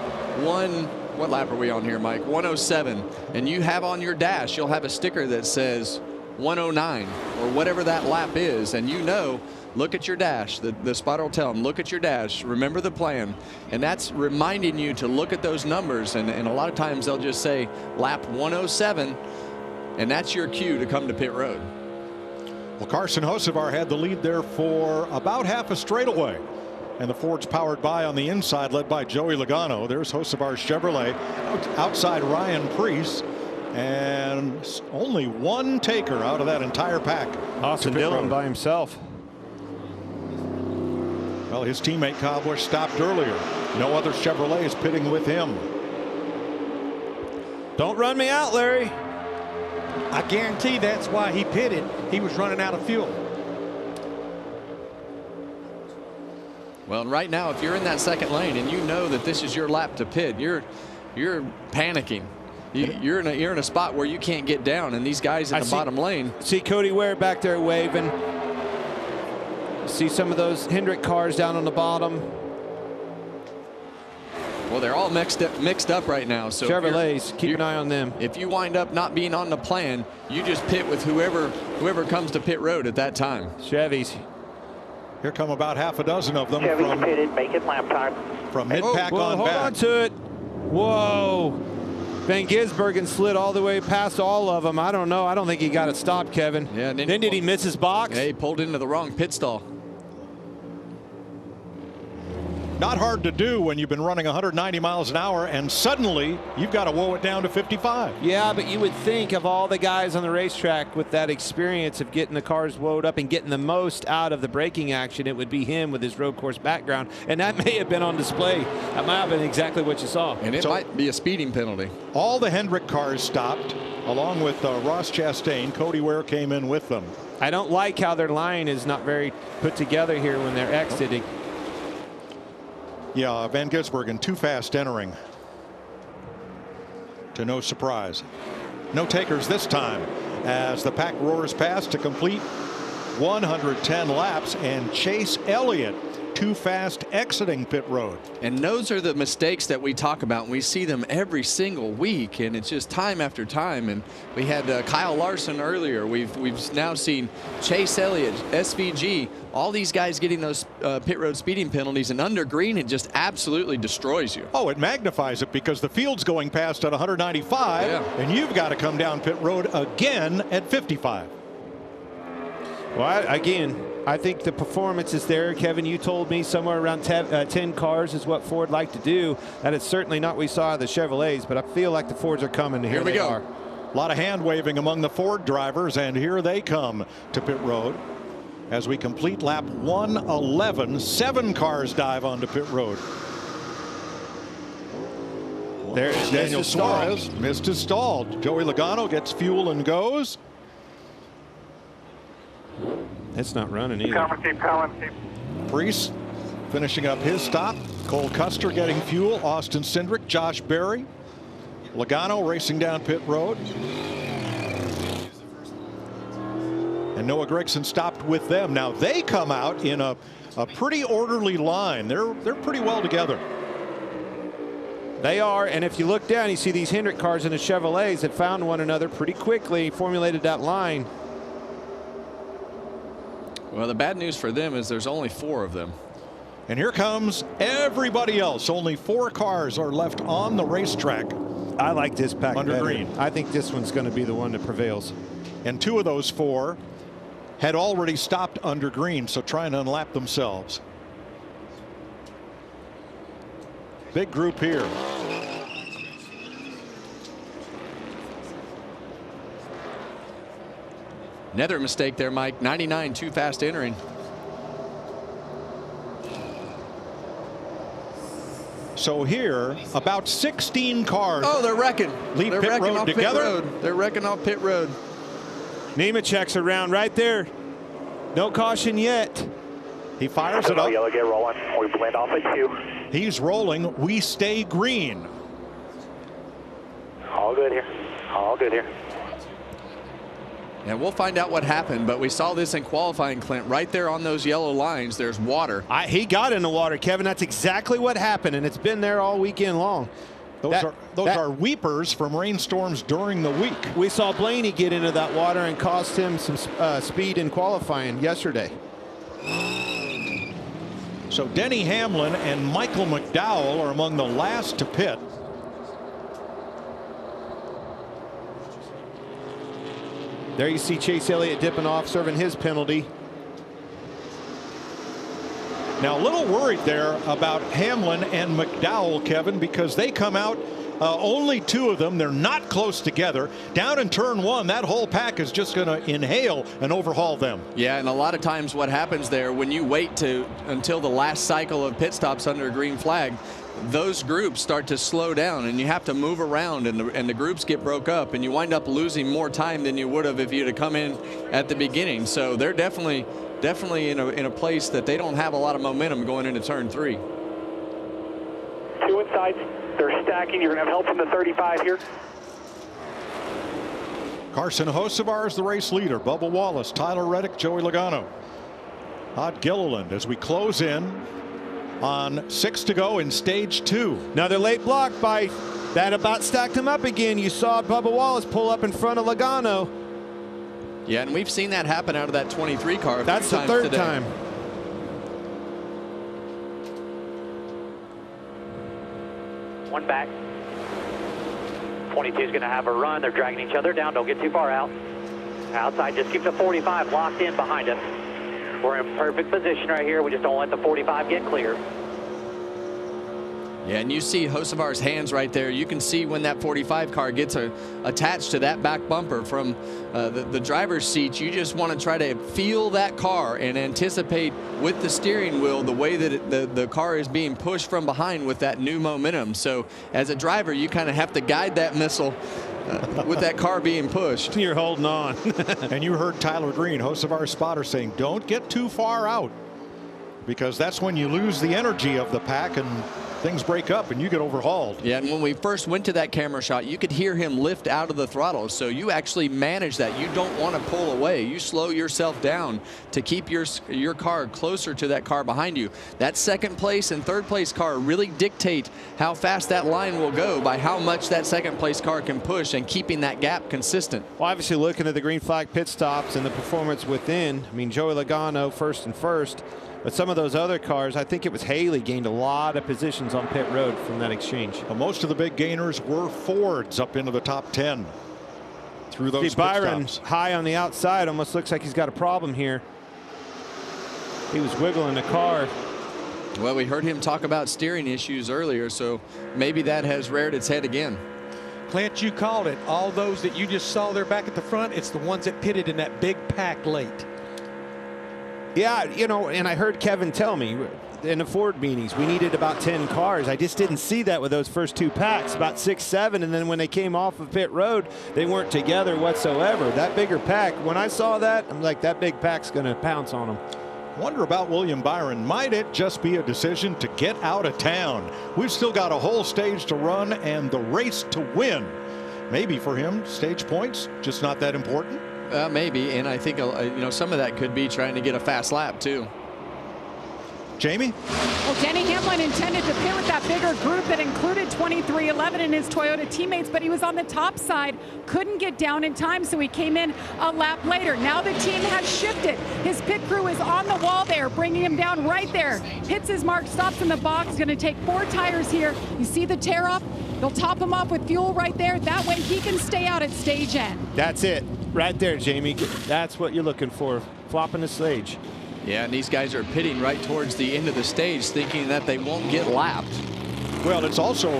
1, what lap are we on here, Mike? 107. And you have on your dash, you'll have a sticker that says 109 or whatever that lap is, and you know, look at your dash. The spotter will tell them, look at your dash, remember the plan. And that's reminding you to look at those numbers, and a lot of times they'll just say lap 107, and that's your cue to come to pit road. Well, Carson Hocevar had the lead there for about half a straightaway. And the Ford's powered by on the inside, led by Joey Logano. There's Hocevar's Chevrolet outside Ryan Preece. And only one taker out of that entire pack. Austin Dillon by himself. Well, his teammate Kyle Busch stopped earlier. No other Chevrolets pitting with him. Don't run me out, Larry. I guarantee that's why he pitted. He was running out of fuel. Well, right now, if you're in that second lane and you know that this is your lap to pit, you're panicking. You're in a spot where you can't get down, and these guys in the bottom lane. See Cody Ware back there waving. See some of those Hendrick cars down on the bottom. Well, they're all mixed up right now. So Chevrolets, keep an eye on them. If you wind up not being on the plan, you just pit with whoever comes to pit road at that time. Chevys. Here come about half a dozen of them. Chevy's pitted, making lap time. From mid-pack on hold back. on to it. Whoa. Van Gisbergen slid all the way past all of them. I don't know. I don't think he got it stopped, Kevin. Yeah. Then did he miss his box? Yeah, he pulled into the wrong pit stall. Not hard to do when you've been running 190 miles an hour and suddenly you've got to woe it down to 55. Yeah, but you would think of all the guys on the racetrack with that experience of getting the cars woed up and getting the most out of the braking action, it would be him with his road course background. And that may have been on display. That might have been exactly what you saw. And it might be a speeding penalty. All the Hendrick cars stopped, along with Ross Chastain. Cody Ware came in with them. I don't like how their line is not very put together here when they're exiting. Yeah, Van Gisbergen too fast entering. To no surprise. No takers this time as the pack roars past to complete 110 laps, and Chase Elliott too fast exiting pit road. And those are the mistakes that we talk about, and we see them every single week, and it's just time after time. And we had Kyle Larson earlier. We've now seen Chase Elliott, SVG, all these guys getting those pit road speeding penalties, and under green it just absolutely destroys you. Oh, it magnifies it because the field's going past at 195, and you've got to come down pit road again at 55. Well, again, I think the performance is there. Kevin, you told me somewhere around 10 cars is what Ford like to do. That is certainly not what we saw of the Chevrolets, but I feel like the Fords are coming. Here we go. A lot of hand waving among the Ford drivers, and here they come to pit road. As we complete lap 111, 7 cars dive onto pit road. There's Daniel Suarez missed his stall. Joey Logano gets fuel and goes. It's not running either. Keep coming. Preece finishing up his stop. Cole Custer getting fuel. Austin Cindric, Josh Berry. Logano racing down pit road. And Noah Gragson stopped with them. Now they come out in a pretty orderly line. They're pretty well together. They are, and if you look down, you see these Hendrick cars and the Chevrolets that found one another pretty quickly, formulated that line. Well, the bad news for them is there's only 4 of them. And here comes everybody else. Only 4 cars are left on the racetrack. I like this pack under better. green. I think this one's going to be the one that prevails. And 2 of those 4 had already stopped under green, so trying to unlap themselves. Big group here. Another mistake there, Mike. 99 too fast entering. So here, about 16 cars. Oh, they're wrecking. Leave They're pit wrecking road off together. Pit road. They're wrecking off pit road. Nemechek's around right there. No caution yet. He fires it up. Yellow, get rolling. We blend off at 2. He's rolling. We stay green. All good here. All good here. And we'll find out what happened, but we saw this in qualifying, Clint. Right there on those yellow lines, there's water. He got in the water, Kevin. That's exactly what happened, and it's been there all weekend long. Those are weepers from rainstorms during the week. We saw Blaney get into that water and cost him some speed in qualifying yesterday. So Denny Hamlin and Michael McDowell are among the last to pit. There you see Chase Elliott dipping off, serving his penalty. Now, a little worried there about Hamlin and McDowell, Kevin, because they come out, only two of them. They're not close together. Down in turn one, that whole pack is just going to inhale and overhaul them. Yeah, and a lot of times what happens there, when you wait until the last cycle of pit stops under a green flag, those groups start to slow down, and you have to move around, and the groups get broke up, and you wind up losing more time than you would have if you'd have come in at the beginning. So they're definitely in a place that they don't have a lot of momentum going into turn 3. Two inside. They're stacking. You're going to have help from the 35 here. Carson Hocevar is the race leader. Bubba Wallace, Tyler Reddick, Joey Logano. Todd Gilliland as we close in on 6 to go in stage 2. Another late block by that about stacked him up again. You saw Bubba Wallace pull up in front of Logano. Yeah, and we've seen that happen out of that 23 car. That's the third time. One back. 22 is going to have a run. They're dragging each other down. Don't get too far out. Outside, just keep the 45 locked in behind us. We're in perfect position right here. We just don't let the 45 get clear. Yeah, and you see Hocevar's hands right there. You can see when that 45 car gets attached to that back bumper from the driver's seat. You just want to try to feel that car and anticipate with the steering wheel the way that the car is being pushed from behind with that new momentum. So as a driver, you kind of have to guide that missile with that car being pushed. You're holding on. And you heard Tyler Green, Hocevar's spotter, saying, don't get too far out, because that's when you lose the energy of the pack and things break up and you get overhauled. Yeah, and when we first went to that camera shot, you could hear him lift out of the throttle. So you actually manage that. You don't want to pull away. You slow yourself down to keep your car closer to that car behind you. That second place and third place car really dictate how fast that line will go by how much that second place car can push and keeping that gap consistent. Well, obviously looking at the green flag pit stops and the performance within, I mean, Joey Logano first and first. But some of those other cars, I think it was Haley, gained a lot of positions on pit road from that exchange. Well, most of the big gainers were Fords up into the top 10 through those pit Byron stops. High on the outside, almost looks like he's got a problem here. He was wiggling the car. Well, we heard him talk about steering issues earlier, so maybe that has reared its head again. Clint, you called it. All those that you just saw there back at the front, it's the ones that pitted in that big pack late. Yeah, you know, and I heard Kevin tell me in the Ford meetings we needed about 10 cars. I just didn't see that with those first 2 packs, about 6, 7, and then when they came off of pit road, they weren't together whatsoever. That bigger pack, when I saw that, I'm like, that big pack's going to pounce on them. Wonder about William Byron. Might it just be a decision to get out of town? We've still got a whole stage to run and the race to win. Maybe for him, stage points, just not that important. Maybe, and I think some of that could be trying to get a fast lap too. Jamie? Well, Denny Hamlin intended to pit with that bigger group that included 2311 and his Toyota teammates, but he was on the top side, couldn't get down in time, so he came in a lap later. Now the team has shifted. His pit crew is on the wall there, bringing him down right there. Hits his mark, stops in the box, going to take 4 tires here. You see the tear off? They'll top him off with fuel right there. That way he can stay out at stage end. That's it. Right there, Jamie. That's what you're looking for. Flopping the stage. Yeah, and these guys are pitting right towards the end of the stage thinking that they won't get lapped. Well, it's also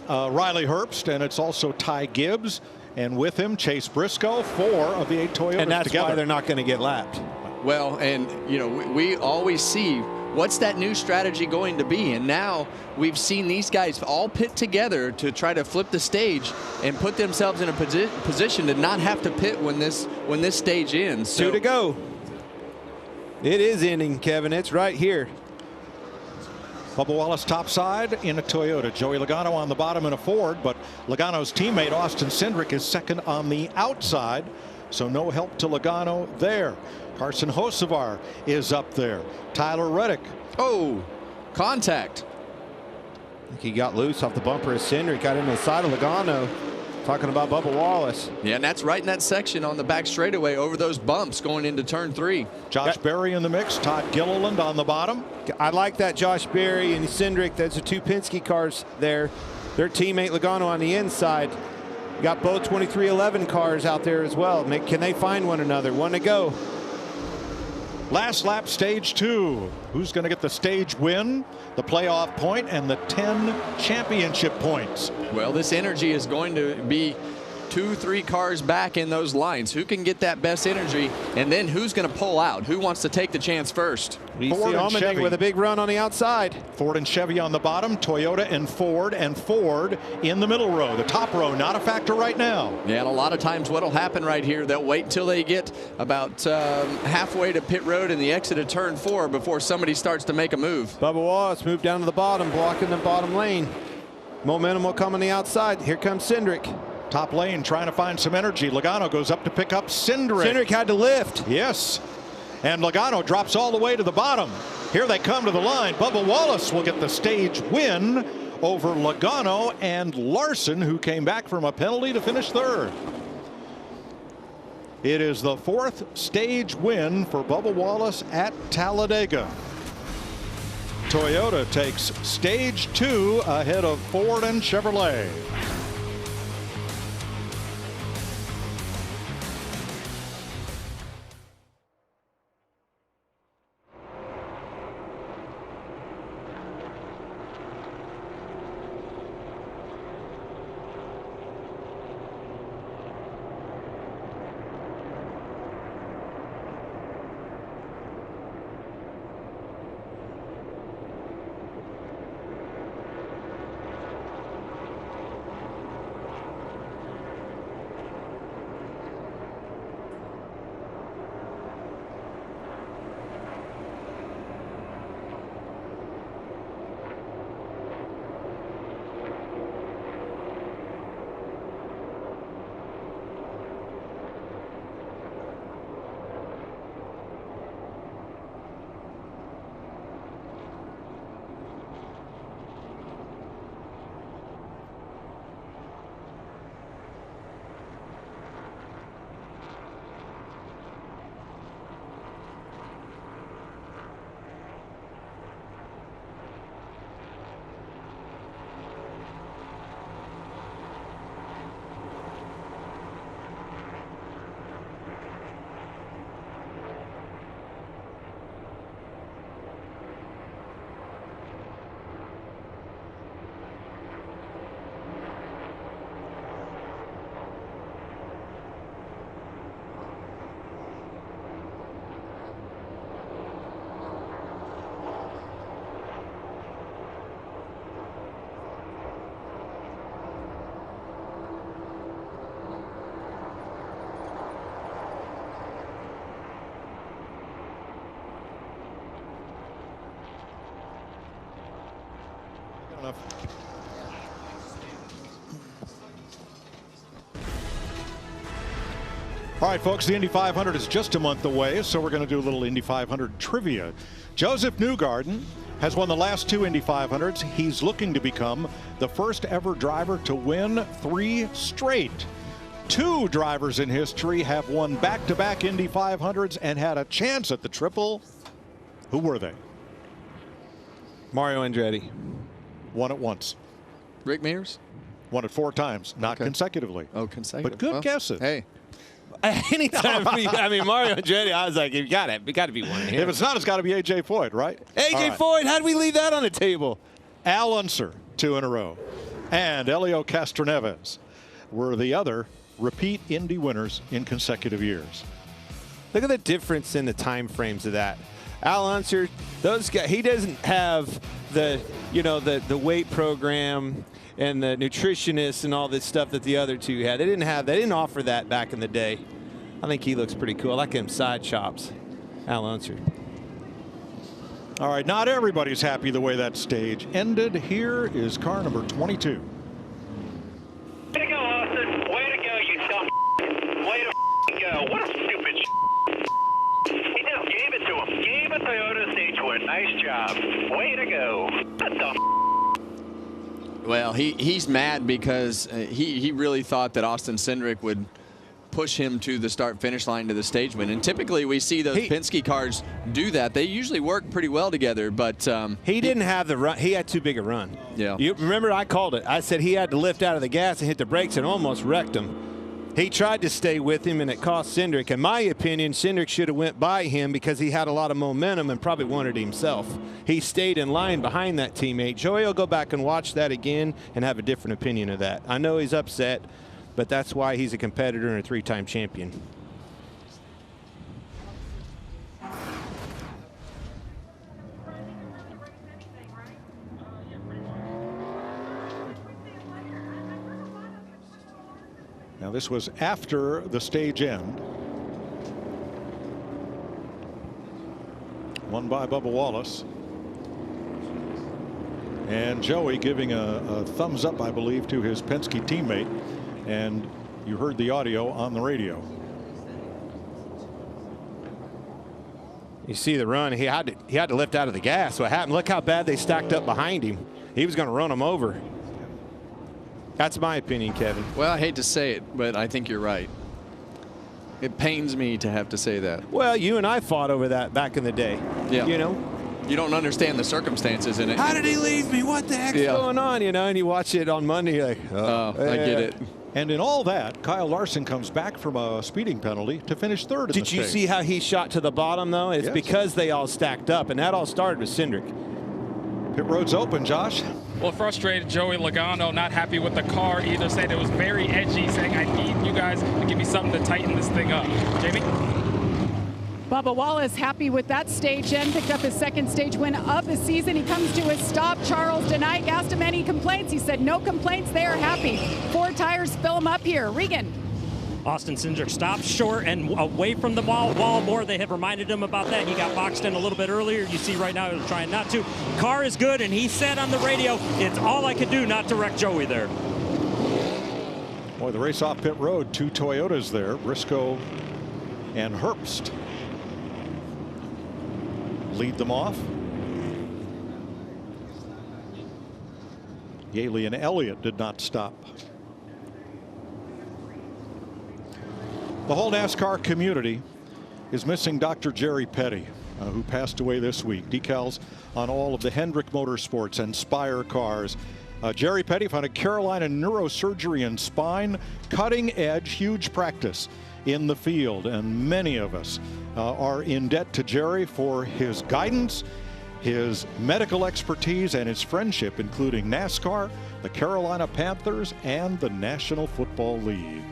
Riley Herbst, and it's also Ty Gibbs, and with him Chase Briscoe, 4 of the 8 Toyotas and that's together. why they're not going to get lapped. Well, and you know, we always see what's that new strategy going to be, and now we've seen these guys all pit together to try to flip the stage and put themselves in a position to not have to pit when this stage ends. So 2 to go. It is ending, Kevin. It's right here. Bubba Wallace topside in a Toyota. Joey Logano on the bottom in a Ford, but Logano's teammate Austin Cindric is second on the outside, so no help to Logano there. Carson Hocevar is up there. Tyler Reddick. Oh, contact. I think he got loose off the bumper as Cindric got into the side of Logano. Talking about Bubba Wallace. Yeah, and that's right in that section on the back straightaway over those bumps going into turn 3. Josh Berry in the mix. Todd Gilliland on the bottom. I like that Josh Berry and Cindric. Those are 2 Penske cars there. Their teammate Logano on the inside. Got both 2311 cars out there as well. Can they find one another? One to go. Last lap, stage 2. Who's going to get the stage win, the playoff point, and the 10 championship points? Well, this energy is going to be 2-3 cars back in those lines. Who can get that best energy, and then who's going to pull out? Who wants to take the chance first? We see Allmendinger with a big run on the outside. Ford and Chevy on the bottom, Toyota and Ford in the middle row. The top row not a factor right now. Yeah, and a lot of times what'll happen right here, they'll wait until they get about halfway to pit road and the exit of turn 4 before somebody starts to make a move. Bubba Wallace moved down to the bottom, blocking the bottom lane. Momentum will come on the outside. Here comes Cindric. Top lane trying to find some energy. Logano goes up to pick up Cindric. Cindric had to lift. Yes. And Logano drops all the way to the bottom. Here they come to the line. Bubba Wallace will get the stage win over Logano and Larson, who came back from a penalty to finish 3rd. It is the 4th stage win for Bubba Wallace at Talladega. Toyota takes stage 2 ahead of Ford and Chevrolet. All right, folks, the Indy 500 is just a month away, so we're going to do a little Indy 500 trivia. Joseph Newgarden has won the last 2 Indy 500s. He's looking to become the first ever driver to win 3 straight. 2 drivers in history have won back-to-back Indy 500s and had a chance at the triple. Who were they? Mario Andretti. Won it once. Rick Mears? Won it 4 times, not consecutively. Oh, consecutive. But good guesses. Hey. Anytime, Mario Andretti, I was like, it got to be one here. If it's not, it's got to be A.J. Foyt, right? A.J. Foyt, how did we leave that on the table? Al Unser, 2 in a row. And Helio Castroneves were the other repeat Indy winners in consecutive years. Look at the difference in the time frames of that. Al Unser, those guys, he doesn't have the weight program and the nutritionists and all this stuff that the other 2 had. They didn't offer that back in the day. I think he looks pretty cool. I like him side chops. Al Unser. All right, not everybody's happy the way that stage ended. Here is car number 22. Way to go, Austin. Way to go, you dumb. Way to go. What a stupid He just gave it to him. Gave a Toyota stage win. Nice job. Way to go. That's dumb. Well, he's mad because he really thought that Austin Cindric would push him to the start-finish line to the stage win. And typically we see those Penske cars do that. They usually work pretty well together, but he didn't have the run. He had too big a run. Yeah. You remember I called it. I said he had to lift out of the gas and hit the brakes and almost wrecked him. He tried to stay with him, and it cost Cindric. In my opinion, Cindric should have went by him because he had a lot of momentum and probably wanted himself. He stayed in line behind that teammate. Joey will go back and watch that again and have a different opinion of that. I know he's upset, but that's why he's a competitor and a 3-time champion. Now, this was after the stage end. Won by Bubba Wallace. And Joey giving a thumbs up, I believe, to his Penske teammate. And you heard the audio on the radio. You see the run. He had to lift out of the gas. What happened? Look how bad they stacked up behind him. He was going to run him over. That's my opinion, Kevin. Well, I hate to say it, but I think you're right. It pains me to have to say that. Well, you and I fought over that back in the day. Yeah. You know? You don't understand the circumstances in it. How did he leave me? What the heck's going on? You know, and you watch it on Monday, you're like, oh, I get it. And in all that, Kyle Larson comes back from a speeding penalty to finish third in the Did you stage. see how he shot to the bottom, though? It's because they all stacked up, and that all started with Cindric. Pit road's open, Josh. Well, frustrated Joey Logano, not happy with the car either, saying it was very edgy, saying I need you guys to give me something to tighten this thing up. Jamie? Bubba Wallace happy with that stage end, picked up his second stage win of the season. He comes to a stop. Charles Denick asked him any complaints. He said no complaints, they are happy. 4 tires fill him up here. Regan. Austin Cindric stopped short and away from the wall more. They had reminded him about that. He got boxed in a little bit earlier. You see right now he's trying not to. Car is good, and he said on the radio, it's all I could do not to wreck Joey there. Boy, the race off pit road, 2 Toyotas there, Briscoe and Herbst. Lead them off. Yaley and Elliott did not stop. The whole NASCAR community is missing Dr. Jerry Petty, who passed away this week. Decals on all of the Hendrick Motorsports and Spire cars. Jerry Petty founded Carolina Neurosurgery and Spine, cutting edge, huge practice in the field. And many of us are in debt to Jerry for his guidance, his medical expertise, and his friendship, including NASCAR, the Carolina Panthers, and the National Football League.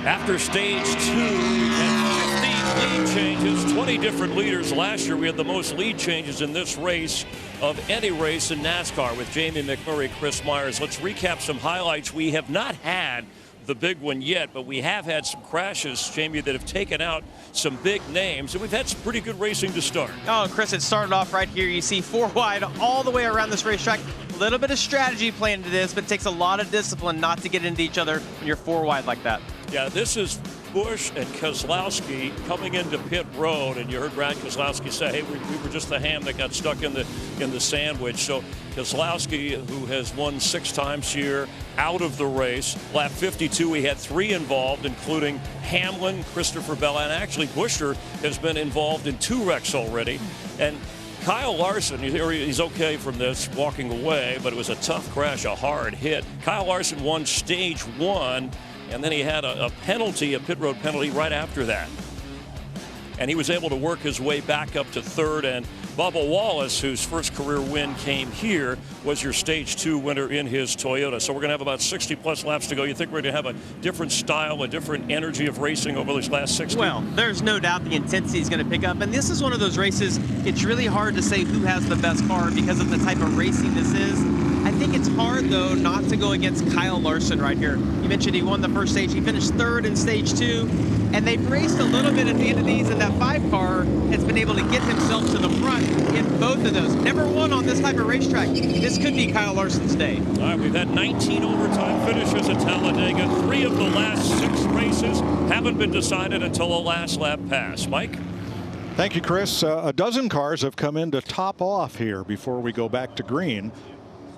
After stage 2, we had 15 lead changes, 20 different leaders. Last year, we had the most lead changes in this race of any race in NASCAR with Jamie McMurray, Chris Myers. Let's recap some highlights. We have not had the big one yet, but we have had some crashes, Jamie, that have taken out some big names, and we've had some pretty good racing to start. Oh, Chris, it started off right here. You see 4 wide all the way around this racetrack. A little bit of strategy playing into this, but it takes a lot of discipline not to get into each other when you're 4 wide like that. Yeah, this is Busch and Keselowski coming into pit road, and you heard Brad Keselowski say, hey, we were just the ham that got stuck in the sandwich. So Keselowski, who has won 6 times here, out of the race. Lap 52, we had 3 involved, including Hamlin, Christopher Bell, and actually Buescher has been involved in 2 wrecks already. And Kyle Larson, he's okay from this, walking away, but it was a tough crash, a hard hit. Kyle Larson won stage 1, and then he had a penalty, a pit road penalty right after that. And he was able to work his way back up to 3rd. And Bubba Wallace, whose first career win came here, was your stage 2 winner in his Toyota. So we're going to have about 60-plus laps to go. You think we're going to have a different style, a different energy of racing over these last 60? Well, there's no doubt the intensity is going to pick up. And this is one of those races, it's really hard to say who has the best car because of the type of racing this is. I think it's hard, though, not to go against Kyle Larson right here. You mentioned he won the first stage. He finished 3rd in stage 2. And they've raced a little bit at the end of these, and that 5 car has been able to get himself to the front in both of those. Never won on this type of racetrack. This could be Kyle Larson's day. All right, we've had 19 overtime finishes at Talladega. 3 of the last 6 races haven't been decided until the last lap pass. Mike? Thank you, Chris. A dozen cars have come in to top off here before we go back to green.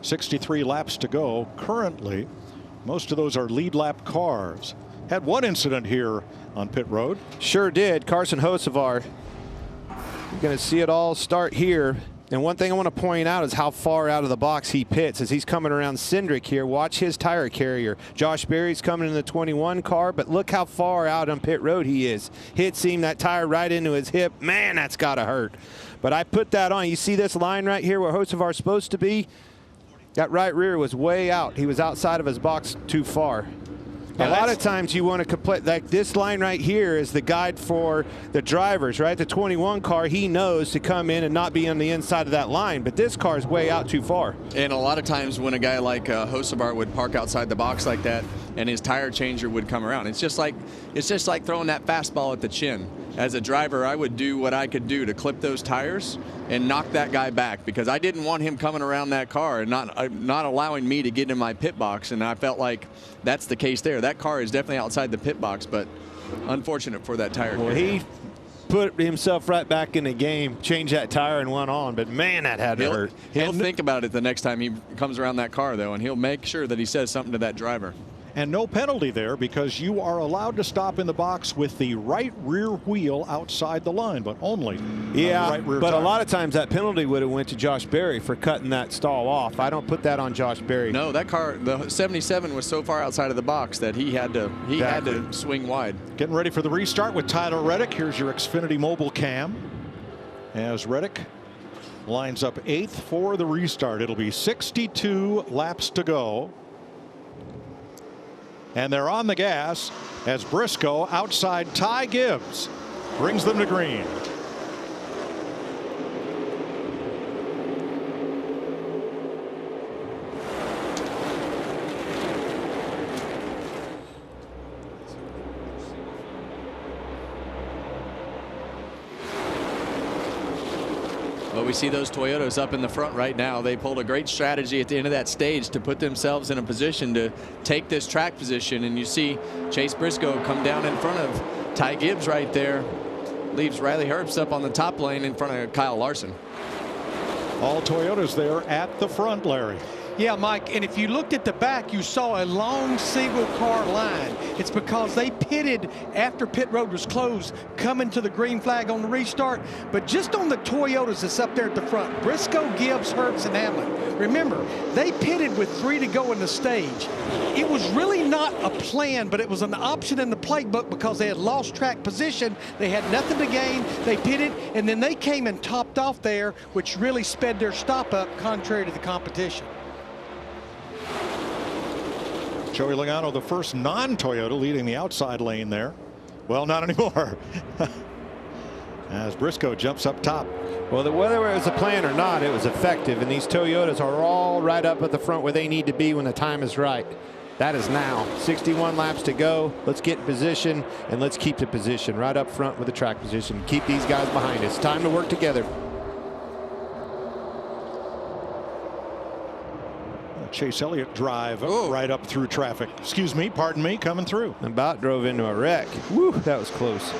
63 laps to go currently. Most of those are lead lap cars. Had one incident here on pit road. Sure did. Carson Hocevar. You're going to see it all start here. And one thing I want to point out is how far out of the box he pits as he's coming around Cindric here. Watch his tire carrier. Josh Berry's coming in the 21 car, but look how far out on pit road he is. Hits him, that tire right into his hip. Man, that's got to hurt. But I put that on. You see this line right here where Hocevar's supposed to be? That right rear was way out. He was outside of his box too far. A lot of times you want to complete, like this line right here is the guide for the drivers, right? The 21 car, he knows to come in and not be on the inside of that line, but this car is way out too far. And a lot of times when a guy like Hocevar would park outside the box like that and his tire changer would come around, it's just like throwing that fastball at the chin. As a driver, I would do what I could do to clip those tires and knock that guy back because I didn't want him coming around that car and not allowing me to get in my pit box, and I felt like that's the case there. That car is definitely outside the pit box, but unfortunate for that tire. Well, he put himself right back in the game, changed that tire and went on, but man, that had to hurt. He'll think about it the next time he comes around that car, though, and he'll make sure that he says something to that driver. And no penalty there because you are allowed to stop in the box with the right rear wheel outside the line, but only yeah, right rear but tire. a lot of times that penalty would have went to Josh Berry for cutting that stall off. I don't put that on Josh Berry. No, that car, the 77, was so far outside of the box that he had to swing wide. Getting ready for the restart with Tyler Reddick. Here's your Xfinity mobile cam as Reddick lines up 8th for the restart. It'll be 62 laps to go. And they're on the gas as Briscoe outside Ty Gibbs brings them to green. Well, we see those Toyotas up in the front right now. They pulled a great strategy at the end of that stage to put themselves in a position to take this track position. And you see Chase Briscoe come down in front of Ty Gibbs right there. Leaves Riley Herbst up on the top lane in front of Kyle Larson. All Toyotas there at the front, Larry. Yeah, Mike, and if you looked at the back, you saw a long single car line. It's because they pitted after pit road was closed, coming to the green flag on the restart. But just on the Toyotas that's up there at the front, Briscoe, Gibbs, Herbst, and Hamlin. Remember, they pitted with 3 to go in the stage. It was really not a plan, but it was an option in the playbook because they had lost track position. They had nothing to gain. They pitted, and then they came and topped off there, which really sped their stop up contrary to the competition. Joey Logano, the first non-Toyota leading the outside lane there. Well, not anymore. As Briscoe jumps up top. Well, whether it was a plan or not, it was effective. And these Toyotas are all right up at the front where they need to be when the time is right. That is now 61 laps to go. Let's get in position and let's keep the position right up front with the track position. Keep these guys behind us. Time to work together. Chase Elliott drive right up through traffic. Excuse me, pardon me, coming through. About drove into a wreck. Woo, that was close.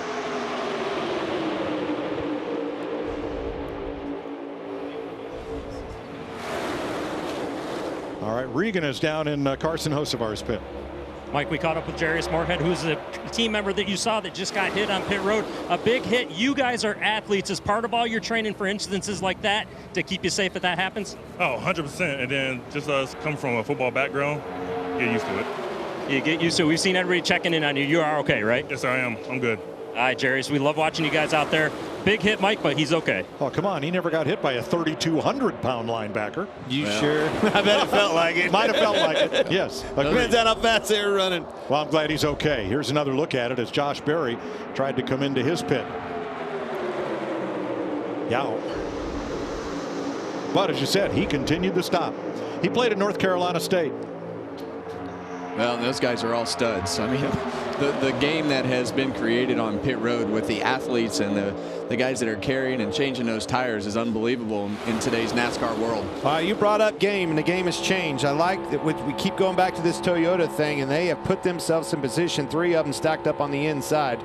All right, Regan is down in Carson Hocevar's pit. Mike, we caught up with Jarius Moorhead, who's a team member that you saw that just got hit on pit road. A big hit. You guys are athletes. As part of all your training for instances like that to keep you safe if that happens? Oh, 100%. And then just us come from a football background, get used to it. You get used to it. We've seen everybody checking in on you. You are okay, right? Yes, I am. I'm good. All right, Jarius, we love watching you guys out there. Big hit, Mike, but he's okay. Oh, come on. He never got hit by a 3,200-pound linebacker. You sure? I bet it felt like it. Might have felt like it, yes. Depends on how fast they were running. Well, I'm glad he's okay. Here's another look at it as Josh Berry tried to come into his pit. Yow. But as you said, he continued the stop. He played at North Carolina State. Well, those guys are all studs. I mean, the game that has been created on pit road with the athletes and the guys that are carrying and changing those tires is unbelievable in today's NASCAR world. You brought up game, and the game has changed. I like that we keep going back to this Toyota thing, and they have put themselves in position. 3 of them stacked up on the inside.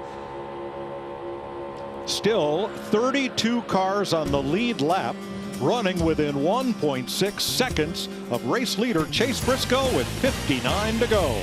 Still 32 cars on the lead lap, running within 1.6 seconds of race leader Chase Briscoe with 59 to go.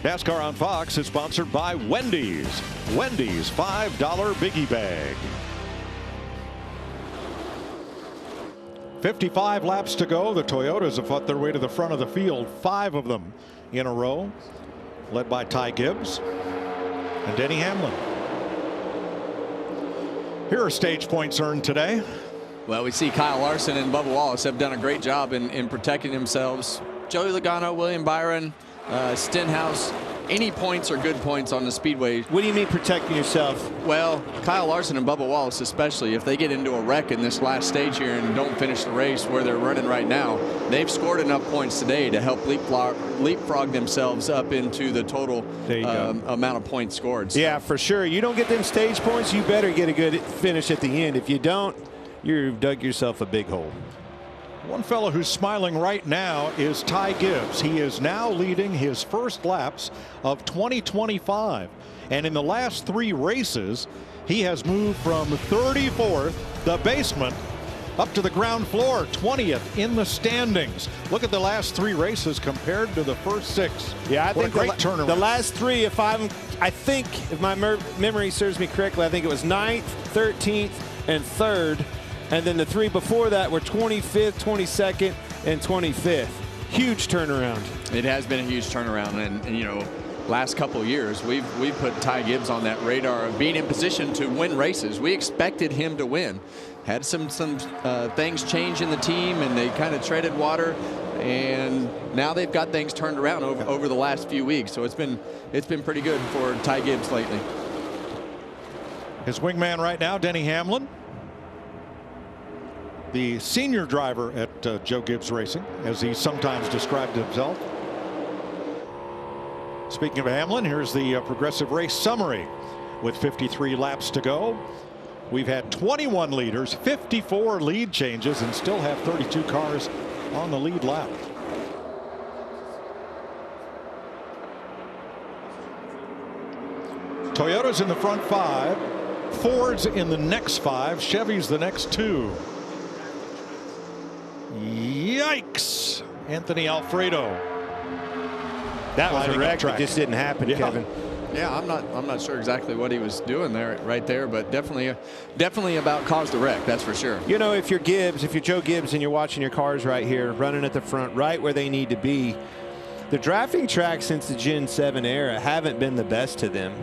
NASCAR on Fox is sponsored by Wendy's. Wendy's $5 Biggie Bag. 55 laps to go. The Toyotas have fought their way to the front of the field, 5 of them in a row, led by Ty Gibbs and Denny Hamlin. Here are stage points earned today. Well, we see Kyle Larson and Bubba Wallace have done a great job in protecting themselves. Joey Logano, William Byron, Stenhouse. Any points are good points on the Speedway. What do you mean protecting yourself? Well, Kyle Larson and Bubba Wallace especially, if they get into a wreck in this last stage here and don't finish the race where they're running right now, they've scored enough points today to help leapfrog themselves up into the total amount of points scored. So. Yeah, for sure. You don't get them stage points, you better get a good finish at the end. If you don't, you've dug yourself a big hole. One fellow who's smiling right now is Ty Gibbs. He is now leading his first laps of 2025. And in the last 3 races, he has moved from 34th, the basement, up to the ground floor, 20th in the standings. Look at the last 3 races compared to the first 6. Yeah, I think great turnaround. The last 3, I think, if my memory serves me correctly, I think it was 9th, 13th, and 3rd. And then the 3 before that were 25th, 22nd, and 25th. Huge turnaround. It has been a huge turnaround, and you know, last couple of years we've put Ty Gibbs on that radar of being in position to win races. We expected him to win. Had some things change in the team, and they kind of treaded water, and now they've got things turned around over the last few weeks. So it's been pretty good for Ty Gibbs lately. His wingman right now, Denny Hamlin, the senior driver at Joe Gibbs Racing, as he sometimes described himself. Speaking of Hamlin, here's the progressive race summary with 53 laps to go. We've had 21 leaders, 54 lead changes, and still have 32 cars on the lead lap. Toyota's in the front 5, Ford's in the next 5, Chevy's the next 2. Yikes! Anthony Alfredo. That was a wreck that just didn't happen, Kevin. Yeah, I'm not sure exactly what he was doing there, right there, but definitely about caused a wreck. That's for sure. You know, if you're Joe Gibbs and you're watching your cars right here, running at the front, right where they need to be, the drafting tracks since the Gen 7 era haven't been the best to them.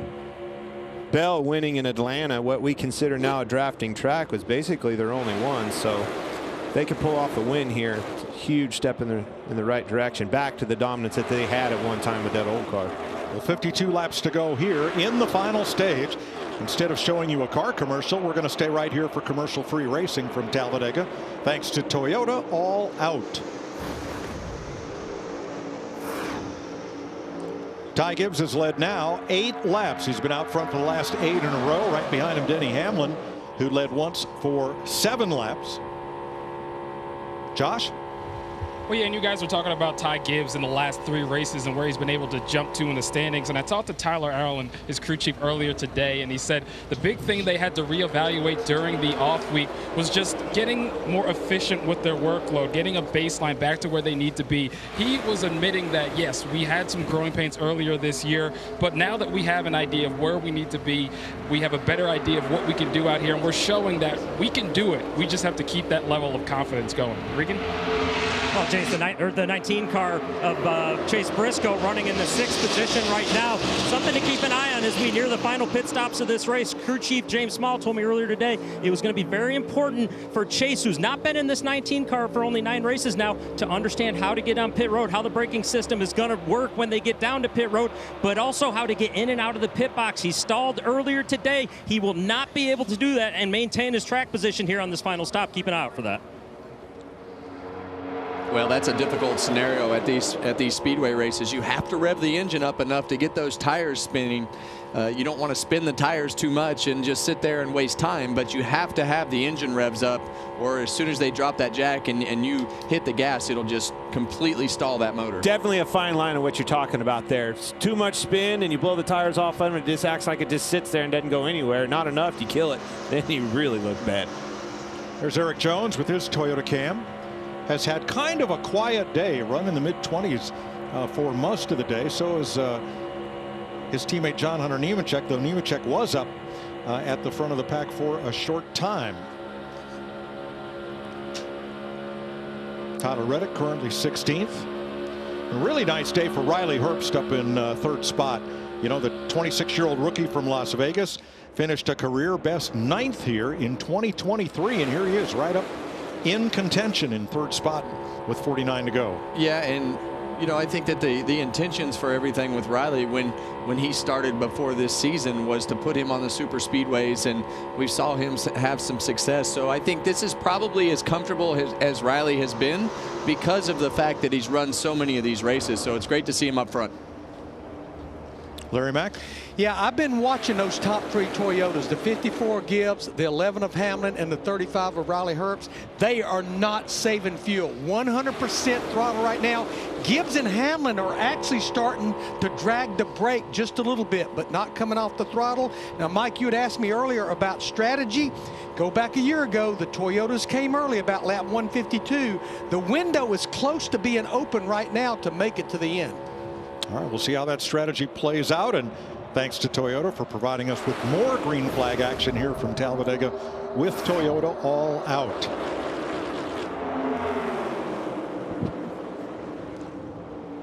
Bell winning in Atlanta, what we consider now a drafting track, was basically their only one. So they could pull off the win here. It's a huge step in the right direction, back to the dominance that they had at one time with that old car. Well, 52 laps to go here in the final stage. Instead of showing you a car commercial, we're going to stay right here for commercial-free racing from Talladega, thanks to Toyota All Out. Ty Gibbs has led now 8 laps. He's been out front for the last 8 in a row. Right behind him, Denny Hamlin, who led once for 7 laps. Josh? Well, yeah, and you guys were talking about Ty Gibbs in the last 3 races and where he's been able to jump to in the standings. And I talked to Tyler Arlen, his crew chief, earlier today, and he said the big thing they had to reevaluate during the off week was just getting more efficient with their workload, getting a baseline back to where they need to be. He was admitting that, yes, we had some growing pains earlier this year, but now that we have an idea of where we need to be, we have a better idea of what we can do out here, and we're showing that we can do it. We just have to keep that level of confidence going. Regan? Well, Chase, the 19 car of Chase Briscoe running in the 6th position right now. Something to keep an eye on as we near the final pit stops of this race. Crew Chief James Small told me earlier today it was going to be very important for Chase, who's not been in this 19 car for only 9 races now, to understand how to get on pit road, how the braking system is going to work when they get down to pit road, but also how to get in and out of the pit box. He stalled earlier today. He will not be able to do that and maintain his track position here on this final stop. Keep an eye out for that. Well, that's a difficult scenario at these speedway races. You have to rev the engine up enough to get those tires spinning. You don't want to spin the tires too much and just sit there and waste time, but you have to have the engine revs up, or as soon as they drop that jack and you hit the gas, it'll just completely stall that motor. Definitely a fine line of what you're talking about there. It's too much spin and you blow the tires off of it, it just acts like it just sits there and doesn't go anywhere. Not enough, you kill it. Then you really look bad. There's Eric Jones with his Toyota Cam. Has had kind of a quiet day, run in the mid-20s for most of the day. So is his teammate John Hunter Nemechek, though Nemechek was up at the front of the pack for a short time. Tyler Reddick currently 16th. A really nice day for Riley Herbst up in third spot. You know, the 26-year-old rookie from Las Vegas finished a career best 9th here in 2023, and here he is right up in contention in third spot with 49 to go. Yeah, and you know, I think that the intentions for everything with Riley when he started before this season was to put him on the super speedways, and we saw him have some success. So I think this is probably as comfortable as Riley has been because of the fact that he's run so many of these races. So it's great to see him up front. Larry Mack? Yeah, I've been watching those top 3 Toyotas, the 54 Gibbs, the 11 of Hamlin, and the 35 of Riley Herbst. They are not saving fuel. 100% throttle right now. Gibbs and Hamlin are actually starting to drag the brake just a little bit, but not coming off the throttle. Now, Mike, you had asked me earlier about strategy. Go back a year ago, the Toyotas came early about lap 152. The window is close to being open right now to make it to the end. All right, we'll see how that strategy plays out, and thanks to Toyota for providing us with more green flag action here from Talladega with Toyota all out.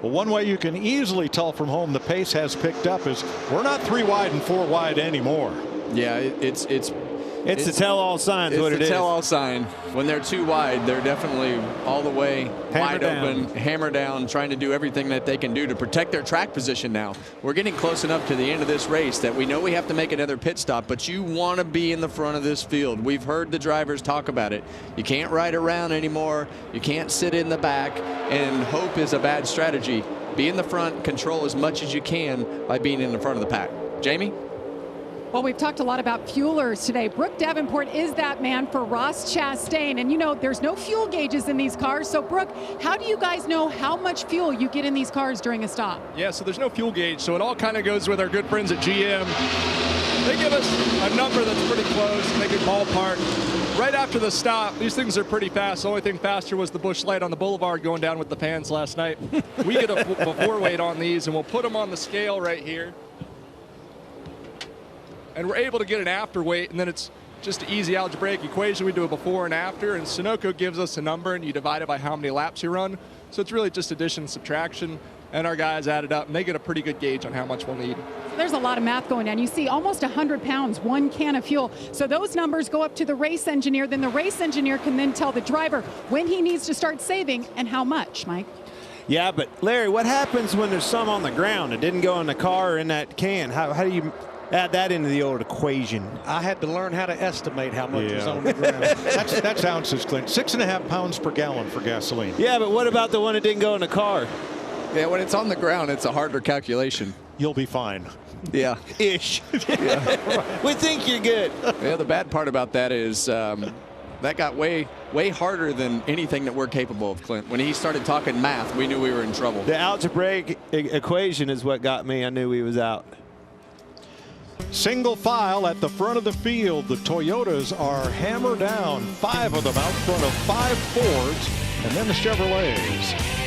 Well, one way you can easily tell from home the pace has picked up is we're not 3 wide and 4 wide anymore. Yeah, it's a tell-all sign. Is what it is. It's a tell-all sign. When they're too wide, they're definitely all the way wide open, hammer down, trying to do everything that they can do to protect their track position now. We're getting close enough to the end of this race that we know we have to make another pit stop, but you want to be in the front of this field. We've heard the drivers talk about it. You can't ride around anymore. You can't sit in the back, and hope is a bad strategy. Be in the front, control as much as you can by being in the front of the pack. Jamie? Well, we've talked a lot about fuelers today. Brooke Davenport is that man for Ross Chastain. And, you know, there's no fuel gauges in these cars. So, Brooke, how do you guys know how much fuel you get in these cars during a stop? Yeah, so there's no fuel gauge. So it all kind of goes with our good friends at GM. They give us a number that's pretty close, make it ballpark. Right after the stop, these things are pretty fast. The only thing faster was the Busch Light on the boulevard going down with the pans last night. We get a before weight on these, and we'll put them on the scale right here. And we're able to get an after weight, and then it's just an easy algebraic equation. We do a before and after, and Sunoco gives us a number, and you divide it by how many laps you run. So it's really just addition and subtraction, and our guys add it up, and they get a pretty good gauge on how much we'll need. There's a lot of math going on. You see almost 100 pounds, 1 can of fuel. So those numbers go up to the race engineer. Then the race engineer can then tell the driver when he needs to start saving and how much, Mike. Yeah, but Larry, what happens when there's some on the ground? It didn't go in the car or in that can. How do you add that into the old equation? I had to learn how to estimate how much is on the ground. That's ounces, Clint. 6.5 pounds per gallon for gasoline. Yeah, but what about the one that didn't go in the car? Yeah, when it's on the ground, it's a harder calculation. You'll be fine. Yeah. Ish. We think you're good. Yeah, the bad part about that is that got way harder than anything that we're capable of, Clint. When he started talking math, we knew we were in trouble. The algebraic equation is what got me. I knew he was out. Single file at the front of the field. The Toyotas are hammered down. 5 of them out front of 5 Fords, and then the Chevrolets.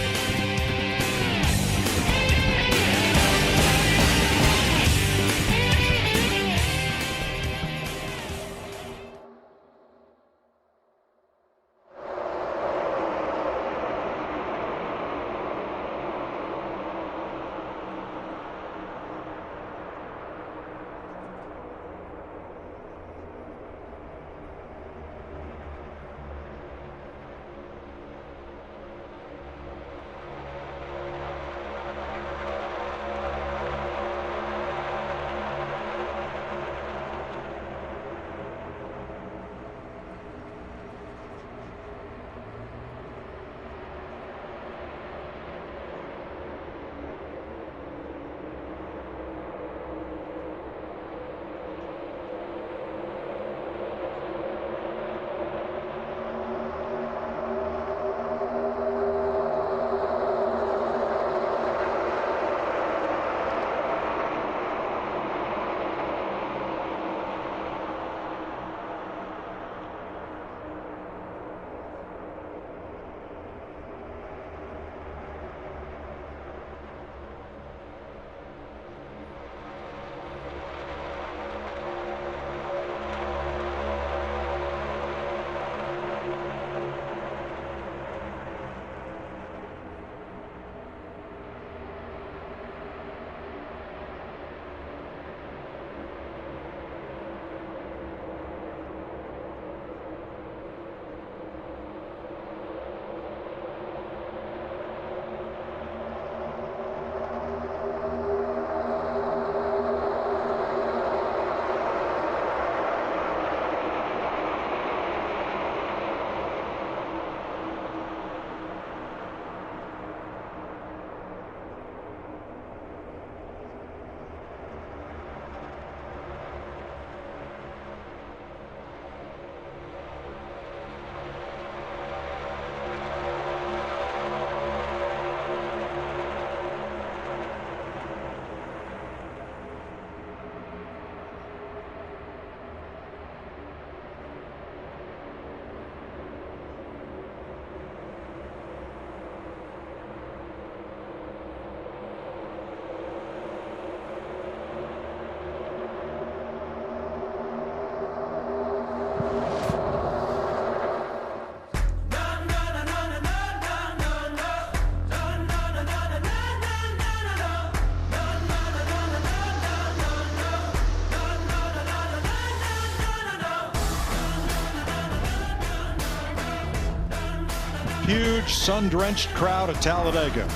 huge sun-drenched crowd at Talladega.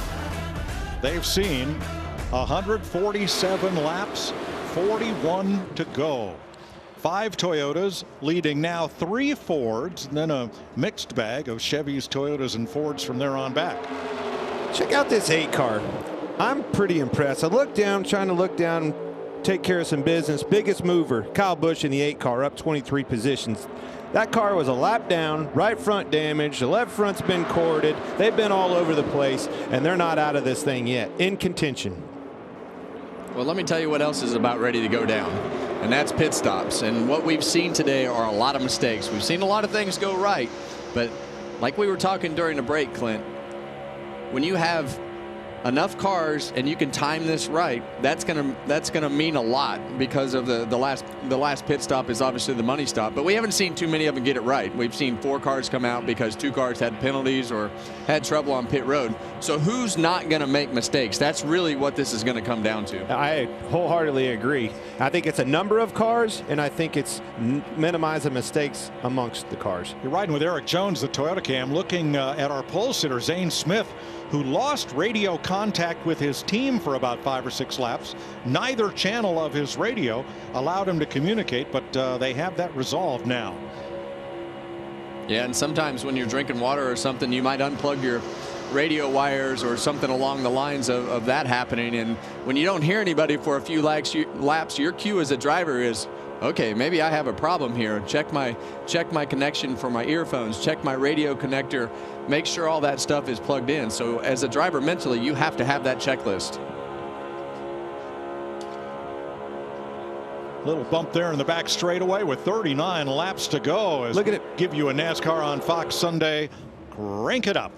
They've seen 147 laps, 41 to go. 5 Toyotas leading now, 3 Fords, and then a mixed bag of Chevys, Toyotas, and Fords from there on back. Check out this 8 car. I'm pretty impressed. I look down, trying to look down, take care of some business. Biggest mover, Kyle Busch in the 8 car, up 23 positions. That car was a lap down, right front damaged, the left front's been corded. They've been all over the place, and they're not out of this thing yet. In contention. Well, let me tell you what else is about ready to go down, and that's pit stops. And what we've seen today are a lot of mistakes. We've seen a lot of things go right, but like we were talking during the break, Clint, when you have enough cars and you can time this right, that's gonna mean a lot, because of the last pit stop is obviously the money stop. But we haven't seen too many of them get it right. We've seen 4 cars come out because 2 cars had penalties or had trouble on pit road. So who's not gonna make mistakes? That's really what this is gonna come down to. I wholeheartedly agree. I think it's a number of cars, and I think it's minimizing mistakes amongst the cars. You're riding with Eric Jones, the Toyota Cam, looking at our pole sitter, Zane Smith, who lost radio contact with his team for about 5 or 6 laps. Neither channel of his radio allowed him to communicate, but they have that resolved now. Yeah, and sometimes when you're drinking water or something, you might unplug your radio wires or something along the lines of that happening. And when you don't hear anybody for a few laps, your cue as a driver is, okay, maybe I have a problem here. Check my connection for my earphones, check my radio connector, make sure all that stuff is plugged in. So as a driver, mentally, you have to have that checklist. Little bump there in the back straightaway with 39 laps to go. As look at it. Give you a NASCAR on Fox Sunday. Crank it up.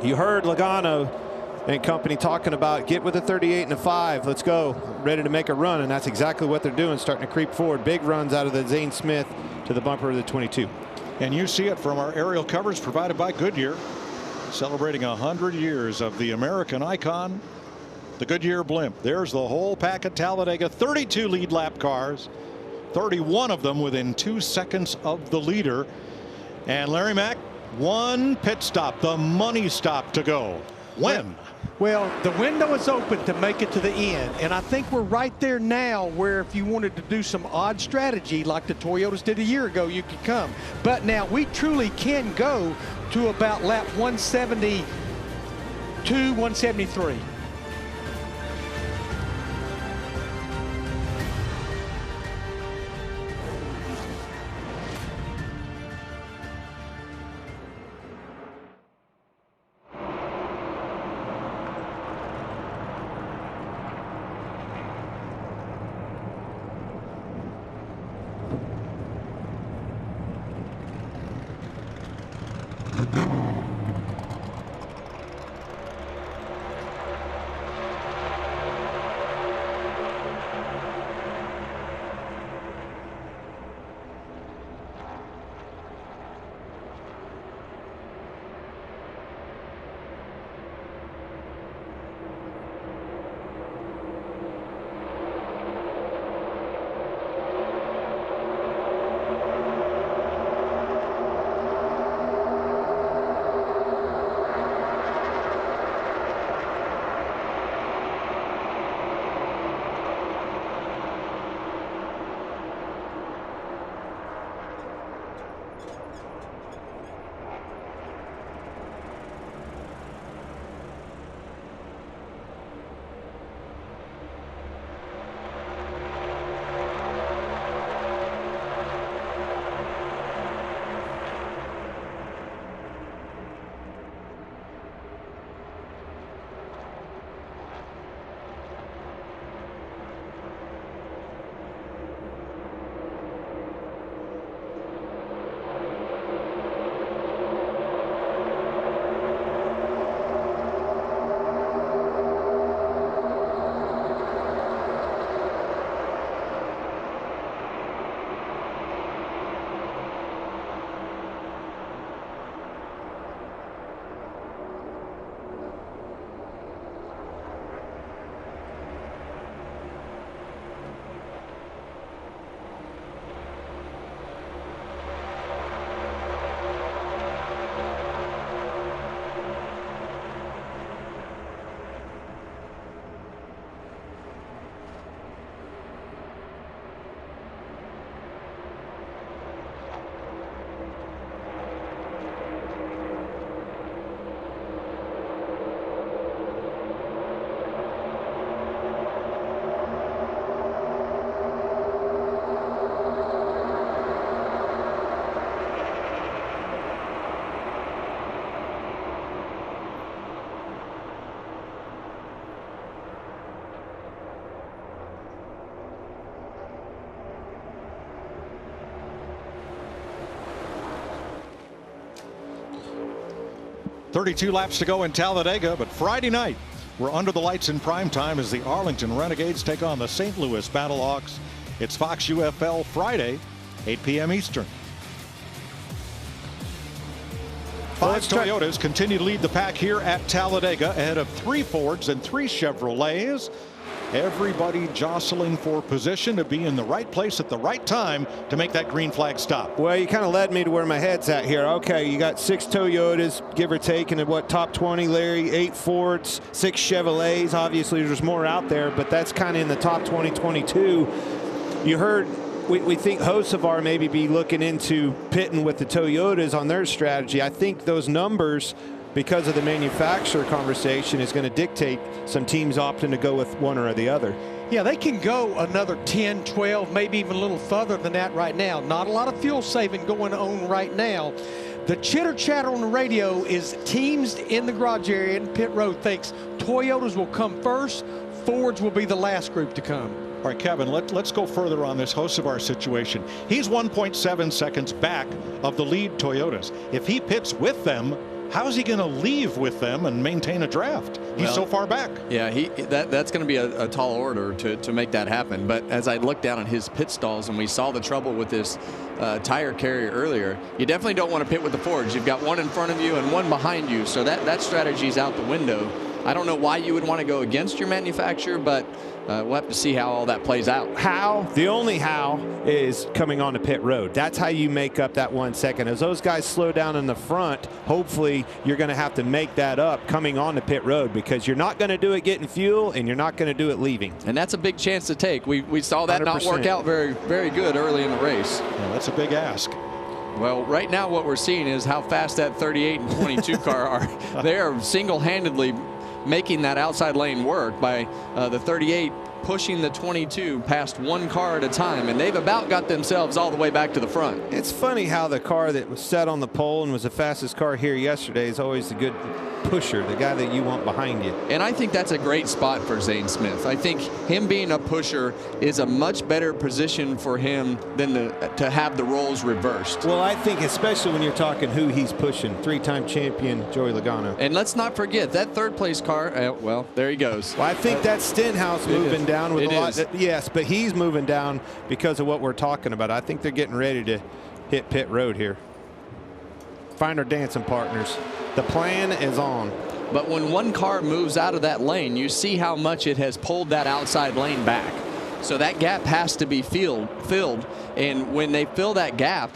You heard Logano and company talking about get with a 38 and a 5. Let's go. Ready to make a run, and that's exactly what they're doing, starting to creep forward. Big runs out of the Zane Smith to the bumper of the 22. And you see it from our aerial coverage provided by Goodyear, celebrating 100 years of the American icon, the Goodyear blimp. There's the whole pack at Talladega. 32 lead lap cars, 31 of them within 2 seconds of the leader. And Larry Mack, 1 pit stop, the money stop to go. When? Well, the window is open to make it to the end, and I think we're right there now where if you wanted to do some odd strategy like the Toyotas did a year ago, you could come. But now we truly can go to about lap 172, 173. 32 laps to go in Talladega, but Friday night, we're under the lights in prime time as the Arlington Renegades take on the St. Louis Battlehawks. It's Fox UFL Friday, 8 p.m. Eastern. Five Toyotas continue to lead the pack here at Talladega, ahead of 3 Fords and 3 Chevrolets. Everybody jostling for position to be in the right place at the right time to make that green flag stop. Well, you kind of led me to where my head's at here. Okay, you got 6 Toyotas, give or take, and what, top 20, Larry, 8 Fords, 6 Chevrolets. Obviously, there's more out there, but that's kind of in the top 20, 22. You heard, we think Hocevar maybe be looking into pitting with the Toyotas on their strategy. I think those numbers, because of the manufacturer conversation, is going to dictate some teams opting to go with one or the other. Yeah, they can go another 10, 12, maybe even a little further than that right now. Not a lot of fuel saving going on right now. The chitter chatter on the radio is teams in the garage area and pit road thinks Toyotas will come first, Fords will be the last group to come. All right, Kevin, let's go further on this Hocevar situation. He's 1.7 seconds back of the lead Toyotas. If he pits with them, how is he going to leave with them and maintain a draft? He's so far back. Yeah, that's going to be a tall order to make that happen. But as I looked down at his pit stalls and we saw the trouble with this tire carrier earlier, you definitely don't want to pit with the Fords. You've got one in front of you and one behind you, so that strategy's out the window. I don't know why you would want to go against your manufacturer, but we'll have to see how all that plays out. How? The only how is coming on to pit road. That's how you make up that 1 second. As those guys slow down in the front, hopefully you're going to have to make that up coming on to pit road, because you're not going to do it getting fuel and you're not going to do it leaving. And that's a big chance to take. We saw that 100%. Not work out very good early in the race. Yeah, that's a big ask. Well, right now what we're seeing is how fast that 38 and 22 car are. They are single-handedly making that outside lane work by the 38 pushing the 22 past one car at a time, and they've about got themselves all the way back to the front. It's funny how the car that was set on the pole and was the fastest car here yesterday is always the good pusher, the guy that you want behind you. And I think that's a great spot for Zane Smith. I think him being a pusher is a much better position for him than to have the roles reversed. Well, I think especially when you're talking who he's pushing, 3-time champion Joey Logano. And let's not forget that third place car, well, there he goes. Well, I think that's Stenhouse moving down with a lot. Yes, but he's moving down because of what we're talking about. I think they're getting ready to hit pit road here. Find our dancing partners. The plan is on. But when one car moves out of that lane, you see how much it has pulled that outside lane back. So that gap has to be filled. And when they fill that gap,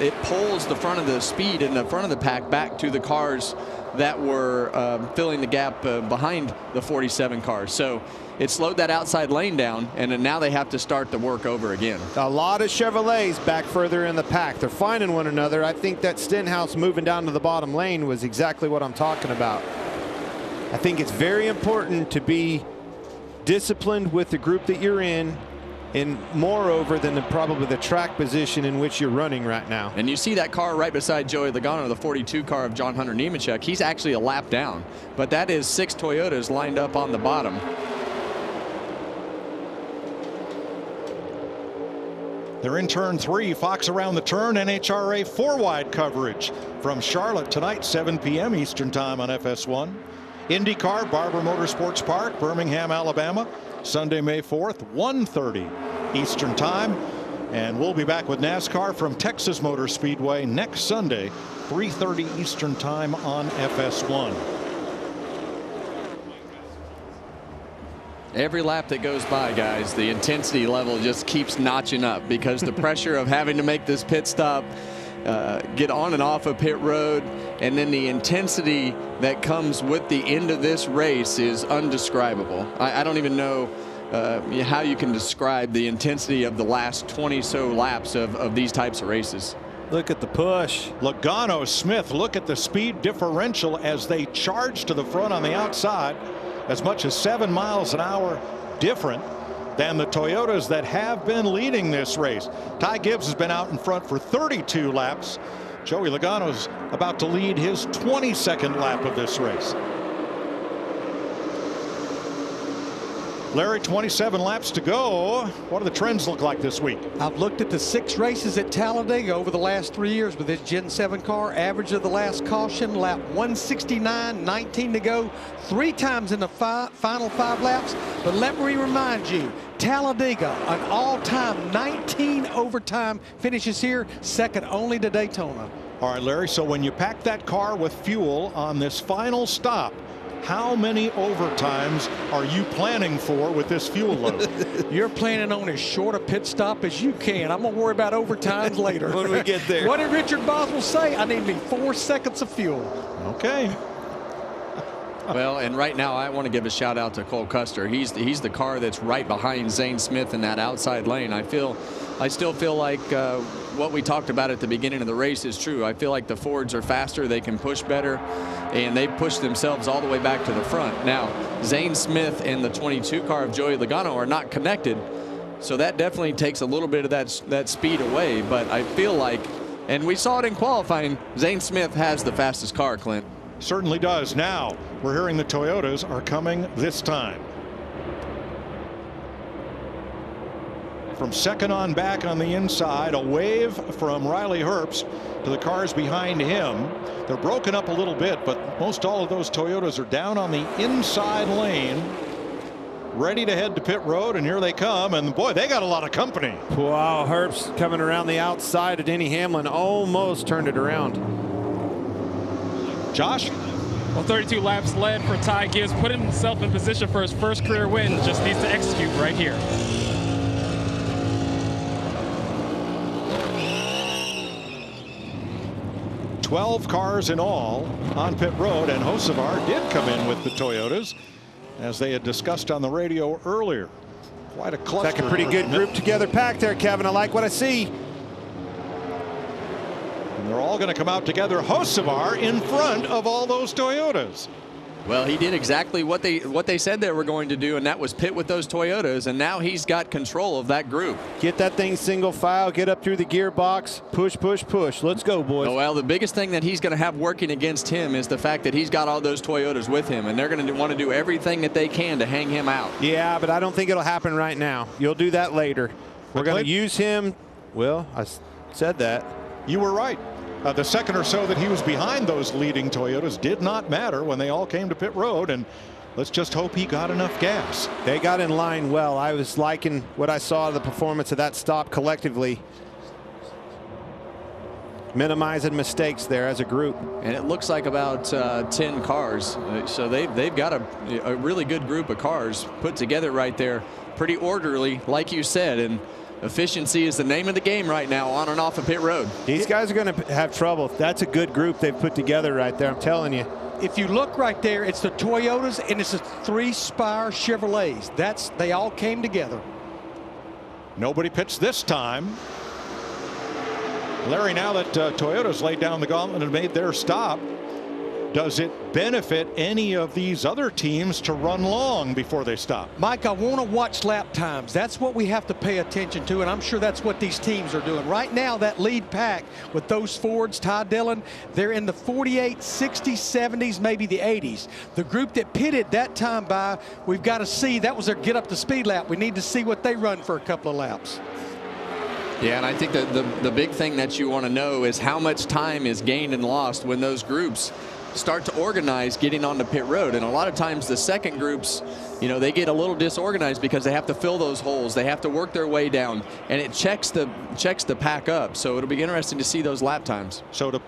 it pulls the front of the speed in the front of the pack back to the cars that were filling the gap behind the 47 cars. So it slowed that outside lane down, and then now they have to start the work over again. A lot of Chevrolets back further in the pack. They're finding one another. I think that Stenhouse moving down to the bottom lane was exactly what I'm talking about. I think it's very important to be disciplined with the group that you're in, and moreover than probably the track position in which you're running right now. And you see that car right beside Joey Logano, the 42 car of John Hunter Nemechek. He's actually a lap down, but that is 6 Toyotas lined up on the bottom. They're in turn 3. Fox around the turn. NHRA 4-wide coverage from Charlotte tonight, 7 p.m. Eastern time on FS1. IndyCar, Barber Motorsports Park, Birmingham, Alabama, Sunday, May 4th, 1:30 Eastern time. And we'll be back with NASCAR from Texas Motor Speedway next Sunday, 3:30 Eastern time on FS1. Every lap that goes by, guys, the intensity level just keeps notching up because the pressure of having to make this pit stop, get on and off of pit road, and then the intensity that comes with the end of this race is undescribable. I don't even know how you can describe the intensity of the last 20 so laps of these types of races. Look at the push. Logano, Smith, look at the speed differential as they charge to the front on the outside. As much as 7 miles an hour different than the Toyotas that have been leading this race. Ty Gibbs has been out in front for 32 laps. Joey Logano's about to lead his 22nd lap of this race. Larry, 27 laps to go. What do the trends look like this week? I've looked at the 6 races at Talladega over the last 3 years with this Gen 7 car. Average of the last caution, lap 169, 19 to go. 3 times in the final 5 laps. But let me remind you, Talladega, an all-time 19 overtime finishes here, second only to Daytona. All right, Larry, so when you pack that car with fuel on this final stop, how many overtimes are you planning for with this fuel load? You're planning on as short a pit stop as you can. I'm going to worry about overtimes later. When we get there. What did Richard Boswell say? I need me 4 seconds of fuel. Okay. Well, and right now I want to give a shout out to Cole Custer. He's the car that's right behind Zane Smith in that outside lane. I still feel like what we talked about at the beginning of the race is true. I feel like the Fords are faster, they can push better, and they push themselves all the way back to the front. Now, Zane Smith and the 22 car of Joey Logano are not connected, so that definitely takes a little bit of that speed away. But I feel like, and we saw it in qualifying, Zane Smith has the fastest car, Clint. Certainly does. Now, we're hearing the Toyotas are coming this time. From second on back on the inside, a wave from Riley Herbst to the cars behind him. They're broken up a little bit, but most all of those Toyotas are down on the inside lane, ready to head to pit road, and here they come, and boy, they got a lot of company. Wow, Herbst coming around the outside of Denny Hamlin, almost turned it around. Josh? Well, 32 laps led for Ty Gibbs, put himself in position for his first career win, just needs to execute right here. $12 cars in all on pit road, and Hocevar did come in with the Toyotas, as they had discussed on the radio earlier. Quite a cluster. Like a pretty good group together packed there, Kevin. I like what I see. And they're all going to come out together. Hocevar in front of all those Toyotas. Well, he did exactly what they said they were going to do, and that was pit with those Toyotas, and now he's got control of that group. Get that thing single file, get up through the gearbox, push, push, push. Let's go, boys. Oh, well, the biggest thing that he's going to have working against him is the fact that he's got all those Toyotas with him, and they're going to want to do everything that they can to hang him out. Yeah, but I don't think it'll happen right now. You'll do that later. We're going to use him. Well, I said that. You were right. The second or so that he was behind those leading Toyotas did not matter when they all came to pit road, and let's just hope he got enough gas. They got in line well. I was liking what I saw of the performance of that stop collectively. Minimizing mistakes there as a group. And it looks like about 10 cars. So they've got a really good group of cars put together right there. Pretty orderly, like you said, and efficiency is the name of the game right now on and off of pit road. These guys are going to have trouble. That's a good group they've put together right there, I'm telling you. If you look right there, it's the Toyotas and it's the 3 Spire Chevrolets. They all came together. Nobody pits this time. Larry, now that Toyota's laid down the gauntlet and made their stop, does it benefit any of these other teams to run long before they stop? Mike, I want to watch lap times. That's what we have to pay attention to, and I'm sure that's what these teams are doing. Right now, that lead pack with those Fords, Ty Dillon, they're in the 48, 60s, 70s, maybe the 80s. The group that pitted that time by, we've got to see, that was their get up to speed lap. We need to see what they run for a couple of laps. Yeah, and I think that the big thing that you want to know is how much time is gained and lost when those groups start to organize getting onto pit road. And a lot of times the second groups, you know, they get a little disorganized because they have to fill those holes. They have to work their way down, and it checks the pack up. So it'll be interesting to see those lap times. So to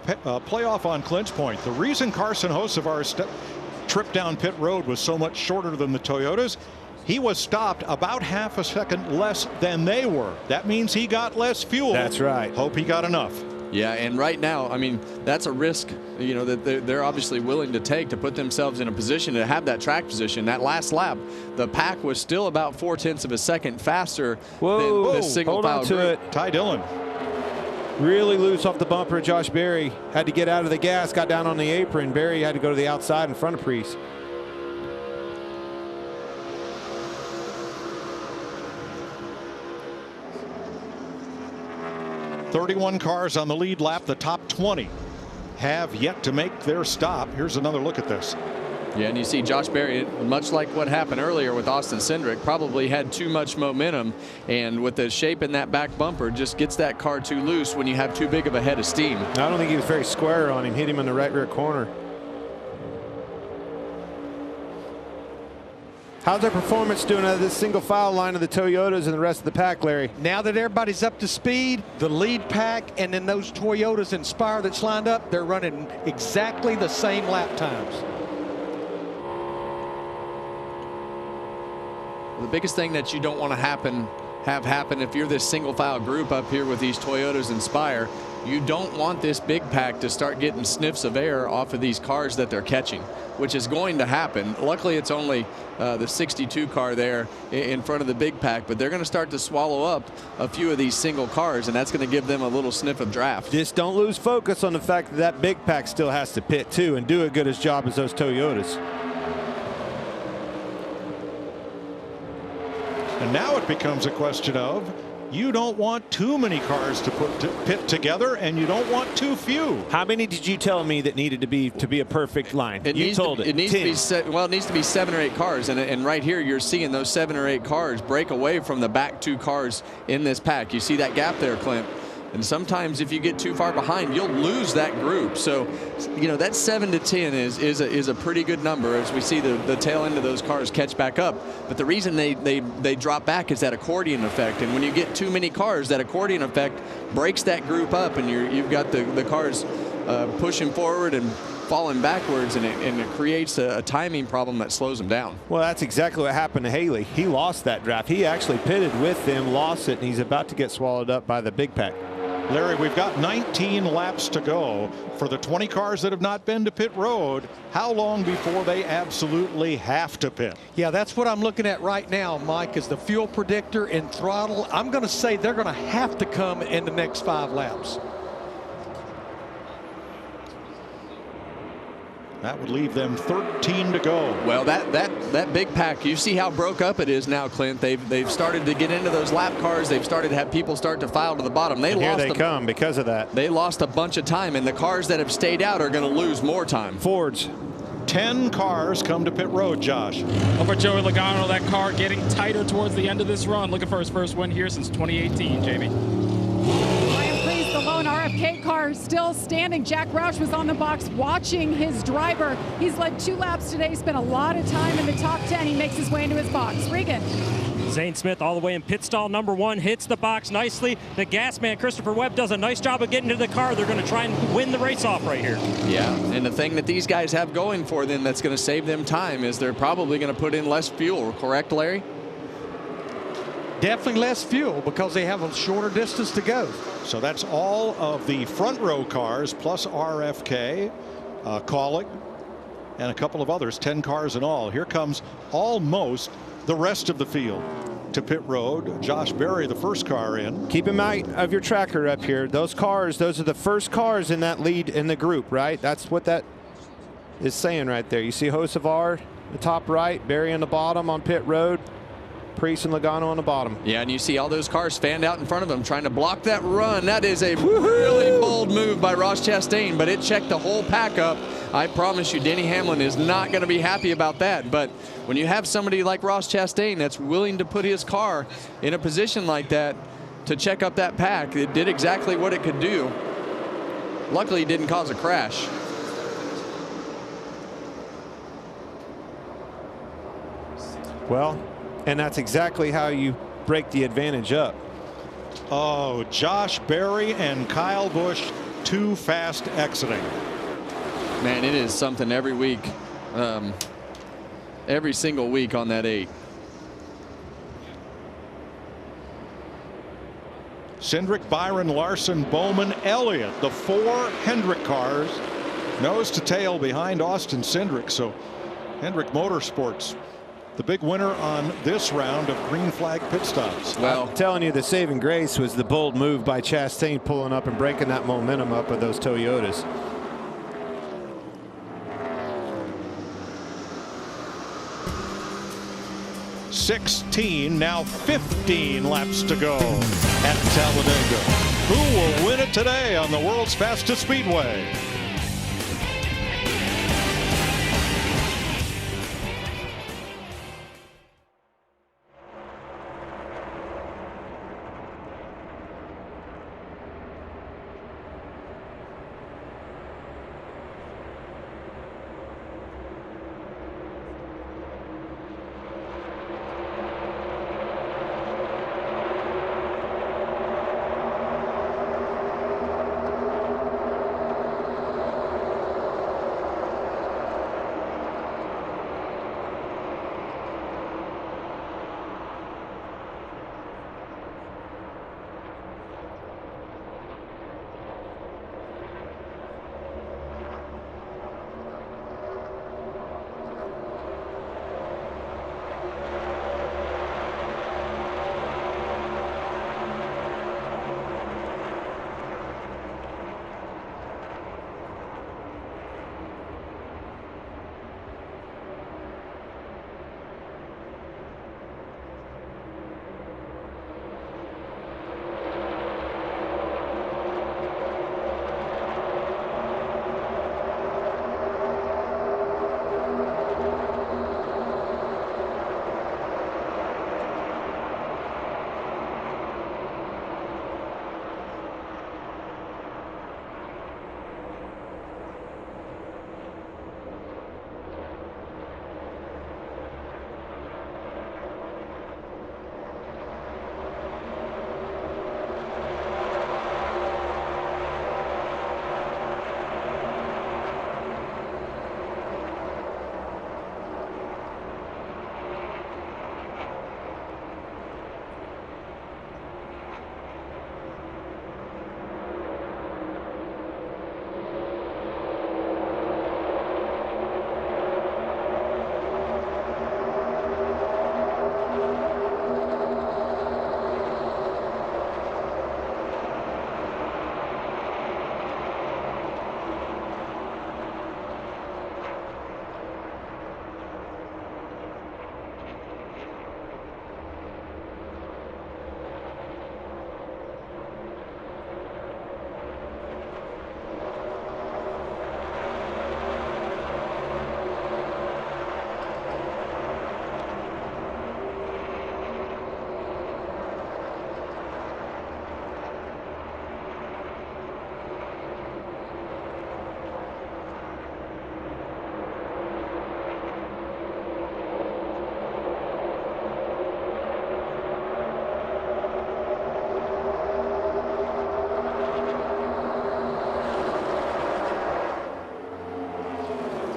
play off on Clint's point, the reason Carson Hocevar's trip down pit road was so much shorter than the Toyotas, he was stopped about half a second less than they were. That means he got less fuel. That's right. Hope he got enough. Yeah, and right now, I mean, that's a risk, you know, that they're obviously willing to take to put themselves in a position to have that track position. That last lap, the pack was still about 0.4 of a second faster than the single file group. Ty Dillon. Really loose off the bumper. Josh Berry had to get out of the gas, got down on the apron. Berry had to go to the outside in front of Priest. "31 cars on the lead lap. The top 20 have yet to make their stop." Here's another look at this. Yeah, and you see Josh Berry, much like what happened earlier with Austin Cindric, probably had too much momentum, and with the shape in that back bumper, just gets that car too loose when you have too big of a head of steam. I don't think he was very square on him. Hit him in the right rear corner. How's their performance doing out of this single file line of the Toyotas and the rest of the pack, Larry? Now that everybody's up to speed, the lead pack and then those Toyotas Inspire that's lined up, they're running exactly the same lap times. The biggest thing that you don't want to have happen if you're this single file group up here with these Toyotas Inspire, you don't want this big pack to start getting sniffs of air off of these cars that they're catching, which is going to happen. Luckily, it's only the 62 car there in front of the big pack, but they're going to start to swallow up a few of these single cars, and that's going to give them a little sniff of draft. Just don't lose focus on the fact that that big pack still has to pit too and do a good as job as those Toyotas. And now it becomes a question of, you don't want too many cars to pit together, and you don't want too few. How many did you tell me that needed to be a perfect line? It needs to be 7 or 8 cars, and right here you're seeing those 7 or 8 cars break away from the back 2 cars in this pack. You see that gap there, Clint. And sometimes if you get too far behind, you'll lose that group. So, you know, that 7 to 10 is a pretty good number as we see the tail end of those cars catch back up. But the reason they drop back is that accordion effect. And when you get too many cars, that accordion effect breaks that group up, and you've got the cars pushing forward and falling backwards, and it creates a timing problem that slows them down. Well, that's exactly what happened to Haley. He lost that draft. He actually pitted with them, lost it, and he's about to get swallowed up by the big pack. Larry, we've got 19 laps to go for the 20 cars that have not been to pit road. How long before they absolutely have to pit? Yeah, that's what I'm looking at right now, Mike, is the fuel predictor and throttle. I'm going to say they're going to have to come in the next 5 laps. That would leave them 13 to go. Well, that big pack, you see how broke up it is now, Clint. They've started to get into those lap cars. They've started to have people start to file to the bottom. Here they come because of that. They lost a bunch of time, and the cars that have stayed out are going to lose more time. Fords. 10 cars come to pit road, Josh. Over Joey Logano, that car getting tighter towards the end of this run. Looking for his first win here since 2018, Jamie. The lone RFK car still standing. Jack Roush was on the box watching his driver. He's led 2 laps today, spent a lot of time in the top 10. He makes his way into his box. Regan. Zane Smith all the way in pit stall number 1, hits the box nicely. The gas man, Christopher Webb, does a nice job of getting to the car. They're going to try and win the race off right here. Yeah, and the thing that these guys have going for them that's going to save them time is they're probably going to put in less fuel, correct, Larry? Definitely less fuel because they have a shorter distance to go. So that's all of the front row cars plus RFK, Kaulig, and a couple of others, 10 cars in all. Here comes almost the rest of the field to pit road. Josh Berry, the first car in. Keep in mind of your tracker up here. Those cars, those are the first cars in that lead in the group, right? That's what that is saying right there. You see Hocevar, the top right, Berry on the bottom on pit road. Priest and Logano on the bottom. Yeah, and you see all those cars fanned out in front of them trying to block that run. That is a really bold move by Ross Chastain, but it checked the whole pack up. I promise you, Denny Hamlin is not going to be happy about that. But when you have somebody like Ross Chastain that's willing to put his car in a position like that to check up that pack, it did exactly what it could do. Luckily, it didn't cause a crash. Well, and that's exactly how you break the advantage up. Oh, Josh Berry and Kyle Busch too fast exiting. Man, it is something every week, every single week on that 8. Cindric, Byron, Larson, Bowman, Elliott, the 4 Hendrick cars, nose to tail behind Austin Cindric. So Hendrick Motorsports, the big winner on this round of green flag pit stops. Well, I'm telling you, the saving grace was the bold move by Chastain pulling up and breaking that momentum up of those Toyotas. Now 15 laps to go at Talladega. Who will win it today on the world's fastest speedway?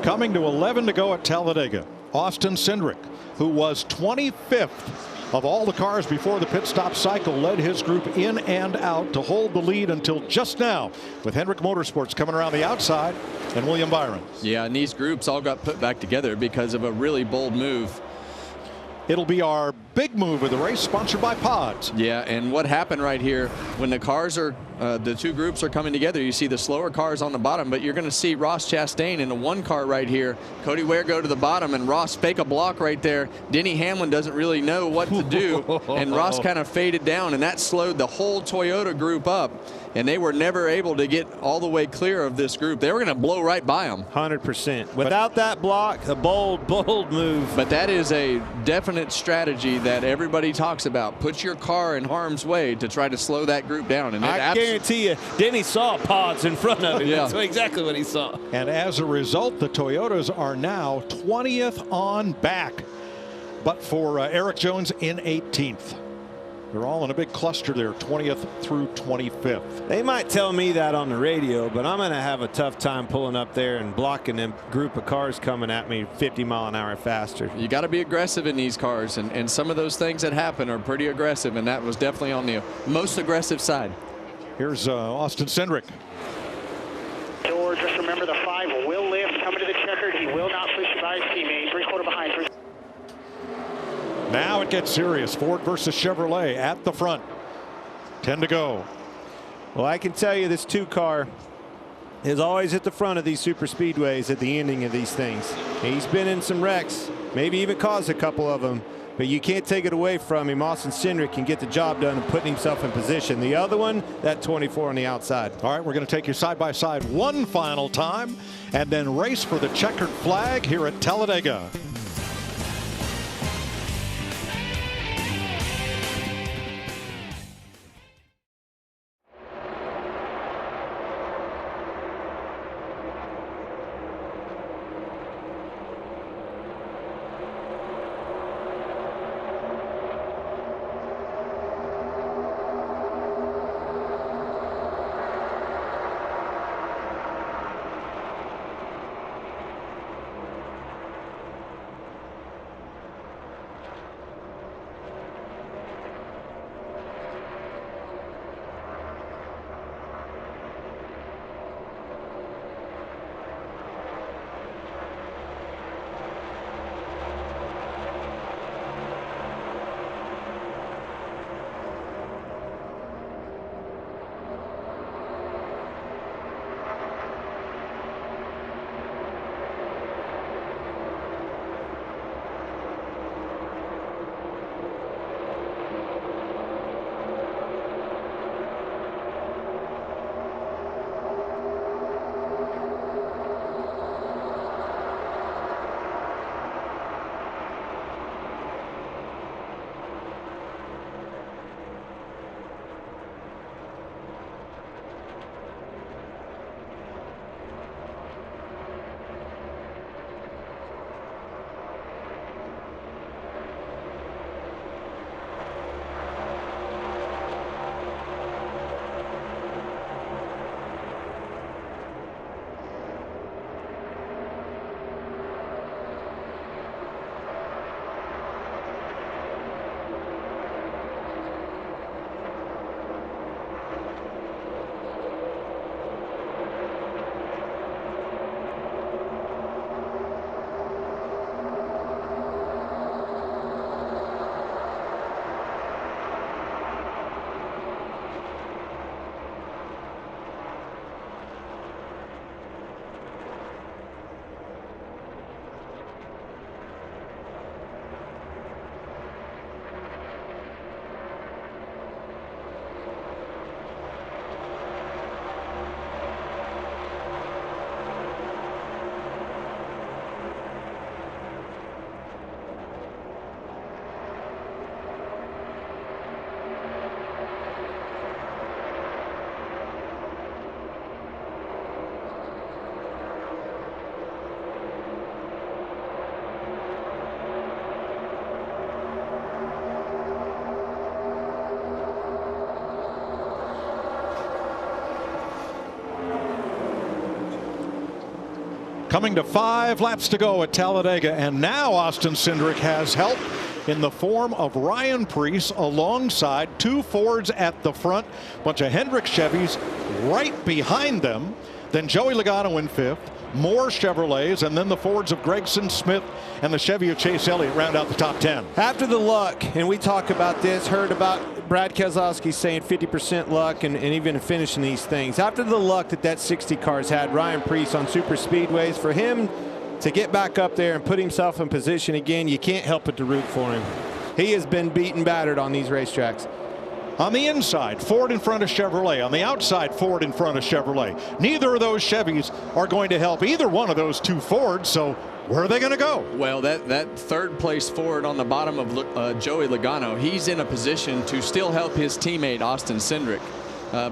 Coming to 11 to go at Talladega, Austin Cindric, who was 25th of all the cars before the pit stop cycle, led his group in and out to hold the lead until just now, with Hendrick Motorsports coming around the outside and William Byron. Yeah, and these groups all got put back together because of a really bold move. It'll be our big move of the race, sponsored by Pods. Yeah, and what happened right here, when the cars are, the two groups are coming together, you see the slower cars on the bottom, but you're going to see Ross Chastain in the one car right here. Cody Ware go to the bottom, and Ross fake a block right there. Denny Hamlin doesn't really know what to do, and Ross kind of faded down, and that slowed the whole Toyota group up. And they were never able to get all the way clear of this group. They were going to blow right by them. 100%. Without that block, a bold move. But that is a definite strategy that everybody talks about. Put your car in harm's way to try to slow that group down. And I guarantee you, Denny saw Pods in front of him. Yeah. That's exactly what he saw. And as a result, the Toyotas are now 20th on back, but for Eric Jones in 18th. They're all in a big cluster there, 20th through 25th. They might tell me that on the radio, but I'm going to have a tough time pulling up there and blocking them group of cars coming at me 50 mile an hour faster. You got to be aggressive in these cars, and some of those things that happen are pretty aggressive, and that was definitely on the most aggressive side. Here's Austin Cindric. George, just remember the 5 will lift coming to the checkered. He will not push by his teammate. 3/4 behind. Now it gets serious. Ford versus Chevrolet at the front. 10 to go. Well, I can tell you this 2 car is always at the front of these super speedways at the ending of these things. He's been in some wrecks, maybe even caused a couple of them, but you can't take it away from him. Austin Cindric can get the job done and putting himself in position. The other one, that 24 on the outside. All right, we're going to take you side by side one final time and then race for the checkered flag here at Talladega. Coming to 5 laps to go at Talladega, and now Austin Cindric has help in the form of Ryan Preece alongside 2 Fords at the front, bunch of Hendrick Chevys right behind them, then Joey Logano in 5th, more Chevrolets, and then the Fords of Gregson Smith and the Chevy of Chase Elliott round out the top 10. After the luck, and we talk about this, heard about Brad Keselowski saying 50% luck and even finishing these things. After the luck that 60 car's had, Ryan Preece on super speedways, for him to get back up there and put himself in position again, you can't help but to root for him. He has been beaten battered on these racetracks. On the inside, Ford in front of Chevrolet. On the outside, Ford in front of Chevrolet. Neither of those Chevys are going to help either one of those 2 Fords, so where are they going to go? Well, that third place Ford on the bottom of Joey Logano, he's in a position to still help his teammate Austin Cindric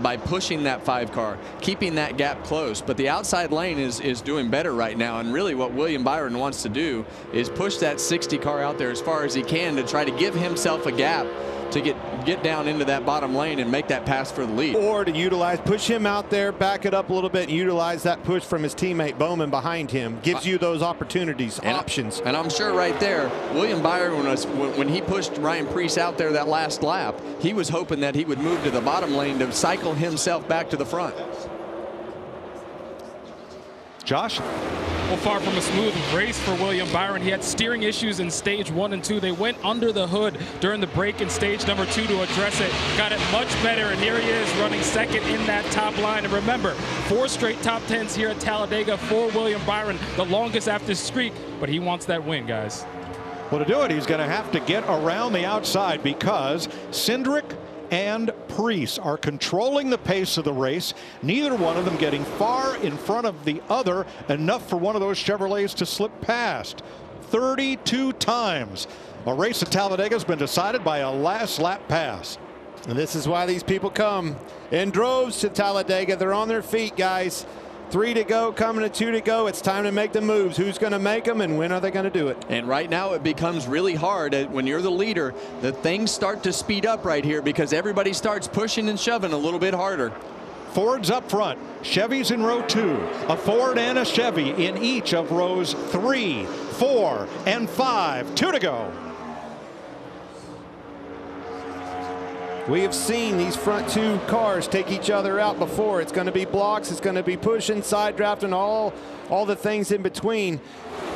by pushing that 5 car, keeping that gap close. But the outside lane is doing better right now, and really what William Byron wants to do is push that 60 car out there as far as he can to try to give himself a gap to get down into that bottom lane and make that pass for the lead. Or to push him out there, back it up a little bit, and utilize that push from his teammate Bowman behind him. Gives you those opportunities, options. And I'm sure right there, William Byron, when he pushed Ryan Preece out there that last lap, he was hoping that he would move to the bottom lane to cycle himself back to the front. Josh? Well, far from a smooth race for William Byron. He had steering issues in stage 1 and 2. They went under the hood during the break in stage number 2 to address it. Got it much better, and here he is running second in that top line. And remember, 4 straight top 10s here at Talladega for William Byron, the longest after streak, but he wants that win, guys. Well, to do it, he's going to have to get around the outside because Cindric and Preece are controlling the pace of the race. Neither one of them getting far in front of the other, enough for one of those Chevrolets to slip past. 32 times a race at Talladega has been decided by a last lap pass. And this is why these people come in droves to Talladega. They're on their feet, guys. 3 to go, coming to 2 to go. It's time to make the moves. Who's going to make them, and when are they going to do it? And right now it becomes really hard when you're the leader. The things start to speed up right here because everybody starts pushing and shoving a little bit harder. Fords up front, Chevys in row 2, a Ford and a Chevy in each of rows 3, 4, and 5. 2 to go. We have seen these front 2 cars take each other out before. It's going to be blocks, it's going to be pushing, side drafting, all the things in between.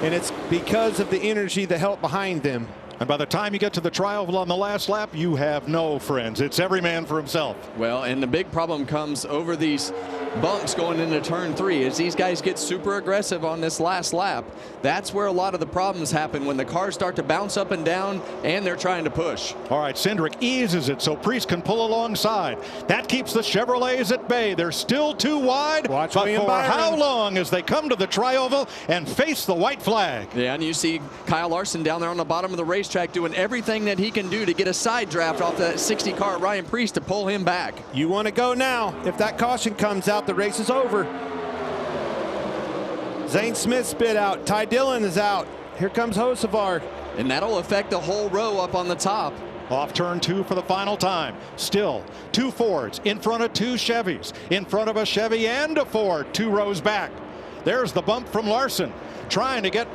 And it's because of the energy, the help behind them. And by the time you get to the trial on the last lap, you have no friends. It's every man for himself. Well, and the big problem comes over these bumps going into turn 3 as these guys get super aggressive on this last lap. That's where a lot of the problems happen, when the cars start to bounce up and down and they're trying to push. All right, Cindric eases it so Preece can pull alongside. That keeps the Chevrolets at bay. They're still too wide. Watch but William for Byron. how long as they come to the trioval and face the white flag? Yeah, and you see Kyle Larson down there on the bottom of the racetrack doing everything that he can do to get a side draft off that 60 car Ryan Preece to pull him back. You want to go now. If that caution comes out, the race is over. Zane Smith spit out. Ty Dillon is out. Here comes Hocevar. And that'll affect the whole row up on the top. Off turn 2 for the final time. Still 2 Fords in front of 2 Chevys. In front of a Chevy and a Ford 2 rows back. There's the bump from Larson, trying to get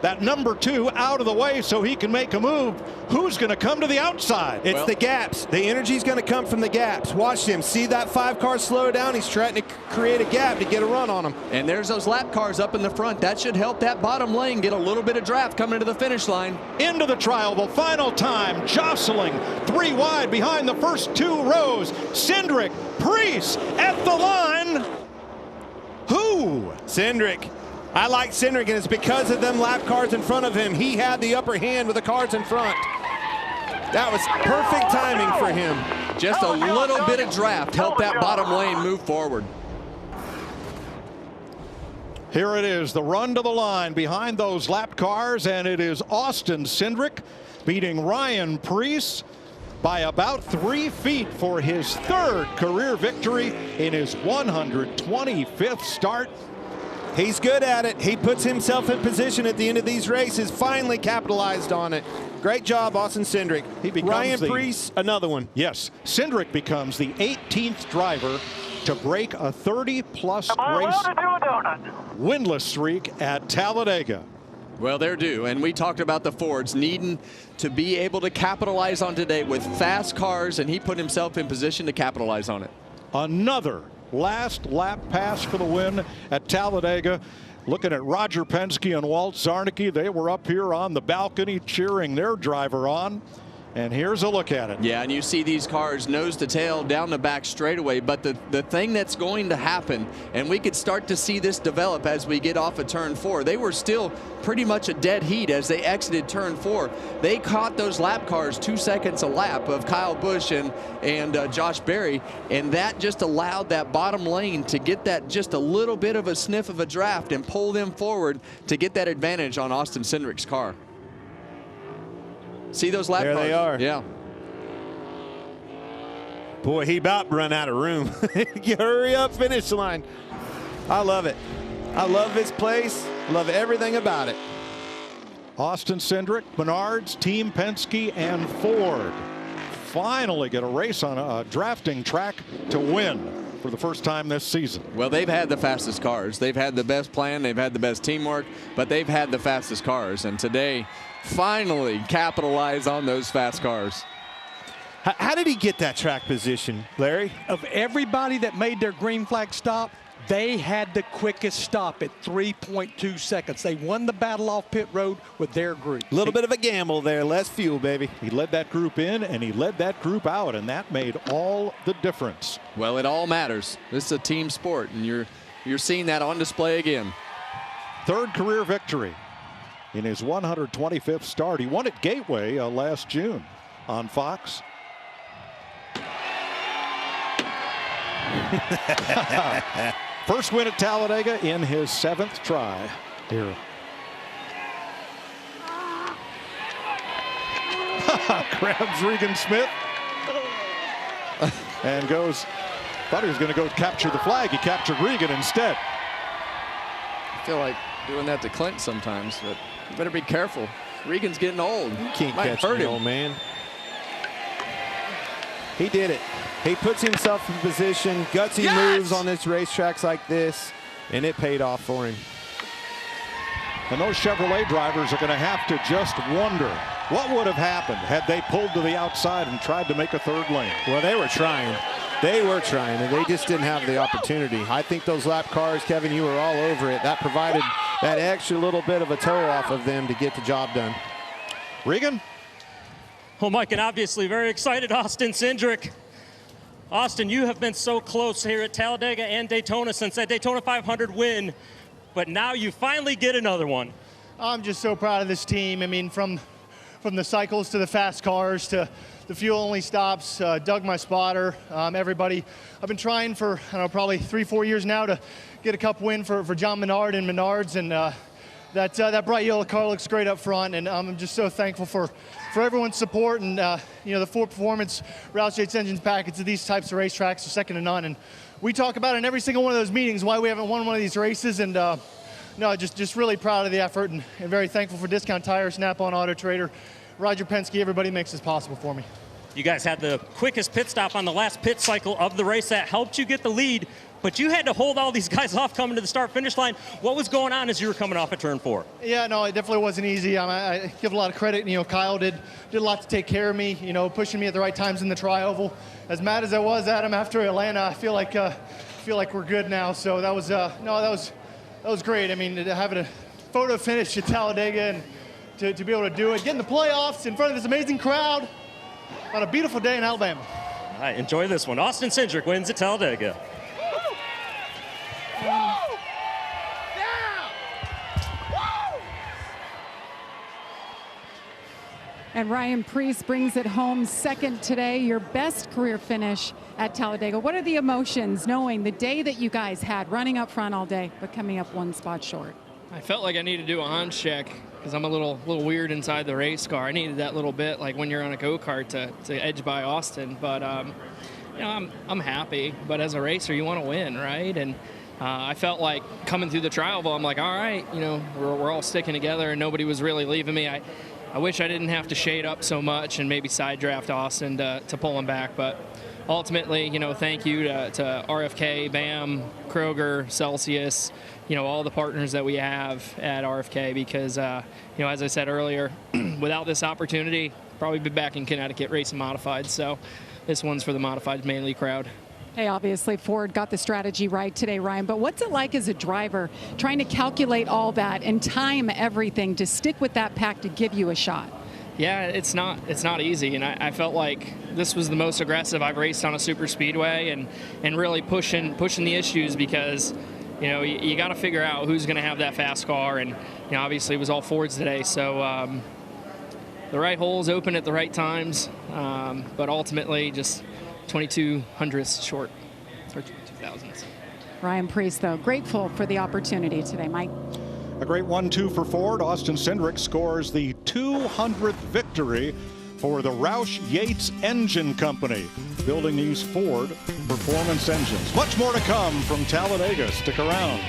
that number 2 out of the way so he can make a move. Who's going to come to the outside? It's the gaps. The energy's going to come from the gaps. Watch him. See that 5 car slow down? He's trying to create a gap to get a run on him. And there's those lap cars up in the front. That should help that bottom lane get a little bit of draft coming to the finish line. Into the trial, the final time, jostling 3 wide behind the first 2 rows. Cindric, Preece at the line. Who? Cindric. I like Cindric, and it's because of them lap cars in front of him. He had the upper hand with the cars in front. That was perfect timing for him. Just a little bit of draft helped that bottom lane move forward. Here it is, the run to the line behind those lap cars, and it is Austin Cindric beating Ryan Preece by about 3 feet for his 3rd career victory in his 125th start. He's good at it. He puts himself in position at the end of these races, finally capitalized on it. Great job, Austin Cindric. Ryan Preece, another one. Yes, Cindric becomes the 18th driver to break a 30-plus race winless streak at Talladega. Well, they're due, and we talked about the Fords needing to be able to capitalize on today with fast cars, and he put himself in position to capitalize on it. Another last lap pass for the win at Talladega. Looking at Roger Penske and Walt Zarnicki, they were up here on the balcony cheering their driver on. And here's a look at it. Yeah, and you see these cars nose to tail down the back straightaway. But the thing that's going to happen, and we could start to see this develop as we get off of turn 4. They were still pretty much a dead heat as they exited turn 4. They caught those lap cars 2 seconds a lap of Kyle Busch and Josh Berry, and that just allowed that bottom lane to get that just a little bit of a sniff of a draft and pull them forward to get that advantage on Austin Cindric's car. See those lap cars? There they are. Yeah. Boy, he about run out of room. You hurry up, finish line. I love it. I love this place. Love everything about it. Austin Cindric, Menards, Team Penske, and Ford finally get a race on a drafting track to win for the first time this season. Well, they've had the fastest cars. They've had the best plan. They've had the best teamwork, but they've had the fastest cars. And today, finally capitalize on those fast cars. How did he get that track position, Larry? Of everybody that made their green flag stop, they had the quickest stop at 3.2 seconds. They won the battle off pit road with their group. A little bit of a gamble there, less fuel, baby. He led that group in and he led that group out, and that made all the difference. Well, it all matters. This is a team sport, and you're seeing that on display again. Third career victory in his 125th start. He won at Gateway last June on Fox. First win at Talladega in his 7th try. Here. Grabs Regan Smith and goes. Thought he was going to go capture the flag. He captured Regan instead. I feel like doing that to Clint sometimes, but you better be careful. Regan's getting old. You can't Might catch hurt me, him. old man. He did it. He puts himself in position. Gutsy moves on this racetracks like this, and it paid off for him. And those Chevrolet drivers are going to have to just wonder what would have happened had they pulled to the outside and tried to make a third lane. Well, they were trying. They were trying, and they just didn't have the opportunity. I think those lap cars, Kevin, you were all over it. That provided that extra little bit of a toe off of them to get the job done. Regan? Well, Mike, and obviously very excited, Austin Cindric. Austin, you have been so close here at Talladega and Daytona since that Daytona 500 win, but now you finally get another one. I'm just so proud of this team. I mean, from the cycles to the fast cars to the fuel-only stops, Doug, my spotter, everybody. I've been trying for, I don't know, probably 3-4 years now to get a cup win for John Menard and Menards, and that bright yellow car looks great up front, and I'm just so thankful for everyone's support, and you know, the Ford Performance Roush Yates Engines package of these types of racetracks are second to none, and we talk about it in every single one of those meetings why we haven't won one of these races, and no, just really proud of the effort, and very thankful for Discount Tire, Snap-on Auto Trader, Roger Penske. Everybody makes this possible for me. You guys had the quickest pit stop on the last pit cycle of the race. That helped you get the lead, but you had to hold all these guys off coming to the start-finish line. What was going on as you were coming off at turn 4? Yeah, no, it definitely wasn't easy. I give a lot of credit. You know, Kyle did a lot to take care of me, you know, pushing me at the right times in the tri-oval. As mad as I was at him after Atlanta, I feel like we're good now. So that was that was great. I mean, having a photo finish at Talladega and to be able to do it, getting the playoffs in front of this amazing crowd on a beautiful day in Alabama. All right, enjoy this one. Austin Cindric wins at Talladega. And Ryan Preece brings it home second today, your best career finish at Talladega. What are the emotions knowing the day that you guys had, running up front all day, but coming up one spot short? I felt like I needed to do a Hans check because I'm a little weird inside the race car. I needed that little bit, like when you're on a go-kart to edge by Austin. But, you know, I'm happy. But as a racer, you want to win, right? And I felt like coming through the tri-oval, I'm like, all right, you know, we're all sticking together and nobody was really leaving me. I wish I didn't have to shade up so much and maybe side draft Austin to pull him back, but ultimately, thank you to RFK, BAM, Kroger, Celsius, all the partners that we have at RFK, because, as I said earlier, without this opportunity, probably be back in Connecticut racing modified. So this one's for the modified mainly crowd. Hey, obviously Ford got the strategy right today, Ryan, but what's it like as a driver trying to calculate all that and time everything to stick with that pack to give you a shot? Yeah, it's not easy, and I felt like this was the most aggressive I've raced on a super speedway, and really pushing the issues, because you got to figure out who's going to have that fast car, and obviously it was all Fords today, so the right holes open at the right times, but ultimately just 2200ths short, or 2000s. Ryan Preece, though, grateful for the opportunity today, Mike. A great 1-2 for Ford. Austin Cindric scores the 200th victory for the Roush Yates Engine Company, building these Ford performance engines. Much more to come from Talladega. Stick around.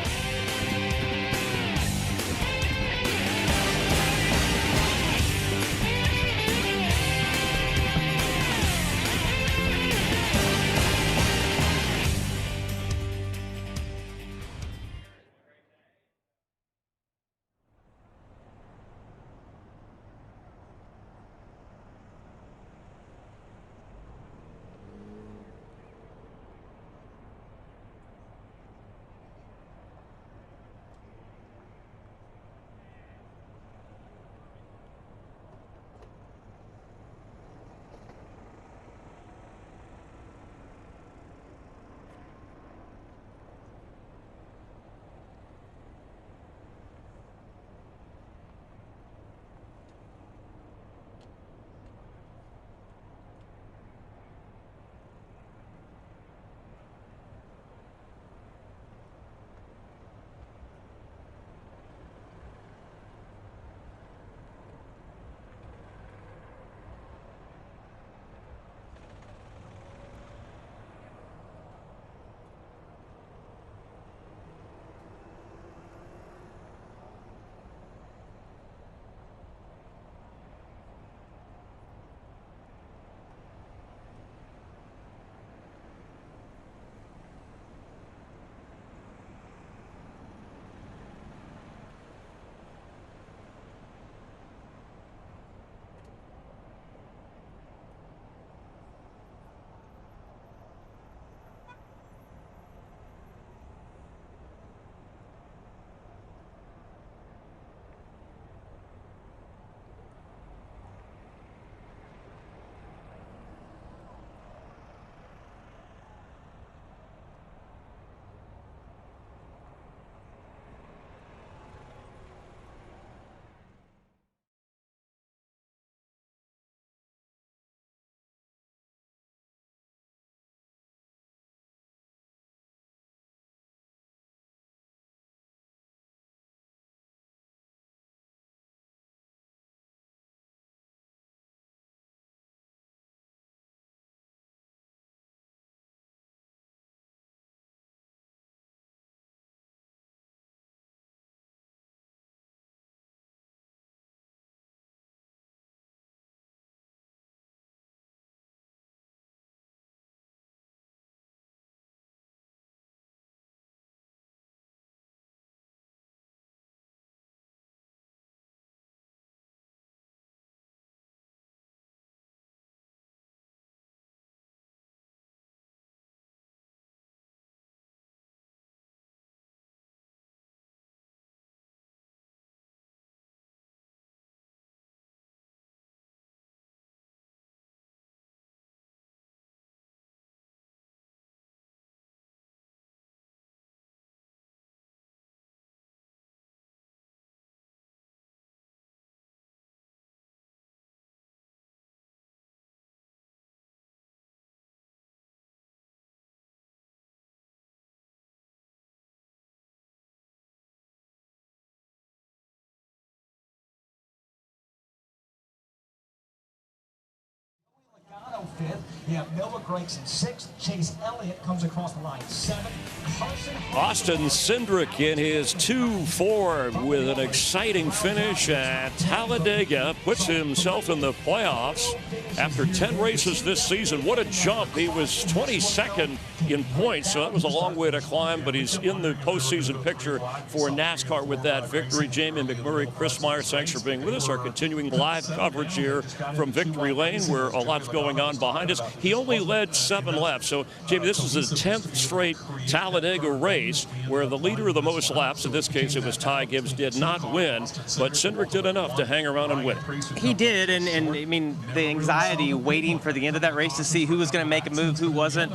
Fifth. You have Noah Gregson 6th. Chase Elliott comes across the line 7th. Austin Cindric in his 2-4 with an exciting finish at Talladega. Puts himself in the playoffs after 10 races this season. What a jump. He was 22nd in points, so that was a long way to climb, but he's in the postseason picture for NASCAR with that victory. Jamie McMurray, Chris Myers, thanks for being with us. Our continuing live coverage here from Victory Lane, where a lot's going on behind us. He only led 7 laps. So, Jamie, this is his 10th straight Talladega race where the leader of the most laps, in this case it was Ty Gibbs, did not win, but Cindric did enough to hang around and win. He did, and I mean, the anxiety waiting for the end of that race to see who was going to make a move, who wasn't,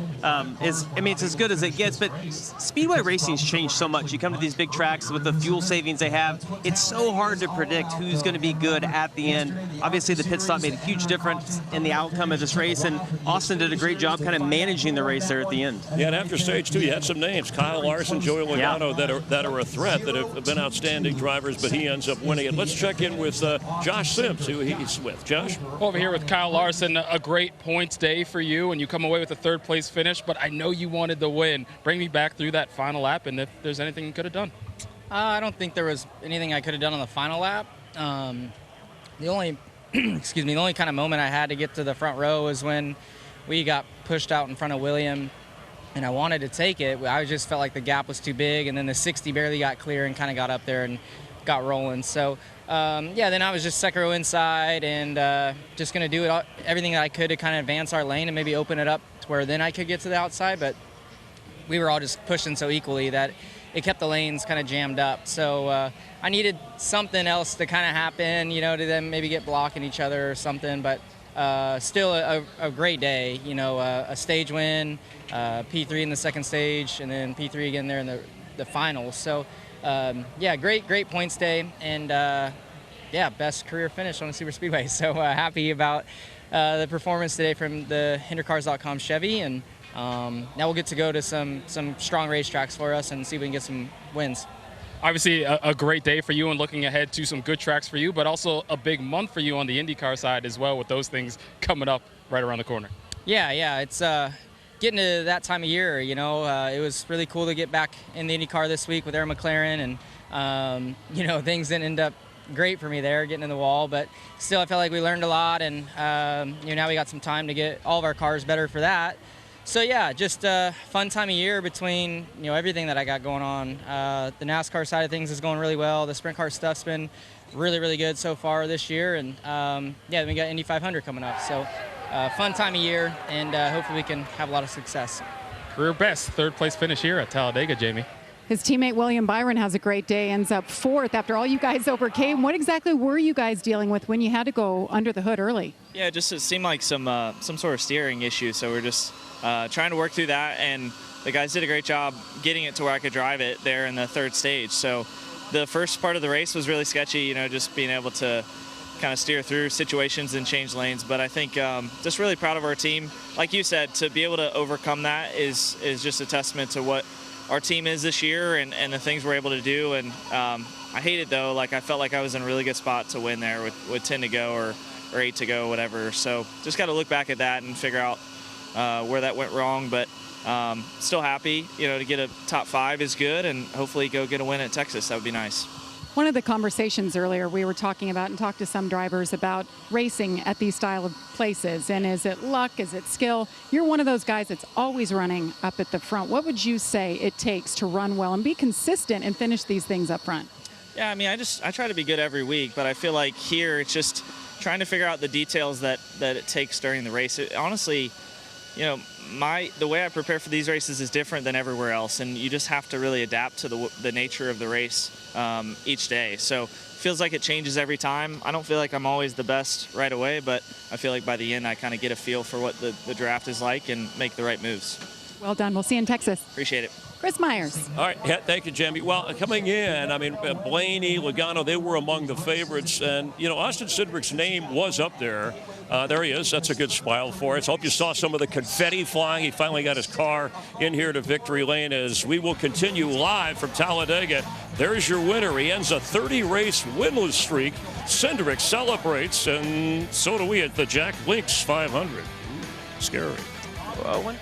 it's as good as it gets. But Speedway racing's changed so much. You come to these big tracks with the fuel savings they have, it's so hard to predict who's going to be good at the end. Obviously, the pit stop made a huge difference in the outcome of this race, and Austin did a great job kind of managing the race there at the end. Yeah, and after stage 2, you had some names, Kyle Larson, Joey Logano, that are a threat, that have been outstanding drivers, but he ends up winning it. Let's check in with Josh Sims, who he's with. Josh? Over here with Kyle Larson, a great points day for you, and you come away with a 3rd place finish, but I know you wanted the win. Bring me back through that final lap, and if there's anything you could have done. I don't think there was anything I could have done on the final lap. The only the only kind of moment I had to get to the front row was when we got pushed out in front of William, and I wanted to take it. I just felt like the gap was too big, and then the 60 barely got clear and kind of got up there and got rolling. So, then I was just second row inside and just going to do everything that I could to kind of advance our lane and maybe open it up to where then I could get to the outside. But we were all just pushing so equally that it kept the lanes kind of jammed up. So I needed something else to kind of happen, to then maybe get blocking each other or something. But still a great day, a stage win, P3 in the 2nd stage, and then P3 again there in the finals. So, great points day, and best career finish on the Super Speedway. So happy about the performance today from the HinderCars.com Chevy, and now we'll get to go to some strong racetracks for us and see if we can get some wins. Obviously, a great day for you and looking ahead to some good tracks for you, but also a big month for you on the IndyCar side as well, with those things coming up right around the corner. Yeah, it's getting to that time of year. It was really cool to get back in the IndyCar this week with Aaron McLaren, and things didn't end up great for me there, getting in the wall, but still I felt like we learned a lot, and now we got some time to get all of our cars better for that. So yeah, just a fun time of year between everything that I got going on. The NASCAR side of things is going really well. The sprint car stuff's been really, really good so far this year, and we got Indy 500 coming up. So fun time of year, and hopefully we can have a lot of success. Career best 3rd place finish here at Talladega, Jamie. His teammate William Byron has a great day, ends up 4th after all you guys overcame. What exactly were you guys dealing with when you had to go under the hood early? Yeah, it seemed like some sort of steering issue, so we're just trying to work through that, and the guys did a great job getting it to where I could drive it there in the 3rd stage. So the first part of the race was really sketchy, just being able to kind of steer through situations and change lanes. But I think just really proud of our team. Like you said, to be able to overcome that is just a testament to what our team is this year and the things we're able to do. And I hate it, though. I felt like I was in a really good spot to win there with 10 to go or 8 to go, whatever. So just got to look back at that and figure out where that went wrong. But still happy, to get a top 5 is good, and hopefully go get a win at Texas. That would be nice. One of the conversations earlier we were talking about and talked to some drivers about racing at these style of places. And is it luck? Is it skill? You're one of those guys that's always running up at the front. What would you say it takes to run well and be consistent and finish these things up front? Yeah, I try to be good every week, but I feel like here it's just trying to figure out the details that it takes during the race. Honestly, the way I prepare for these races is different than everywhere else, and you just have to really adapt to the nature of the race each day. So it feels like it changes every time. I don't feel like I'm always the best right away, but I feel like by the end I kind of get a feel for what the draft is like and make the right moves. Well done. We'll see you in Texas. Appreciate it. Chris Myers. All right, thank you, Jamie. Well, coming in, Blaney, Logano, they were among the favorites. And, Austin Cindric's name was up there. There he is. That's a good smile for us. Hope you saw some of the confetti flying. He finally got his car in here to Victory Lane as we will continue live from Talladega. There's your winner. He ends a 30-race winless streak. Cindric celebrates, and so do we at the Jack Links 500. Scary. Owen?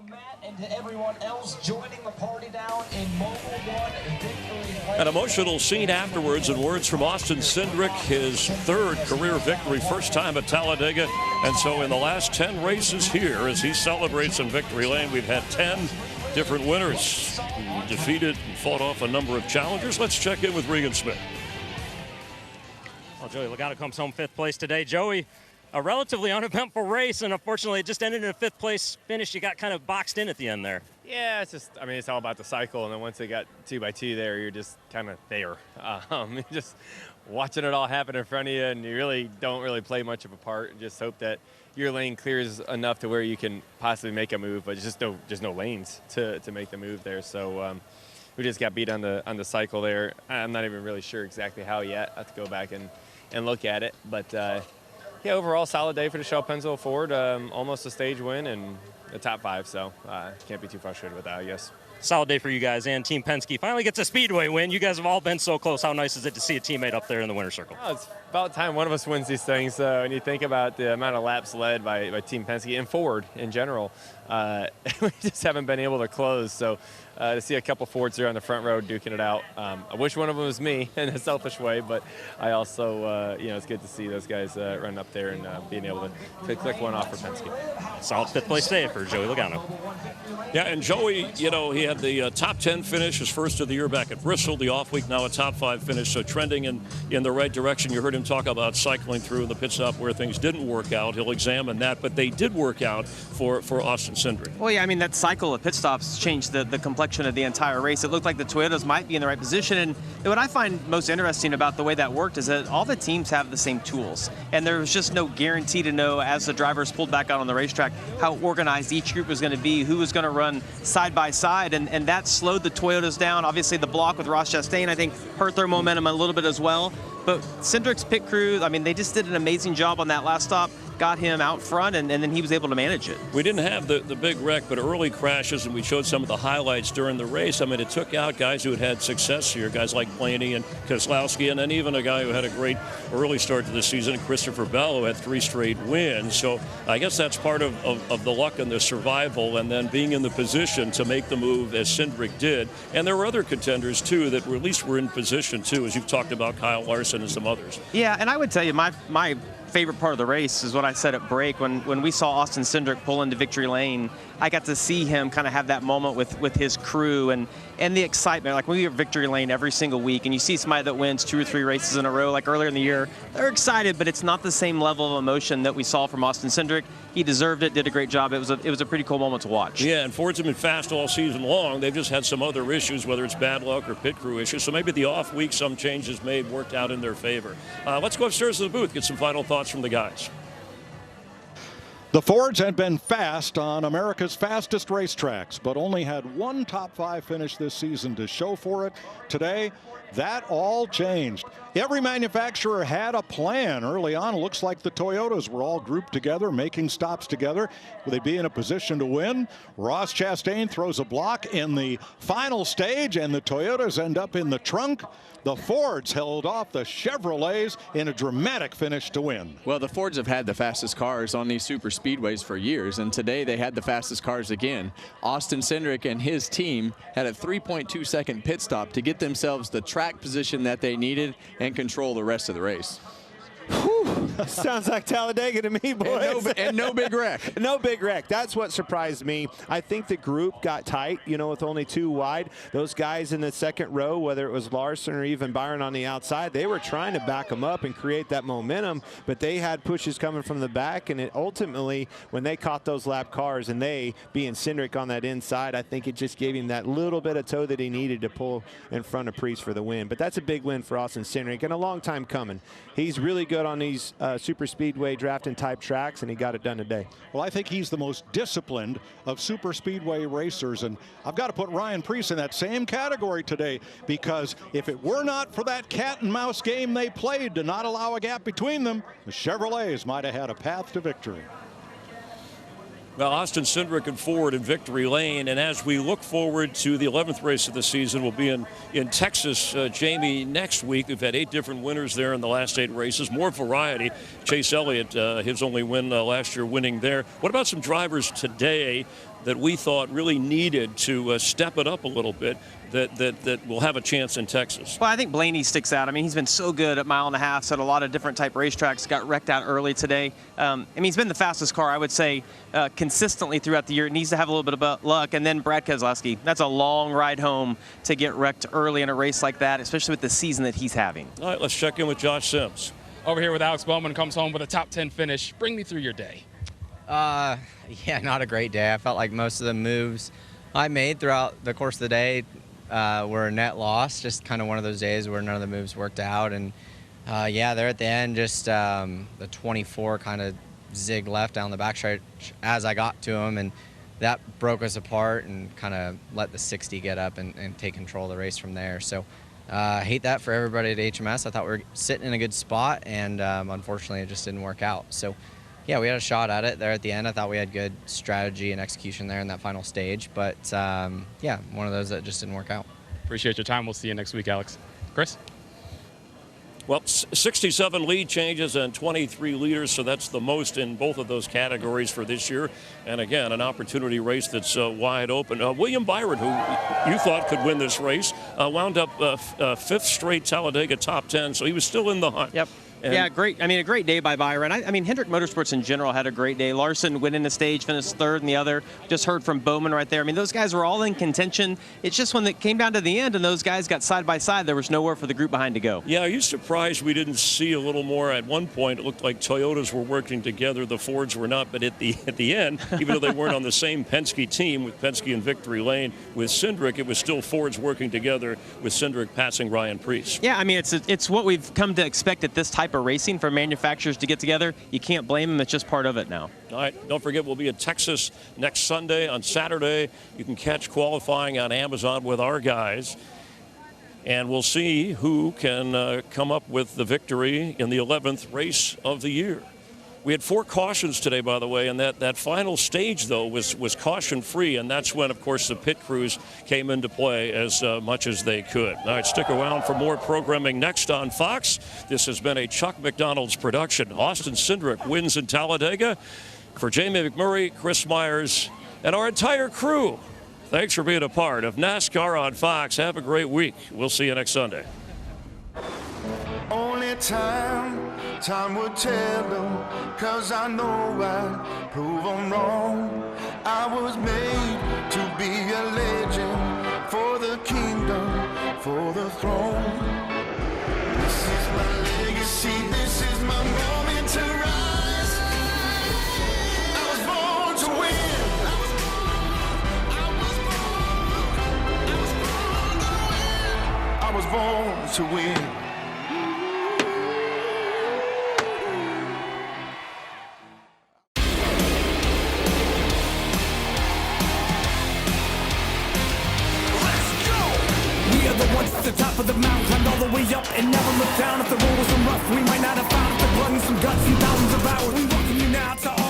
Matt, and to everyone else joining the party down in Mobil 1 Victory Lane. An emotional scene afterwards, and words from Austin Cindric, his third career victory, first time at Talladega. And so in the last 10 races here, as he celebrates in Victory Lane, we've had 10 different winners who defeated and fought off a number of challengers. Let's check in with Regan Smith. Well, Joey Logano comes home 5th place today. Joey, a relatively uneventful race, and unfortunately it just ended in a 5th place finish. You got kind of boxed in at the end there. Yeah, it's just, I mean, it's all about the cycle, and then once they got 2x2 there, you're just kind of there. You're just watching it all happen in front of you, and you really don't really play much of a part. Just hope that your lane clears enough to where you can possibly make a move, but just no lanes to make the move there. So we just got beat on the cycle there. I'm not even really sure exactly how yet. I have to go back and look at it, but yeah, overall solid day for the Shell Pennzoil Ford. Almost a stage win and the top 5, so can't be too frustrated with that, I guess. Solid day for you guys, and Team Penske finally gets a Speedway win. You guys have all been so close. How nice is it to see a teammate up there in the winner's circle? Oh, it's about time one of us wins these things. When you think about the amount of laps led by Team Penske and Ford in general, we just haven't been able to close. So to see a couple Fords there on the front row duking it out, I wish one of them was me in a selfish way, but I also, it's good to see those guys run up there and being able to click one off for Penske. Solid 5th place day for Joey Logano. Yeah, and Joey, he had the top 10 finish, his first of the year back at Bristol, the off week, now a top 5 finish, so trending in the right direction. You heard him talk about cycling through the pit stop where things didn't work out. He'll examine that, but they did work out for Austin Cindric. Well, yeah, I mean, that cycle of pit stops changed the complexion of the entire race. It looked like the Toyotas might be in the right position, and what I find most interesting about the way that worked is that all the teams have the same tools, and there was just no guarantee to know as the drivers pulled back out on the racetrack how organized each group was going to be, who was going to run side by side, and that slowed the Toyotas down. Obviously, the block with Ross Chastain, I think, hurt their momentum a little bit as well. But Cindric's pit crew, I mean, they just did an amazing job on that last stop, got him out front, and then he was able to manage it. We didn't have the big wreck, but early crashes, and we showed some of the highlights during the race. I mean, it took out guys who had success here, guys like Blaney and Keselowski, and then even a guy who had a great early start to the season, Christopher Bell, who had 3 straight wins. So I guess that's part of the luck and the survival, and then being in the position to make the move as Cindric did. And there were other contenders, too, that were at least were in position, too, as you've talked about, Kyle Larson and some others. Yeah, and I would tell you, my favorite part of the race is what I said at break. When we saw Austin Cindric pull into victory lane, I got to see him kind of have that moment with his crew and the excitement. Like, we are victory lane every single week, and you see somebody that wins 2 or 3 races in a row, like earlier in the year, they're excited, but it's not the same level of emotion that we saw from Austin Cindric. He deserved it, did a great job. It was a pretty cool moment to watch. Yeah, and Fords have been fast all season long. They've just had some other issues, whether it's bad luck or pit crew issues. So maybe the off week, some changes made, worked out in their favor. Let's go upstairs to the booth, get some final thoughts from the guys. The Fords had been fast on America's fastest racetracks, but only had one top 5 finish this season to show for it. Today, that all changed. Every manufacturer had a plan early on. It looks like the Toyotas were all grouped together, making stops together. Will they be in a position to win? Ross Chastain throws a block in the final stage, and the Toyotas end up in the trunk. The Fords held off the Chevrolets in a dramatic finish to win. Well, the Fords have had the fastest cars on these super speedways for years, and today they had the fastest cars again. Austin Cindric and his team had a 3.2-second pit stop to get themselves the track position that they needed and control the rest of the race. Whew, sounds like Talladega to me, boys. And no big wreck. No big wreck. That's what surprised me. I think the group got tight, you know, with only 2 wide. Those guys in the second row, whether it was Larson or even Byron on the outside, they were trying to back them up and create that momentum, but they had pushes coming from the back, and it ultimately, when they caught those lap cars and they, being Cindric on that inside, I think it just gave him that little bit of toe that he needed to pull in front of Priest for the win. But that's a big win for Austin Cindric, and a long time coming. He's really good on these super speedway drafting type tracks, and he got it done today. Well, I think he's the most disciplined of super speedway racers, and I've got to put Ryan Preece in that same category today, because if it were not for that cat and mouse game they played to not allow a gap between them, the Chevrolets might have had a path to victory. Well, Austin Cindric and Ford in victory lane, and as we look forward to the 11th race of the season, we'll be in Texas, Jamie, next week. We've had 8 different winners there in the last 8 races. More variety. Chase Elliott, his only win last year, winning there. What about some drivers today that we thought really needed to step it up a little bit that will have a chance in Texas? Well, I think Blaney sticks out. I mean, he's been so good at mile and a half at a lot of different type racetracks. Got wrecked out early today. I mean, he's been the fastest car, I would say, consistently throughout the year. It needs to have a little bit of luck. And then Brad Keselowski, that's a long ride home to get wrecked early in a race like that, especially with the season that he's having. All right, let's check in with Josh Sims. Over here with Alex Bowman, comes home with a top 10 finish. Bring me through your day. Yeah, not a great day. I felt like most of the moves I made throughout the course of the day were a net loss. Just kind of one of those days where none of the moves worked out. And yeah, there at the end, just the 24 kind of zigged left down the backstretch as I got to him, and that broke us apart and kind of let the 60 get up and take control of the race from there. So I hate that for everybody at HMS. I thought we were sitting in a good spot, and unfortunately it just didn't work out. So yeah, we had a shot at it there at the end. I thought we had good strategy and execution there in that final stage. But, yeah, one of those that just didn't work out. Appreciate your time. We'll see you next week, Alex. Chris? Well, 67 lead changes and 23 leaders, so that's the most in both of those categories for this year. And, again, an opportunity race that's wide open. William Byron, who you thought could win this race, wound up 5th straight Talladega top 10, so he was still in the hunt. Yep. Yeah, great. I mean, a great day by Byron. I mean, Hendrick Motorsports in general had a great day. Larson winning the stage, finished 3rd in the other. Just heard from Bowman right there. I mean, those guys were all in contention. It's just when it came down to the end and those guys got side by side, there was nowhere for the group behind to go. Yeah, are you surprised we didn't see a little more? At one point, it looked like Toyotas were working together. The Fords were not. But at the end, even though they weren't on the same Penske team, with Penske in victory lane, with Cindric, it was still Fords working together, with Cindric passing Ryan Preece. Yeah, I mean, it's what we've come to expect at this type of racing from manufacturers to get together. You can't blame them. It's just part of it now. All right, don't forget, we'll be in Texas next Sunday. On Saturday, you can catch qualifying on Amazon with our guys. And we'll see who can come up with the victory in the 11th race of the year. We had 4 cautions today, by the way, and that final stage, though, was caution-free, and that's when, of course, the pit crews came into play as much as they could. All right, stick around for more programming next on Fox. This has been a Chuck McDonald's production. Austin Cindric wins in Talladega. For Jamie McMurray, Chris Myers, and our entire crew, thanks for being a part of NASCAR on Fox. Have a great week. We'll see you next Sunday. Only time time would tell them, 'cause I know I'd prove them wrong. I was made to be a legend for the kingdom, for the throne. This is my legacy, this is my moment to rise. I was born to win. I was born to win. At the top of the mountain, climbed all the way up and never looked down. If the road was some rough, we might not have found the blood and some guts and thousands of hours. We welcome you now to